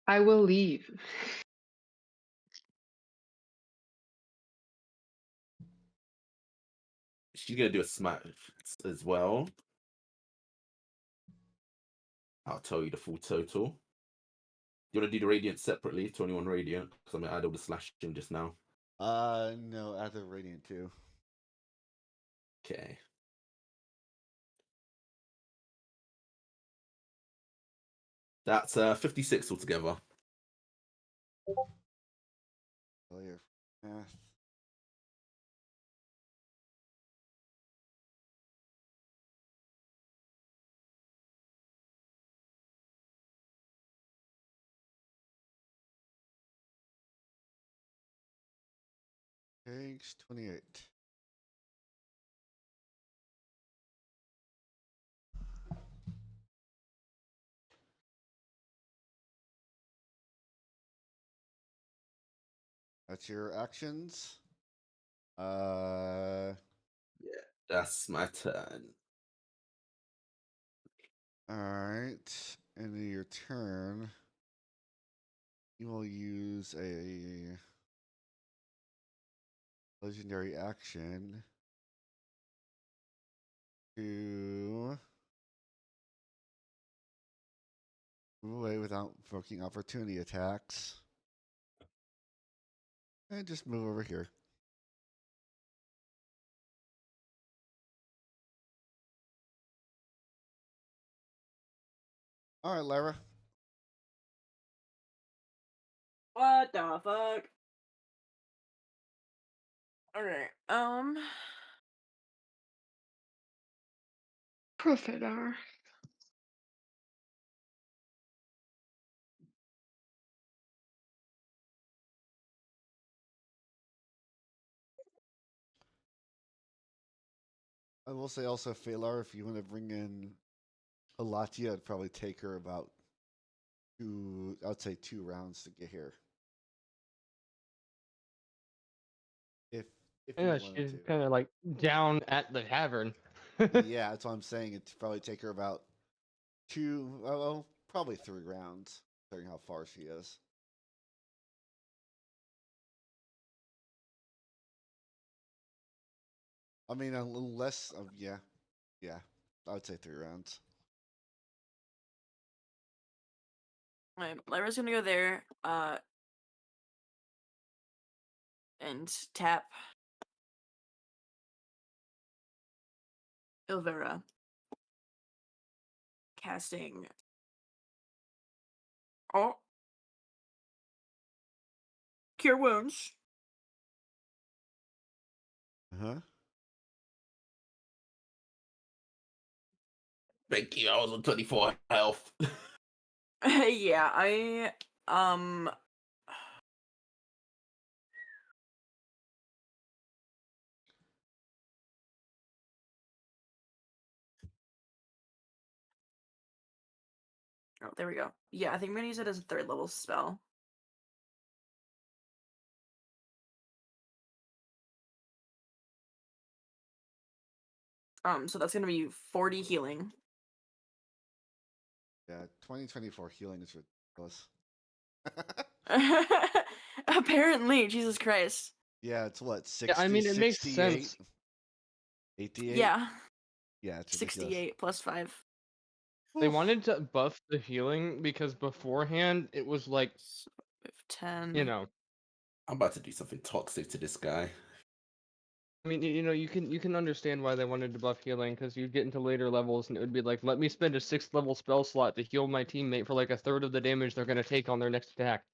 I will leave. She's gonna do a smite as well. I'll tell you the full total. You want to do the radiant separately, 21 radiant, because I'm gonna add all the slashing just now. No, add the radiant too. Okay. That's 56 altogether. Failure math. Takes 28. That's your actions. Yeah, that's my turn. All right. End of your turn. You will use a legendary action to move away without provoking opportunity attacks. And just move over here. All right, Lyra. What the fuck? Alright, Profiter. I will say also, Phalar, if you want to bring in Alatia, it'd probably take her about I'd say 2 rounds to get here. If you Yeah, wanted she's to. kind of like down at the tavern. Yeah, that's what I'm saying. It'd probably take her about 2, well, probably 3 rounds, considering how far she is. I mean, a little less of, yeah. I would say 3 rounds. Alright, Lyra's gonna go there, and tap Ilvera. Casting. Oh. Cure wounds. Huh? Thank you. I was on 24 health. Yeah, I oh, there we go. Yeah, I think I'm gonna use it as a 3rd level spell. So that's gonna be 40 healing. Yeah, 2024 healing is ridiculous. Apparently, Jesus Christ. Yeah, it's what, Yeah, 60, I mean, it makes 68? sense. 88? Yeah, Yeah, it's ridiculous. 68 plus 5. They Oof. wanted to buff the healing because beforehand it was like, 10. you know, I'm about to do something toxic to this guy. I mean, you know, you can understand why they wanted to buff healing because you'd get into later levels and it would be like, let me spend a 6th level spell slot to heal my teammate for like a third of the damage they're gonna take on their next attack.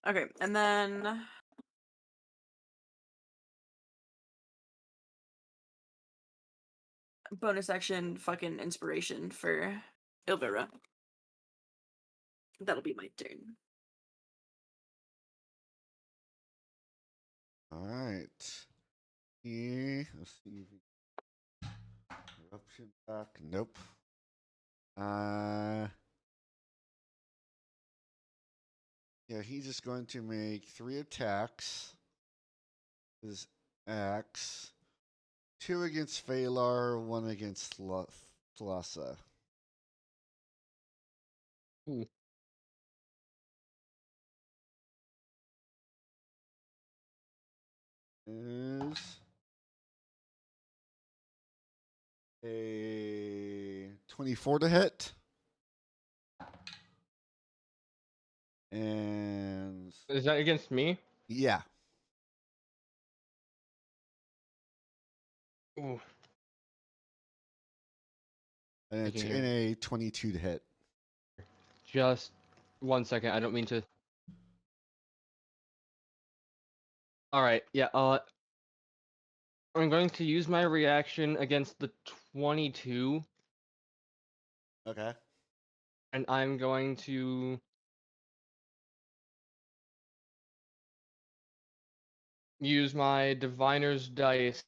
Okay, and then bonus action fucking inspiration for Ilvera. That'll be my turn. All right. Yeah, let's see. Eruption back. Nope. Yeah, he's just going to make 3 attacks. His axe. 2 against Phalar, 1 against Thalassa. Ooh. Is a 24 to hit. And Is that against me? yeah. Ooh. And it's Taking in here. a 22 to hit. Just 1 second. I don't mean to. All right. Yeah. I'm going to use my reaction against the 22, Okay. and I'm going to use my diviner's dice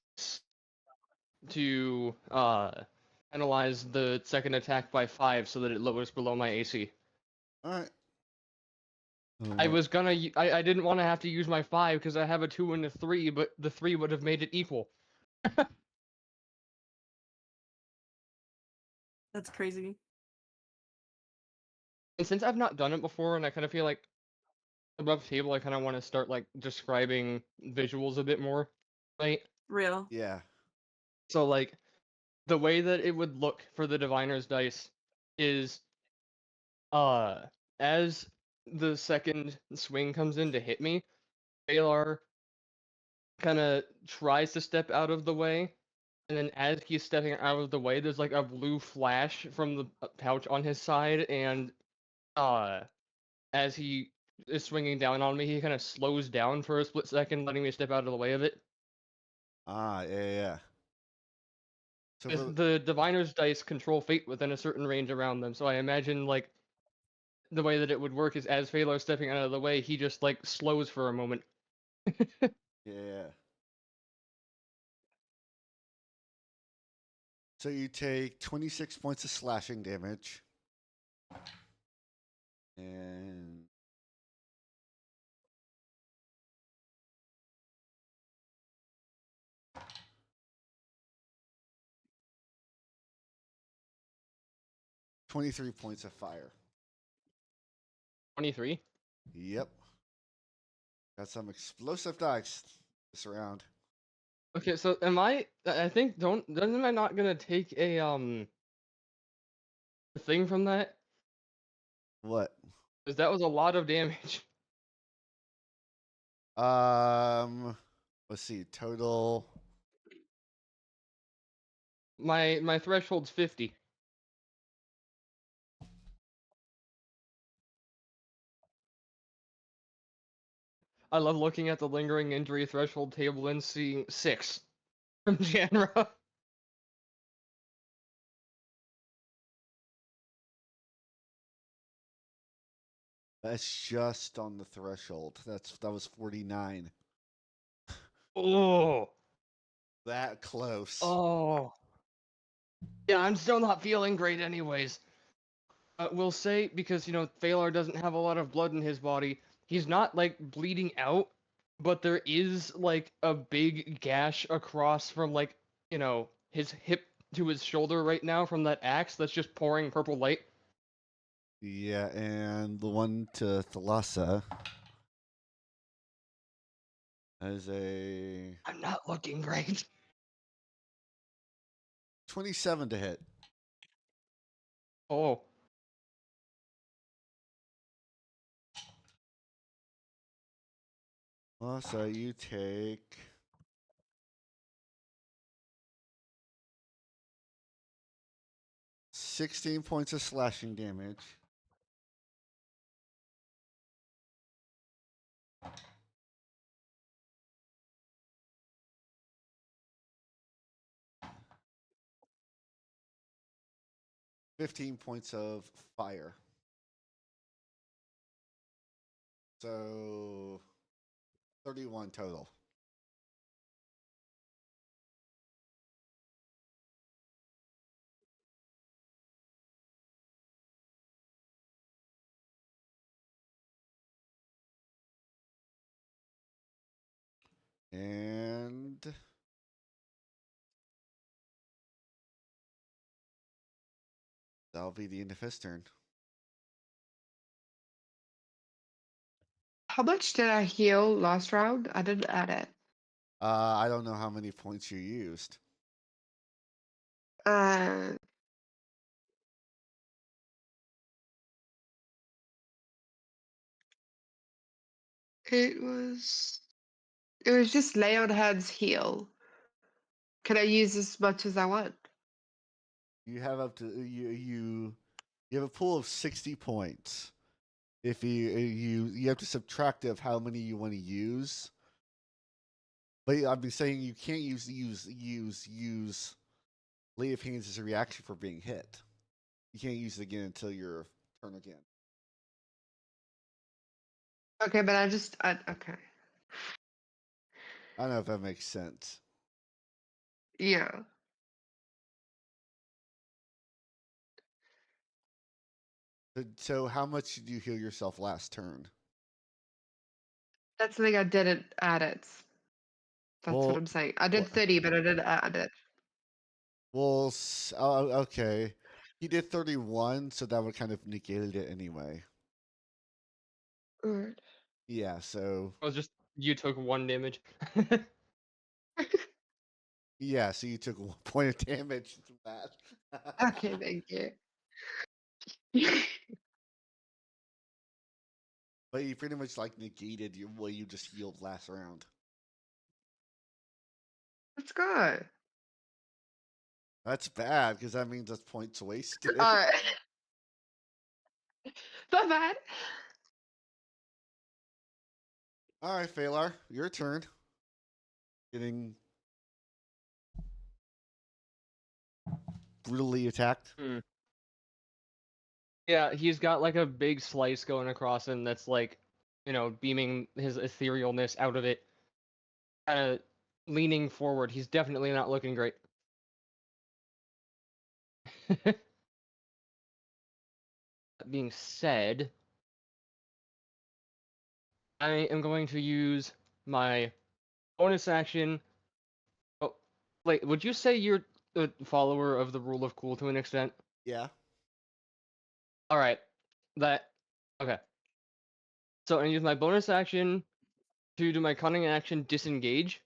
to analyze the second attack by 5 so that it lowers below my AC. All right. I was gonna. I didn't want to have to use my 5 because I have a 2 and a 3, but the 3 would have made it equal. That's crazy. And since I've not done it before, and I kind of feel like above table, I kind of want to start like describing visuals a bit more, right? Real. Yeah. So like the way that it would look for the diviner's dice is as the second swing comes in to hit me, Balar kind of tries to step out of the way, and then as he's stepping out of the way, there's like a blue flash from the pouch on his side, and as he is swinging down on me, he kind of slows down for a split second, letting me step out of the way of it. Ah, yeah. So The diviner's dice control fate within a certain range around them, so I imagine like the way that it would work is as Phalar's stepping out of the way, he just like slows for a moment. yeah. So you take 26 points of slashing damage. And $23 points of fire. 23. Yep. Got some explosive dice this round. Okay, so am I think doesn't I not gonna take a thing from that? What? Because that was a lot of damage. Let's see. Total. My threshold's 50. I love looking at the lingering injury threshold table and seeing 6 from Janra. That's just on the threshold. That was 49. Oh. That close. Oh. Yeah, I'm still not feeling great anyways. We'll say, because, you know, Phalar doesn't have a lot of blood in his body, he's not, like, bleeding out, but there is, like, a big gash across from, like, you know, his hip to his shoulder right now from that axe that's just pouring purple light. Yeah, and the one to Thalassa has a I'm not looking great. 27 to hit. Oh. So you take 16 points of slashing damage. $15 points of fire. So 31 total. And that'll be the end of his turn. How much did I heal last round? I didn't add it. I don't know how many points you used. Uh, it was just lay on hands heal. Can I use as much as I want? You have up to you have a pool of 60 points. If you have to subtract of how many you want to use. But I've been saying you can't use lay of hands as a reaction for being hit. You can't use it again until your turn again. Okay, but okay. I don't know if that makes sense. Yeah. So how much did you heal yourself last turn? That's the thing, I didn't add it. That's what Well, I'm saying. I did what? 30, but I didn't add it. Well, okay. He did 31, so that would kind of negated it anyway. Alright. Yeah, so I was just you took 1 damage. yeah, so you took 1 point of damage from that. Okay, thank you. But you pretty much like negated your what you just healed last round. Let's go. That's bad because that means that's points wasted. Alright. Not bad. All right, Phalar, your turn. Getting brutally attacked. Yeah, he's got like a big slice going across him that's like, beaming his etherealness out of it. Kind of leaning forward. He's definitely not looking great. That being said, I am going to use my bonus action. Oh, wait, would you say you're a follower of the rule of cool to an extent? Yeah. All right, okay. So I use my bonus action to do my cunning action, disengage,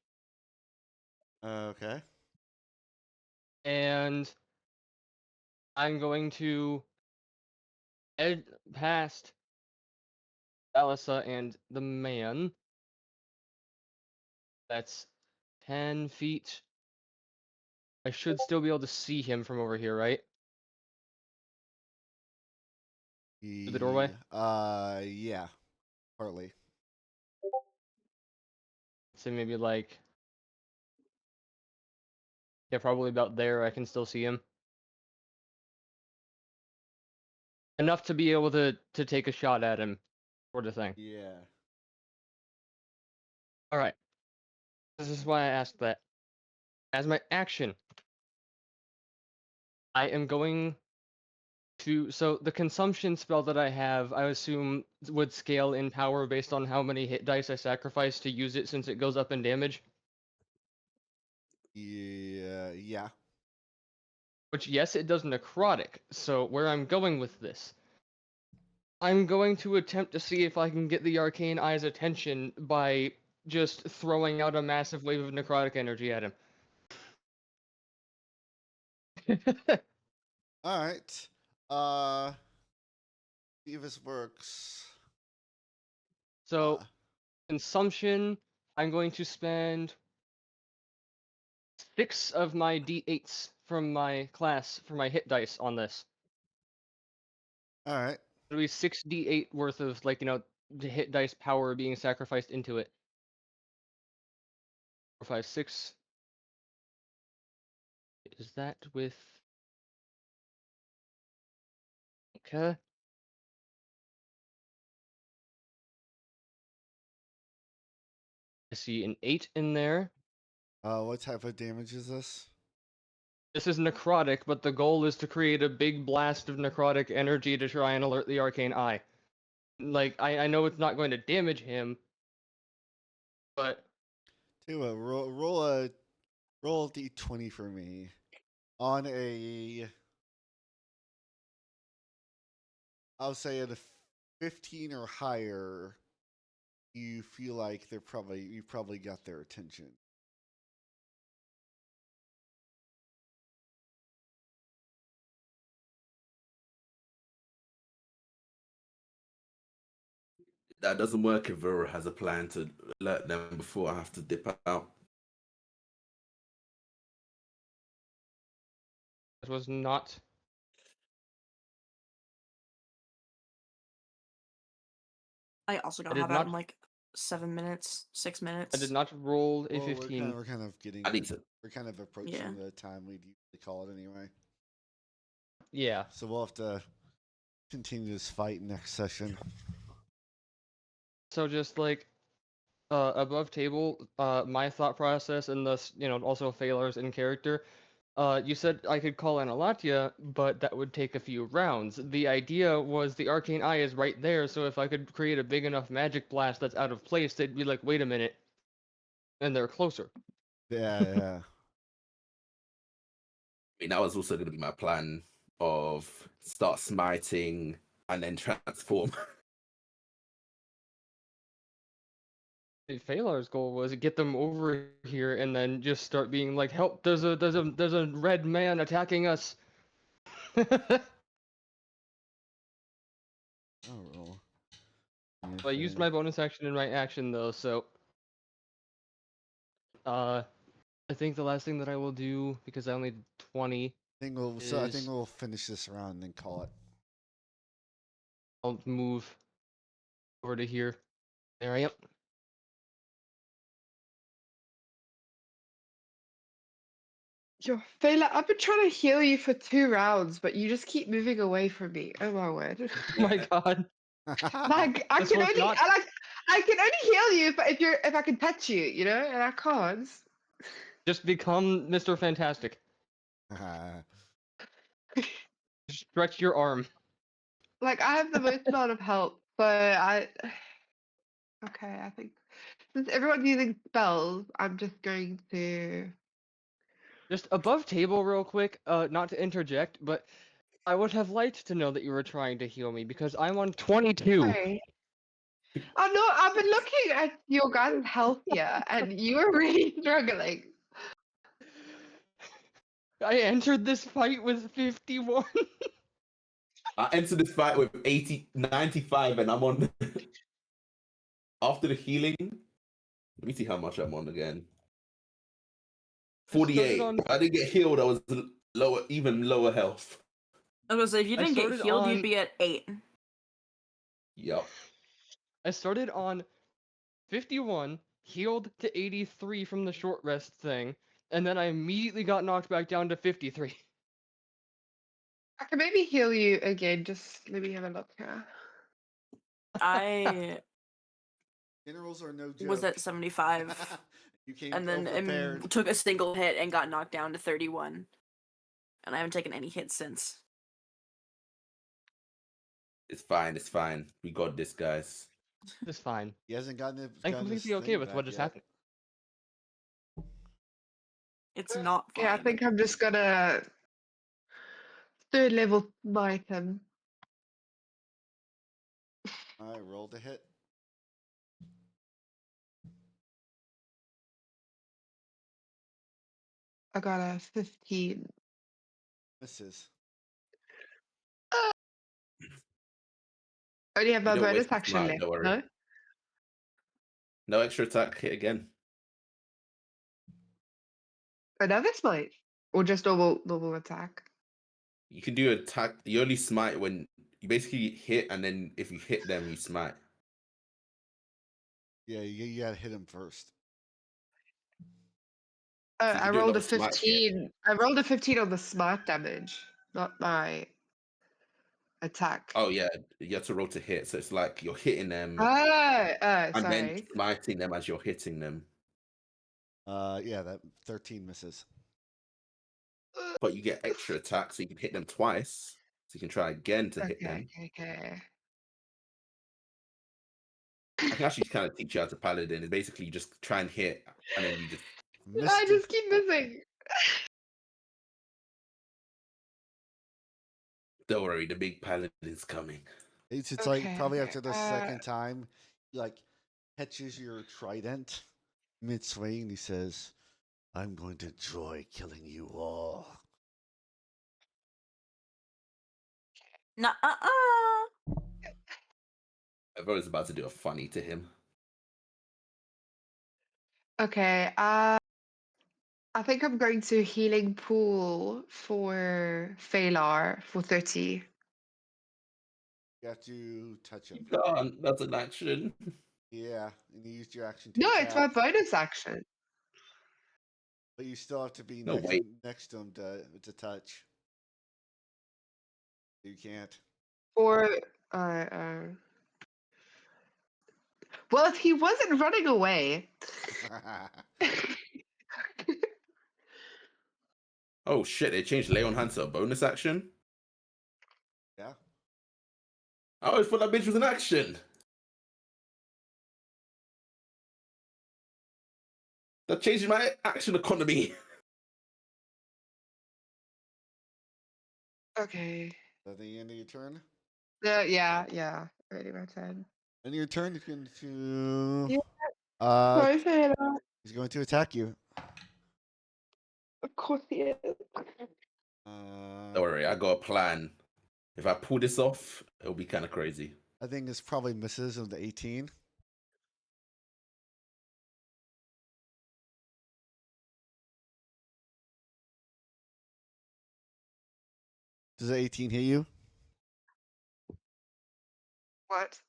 Okay. and I'm going to head past Alissa and the man. That's 10 feet. I should still be able to see him from over here, right? Through the doorway? Yeah, partly. So maybe like, yeah, probably about there. I can still see him. Enough to be able to take a shot at him, sort of thing. Yeah. All right. This is why I asked that. As my action, I am going to. So the consumption spell that I have, I assume would scale in power based on how many hit dice I sacrifice to use it, since it goes up in damage. Yeah. Which, yes, it does necrotic. So where I'm going with this, I'm going to attempt to see if I can get the Arcane Eye's attention by just throwing out a massive wave of necrotic energy at him. All right. See if this works. So, consumption, I'm going to spend 6 of my d8s from my class for my hit dice on this. All right. It'll be 6d8 worth of, like, the hit dice power being sacrificed into it. 4, 5, 6. Is that with... Okay. I see an 8 in there. What type of damage is this? This is necrotic, but the goal is to create a big blast of necrotic energy to try and alert the Arcane Eye. Like, I know it's not going to damage him, but... Tell you what, roll a d20 for me. On a, I'll say at a 15 or higher, you feel like you probably got their attention. That doesn't work if Vera has a plan to alert them before I have to dip out. It was not... I also I don't did have out not... in like 7 minutes, 6 I minutes. did not roll a Well, 15. we're kind of getting, I need to. we're kind of approaching the time we'd usually call it anyway. Yeah. So we'll have to continue this fight next session. So just, like, above table, my thought process, and thus, also Phalar's in character. You said I could call in Alatia, but that would take a few rounds. The idea was the Arcane Eye is right there, so if I could create a big enough magic blast that's out of place, they'd be like, wait a minute, and they're closer. Yeah. I mean, that was also going to be my plan of start smiting and then transform. Phalar's goal was to get them over here and then just start being like, help! There's a red man attacking us. Oh, roll. I used my bonus action in my action though, so I think the last thing that I will do, because I only did 20, I think we'll finish this round and then call it. I'll move over to here. There I am. Yo, Fela, I've been trying to heal you for 2 rounds, but you just keep moving away from me. Oh my word. Oh my god. Like I This can was only not- I can only heal you if I can touch you, and I can't. Just become Mr. Fantastic. Stretch your arm. Like I have the most amount of help, but okay, I think since everyone's using spells, I'm just going to Just above table real quick, not to interject, but I would have liked to know that you were trying to heal me because I'm on 22. Sorry. I'm not. I've been looking at your guys' health here, and you are really struggling. I entered this fight with 51. I entered this fight with 95, and I'm on. After the healing, let me see how much I'm on again. 48. I didn't get healed. I was lower, even lower health. I was gonna say, if you I didn't get started healed, on- you'd be at 8. Yep. I started on 51, healed to 83 from the short rest thing, and then I immediately got knocked back down to 53. I can maybe heal you again. Just let me have a look here. I Generals are no joke. was at 75, You came and then prepared. took a single hit and got knocked down to 31. And I haven't taken any hits since. It's fine. It's fine. We got this, guys. It's fine. He hasn't gotten I'm completely okay with what just happened. It's not fine. Yeah, I think I'm just gonna 3rd level smite him. I rolled a hit. I got a 15. Misses. Only have my You don't bonus waste the action smite, left. don't worry. No. No extra attack. Hit again. Another smite, or just normal attack. You can do attack. You only smite when you basically hit, and then if you hit them, you smite. Yeah, you gotta hit him first. So you I can do rolled a another smite hit. 15. I rolled a 15 on the smite damage, not my attack. Oh yeah, you have to roll to hit. So it's like you're hitting them Oh, and then sorry. smiting them as you're hitting them. Yeah, that 13 misses. But you get extra attack, so you can hit them twice. So you can try again to hit them. Okay. I can actually kind of teach you how to paladin. It's basically you just try and hit, and then you just I just keep missing. don't worry. The big paladin's coming. It's Okay, like probably okay, after the second time, he like catches your trident mid swing and he says, I'm going to enjoy killing you all. Nah, I was about to do a funny to him. Okay. I think I'm going to healing pool for Phalar for 30. You have to touch him. You can't. That's an action. Yeah, and you used your action to No, it's my attack, bonus action. but you still have to be No, wait. next to him to touch. You can't. Or uh, Well, he wasn't running away. Oh shit! They changed lay on hand to a bonus action. Yeah. I always thought that bitch was an action. That changes my action economy. Okay. At the end of your turn. Yeah. Ready my turn. End of your turn, he's going to. Yeah. Uh, Sorry, he's going to attack you. of course he is. Don't worry, I got a plan. If I pull this off, it'll be kind of crazy. I think it's probably misses of the 18. Does the 18 hit you? What?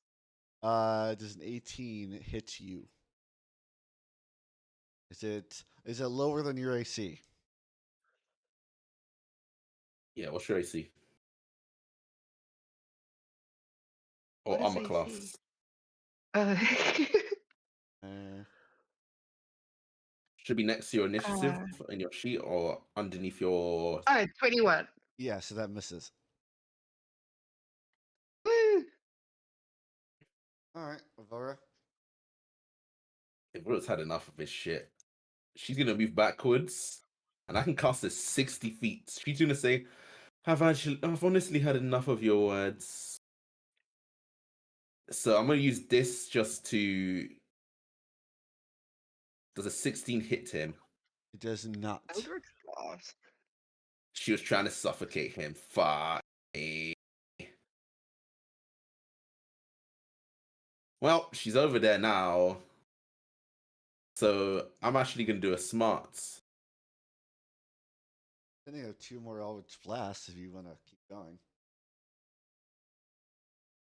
Does an 18 hit you? Is it lower than your AC? Yeah, what should I see? What Or is armor AC? class. Uh, Should be next to your initiative in your sheet or underneath your. Oh, 21. yeah, so that misses. Woo! All right, Avora. If Will's had enough of this shit, she's gonna move backwards, and I can cast this 60 feet. She's gonna say, I've honestly had enough of your words. So I'm gonna use this just to. Does a 16 hit him? It does not. Eldritch Blast. She was trying to suffocate him. Fuck. Well, she's over there now. So I'm actually gonna do a smarts. Then you have 2 more Eldritch Blasts if you want to keep going.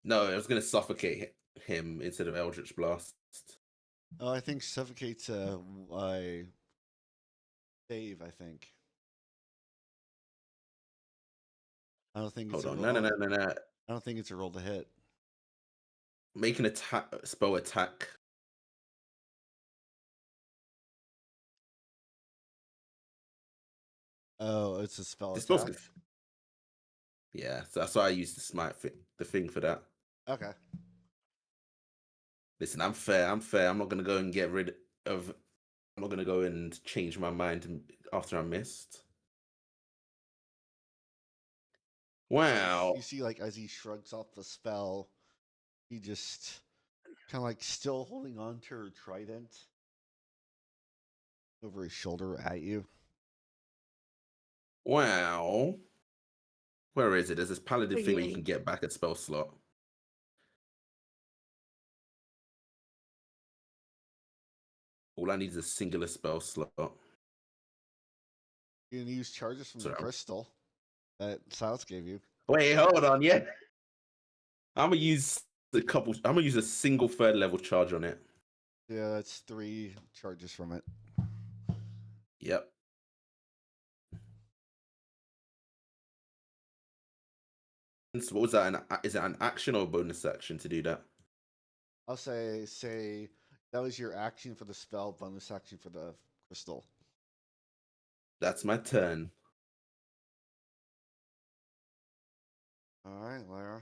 No, I was gonna suffocate him instead of Eldritch Blast. Oh, I think suffocate's a save. I think. I don't think it's Hold a on, roll. no. I don't think it's a roll to hit. Make an attack, spell attack. Oh, it's a spell This spell's attack. good. Yeah, so that's why I used the thing for that. Okay. Listen, I'm fair. I'm not gonna go and get rid of. I'm not gonna go and change my mind after I missed. Wow. You see, like as he shrugs off the spell, he just kind of like still holding on to her trident over his shoulder at you. Wow. Where is it? There's this paladin thing where you Forgetting. can get back a spell slot. All I need is a singular spell slot. You can use charges from the Sorry. crystal that Silas gave you. Wait, hold on, yeah. I'm gonna use a single third level charge on it. Yeah, that's 3 charges from it. Yep. So what was that? Is it an action or a bonus action to do that? I'll say that was your action for the spell, bonus action for the crystal. That's my turn. All right, Lara.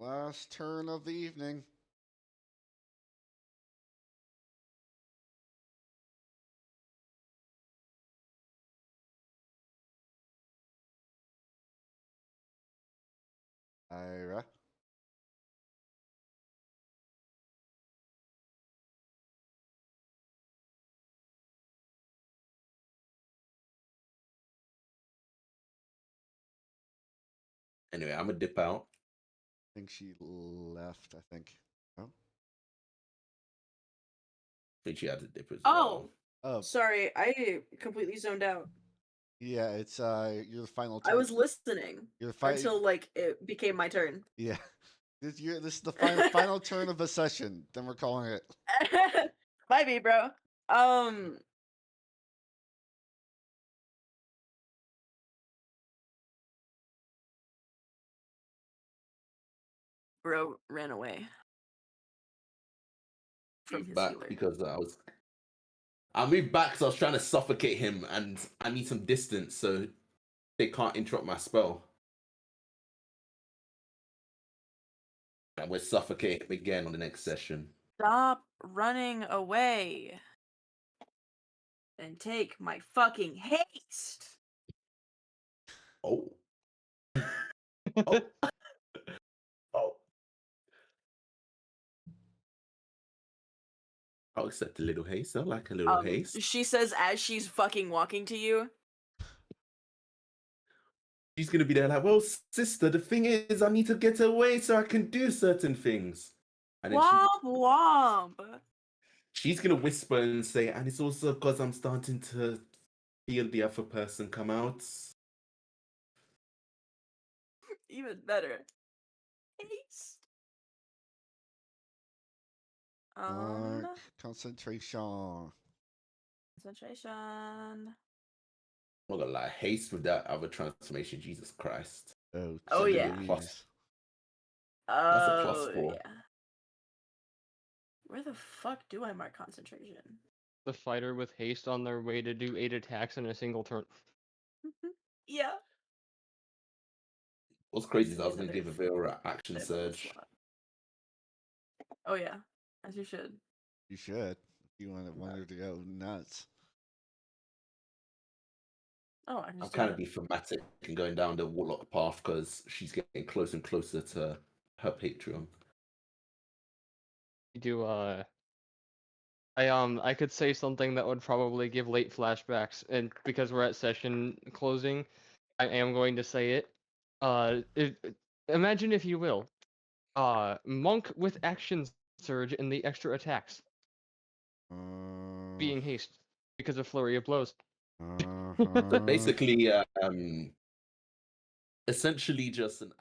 Last turn of the evening. Ira. Anyway, I'm gonna dip out. I think she left, I think. Oh. I think she had to dip as Oh, Oh, sorry, I completely zoned out. yeah, it's you're the final I turn. was listening You're the final until like it became my turn. Yeah. This is the final turn of the session. Then we're calling it. Might be, bro. Bro ran away. from Move his back healer. because I moved back because I was trying to suffocate him, and I need some distance so they can't interrupt my spell. And we'll suffocate him again on the next session. Stop running away. And take my fucking haste. Oh. Oh. Oh. I'll accept a little haste. I like a little haste. She says as she's fucking walking to you. She's gonna be there like, well, sister, the thing is, I need to get away so I can do certain things. And then Womp womp. she's gonna whisper and say, and it's also because I'm starting to feel the other person come out. Even better. Haste. Mark, concentration. Concentration. I'm not gonna lie, haste with that other transformation, Jesus Christ. Oh, Oh, check yeah. these. Plus- That's a plus 4. Yeah. Where the fuck do I mark concentration? The fighter with haste on their way to do 8 attacks in a single turn. Yeah. What's crazy is I was Another gonna give a Vera action fifth surge. slot. Oh yeah, as you should. You should. You want her to go nuts. Oh, I can I'm just kind do of be thematic and going down the warlock path because she's getting closer and closer to her Patreon. You do I could say something that would probably give late flashbacks, and because we're at session closing, I am going to say it. Imagine if you will, monk with action surge and the extra attacks being haste because of flurry of blows. So basically, essentially just an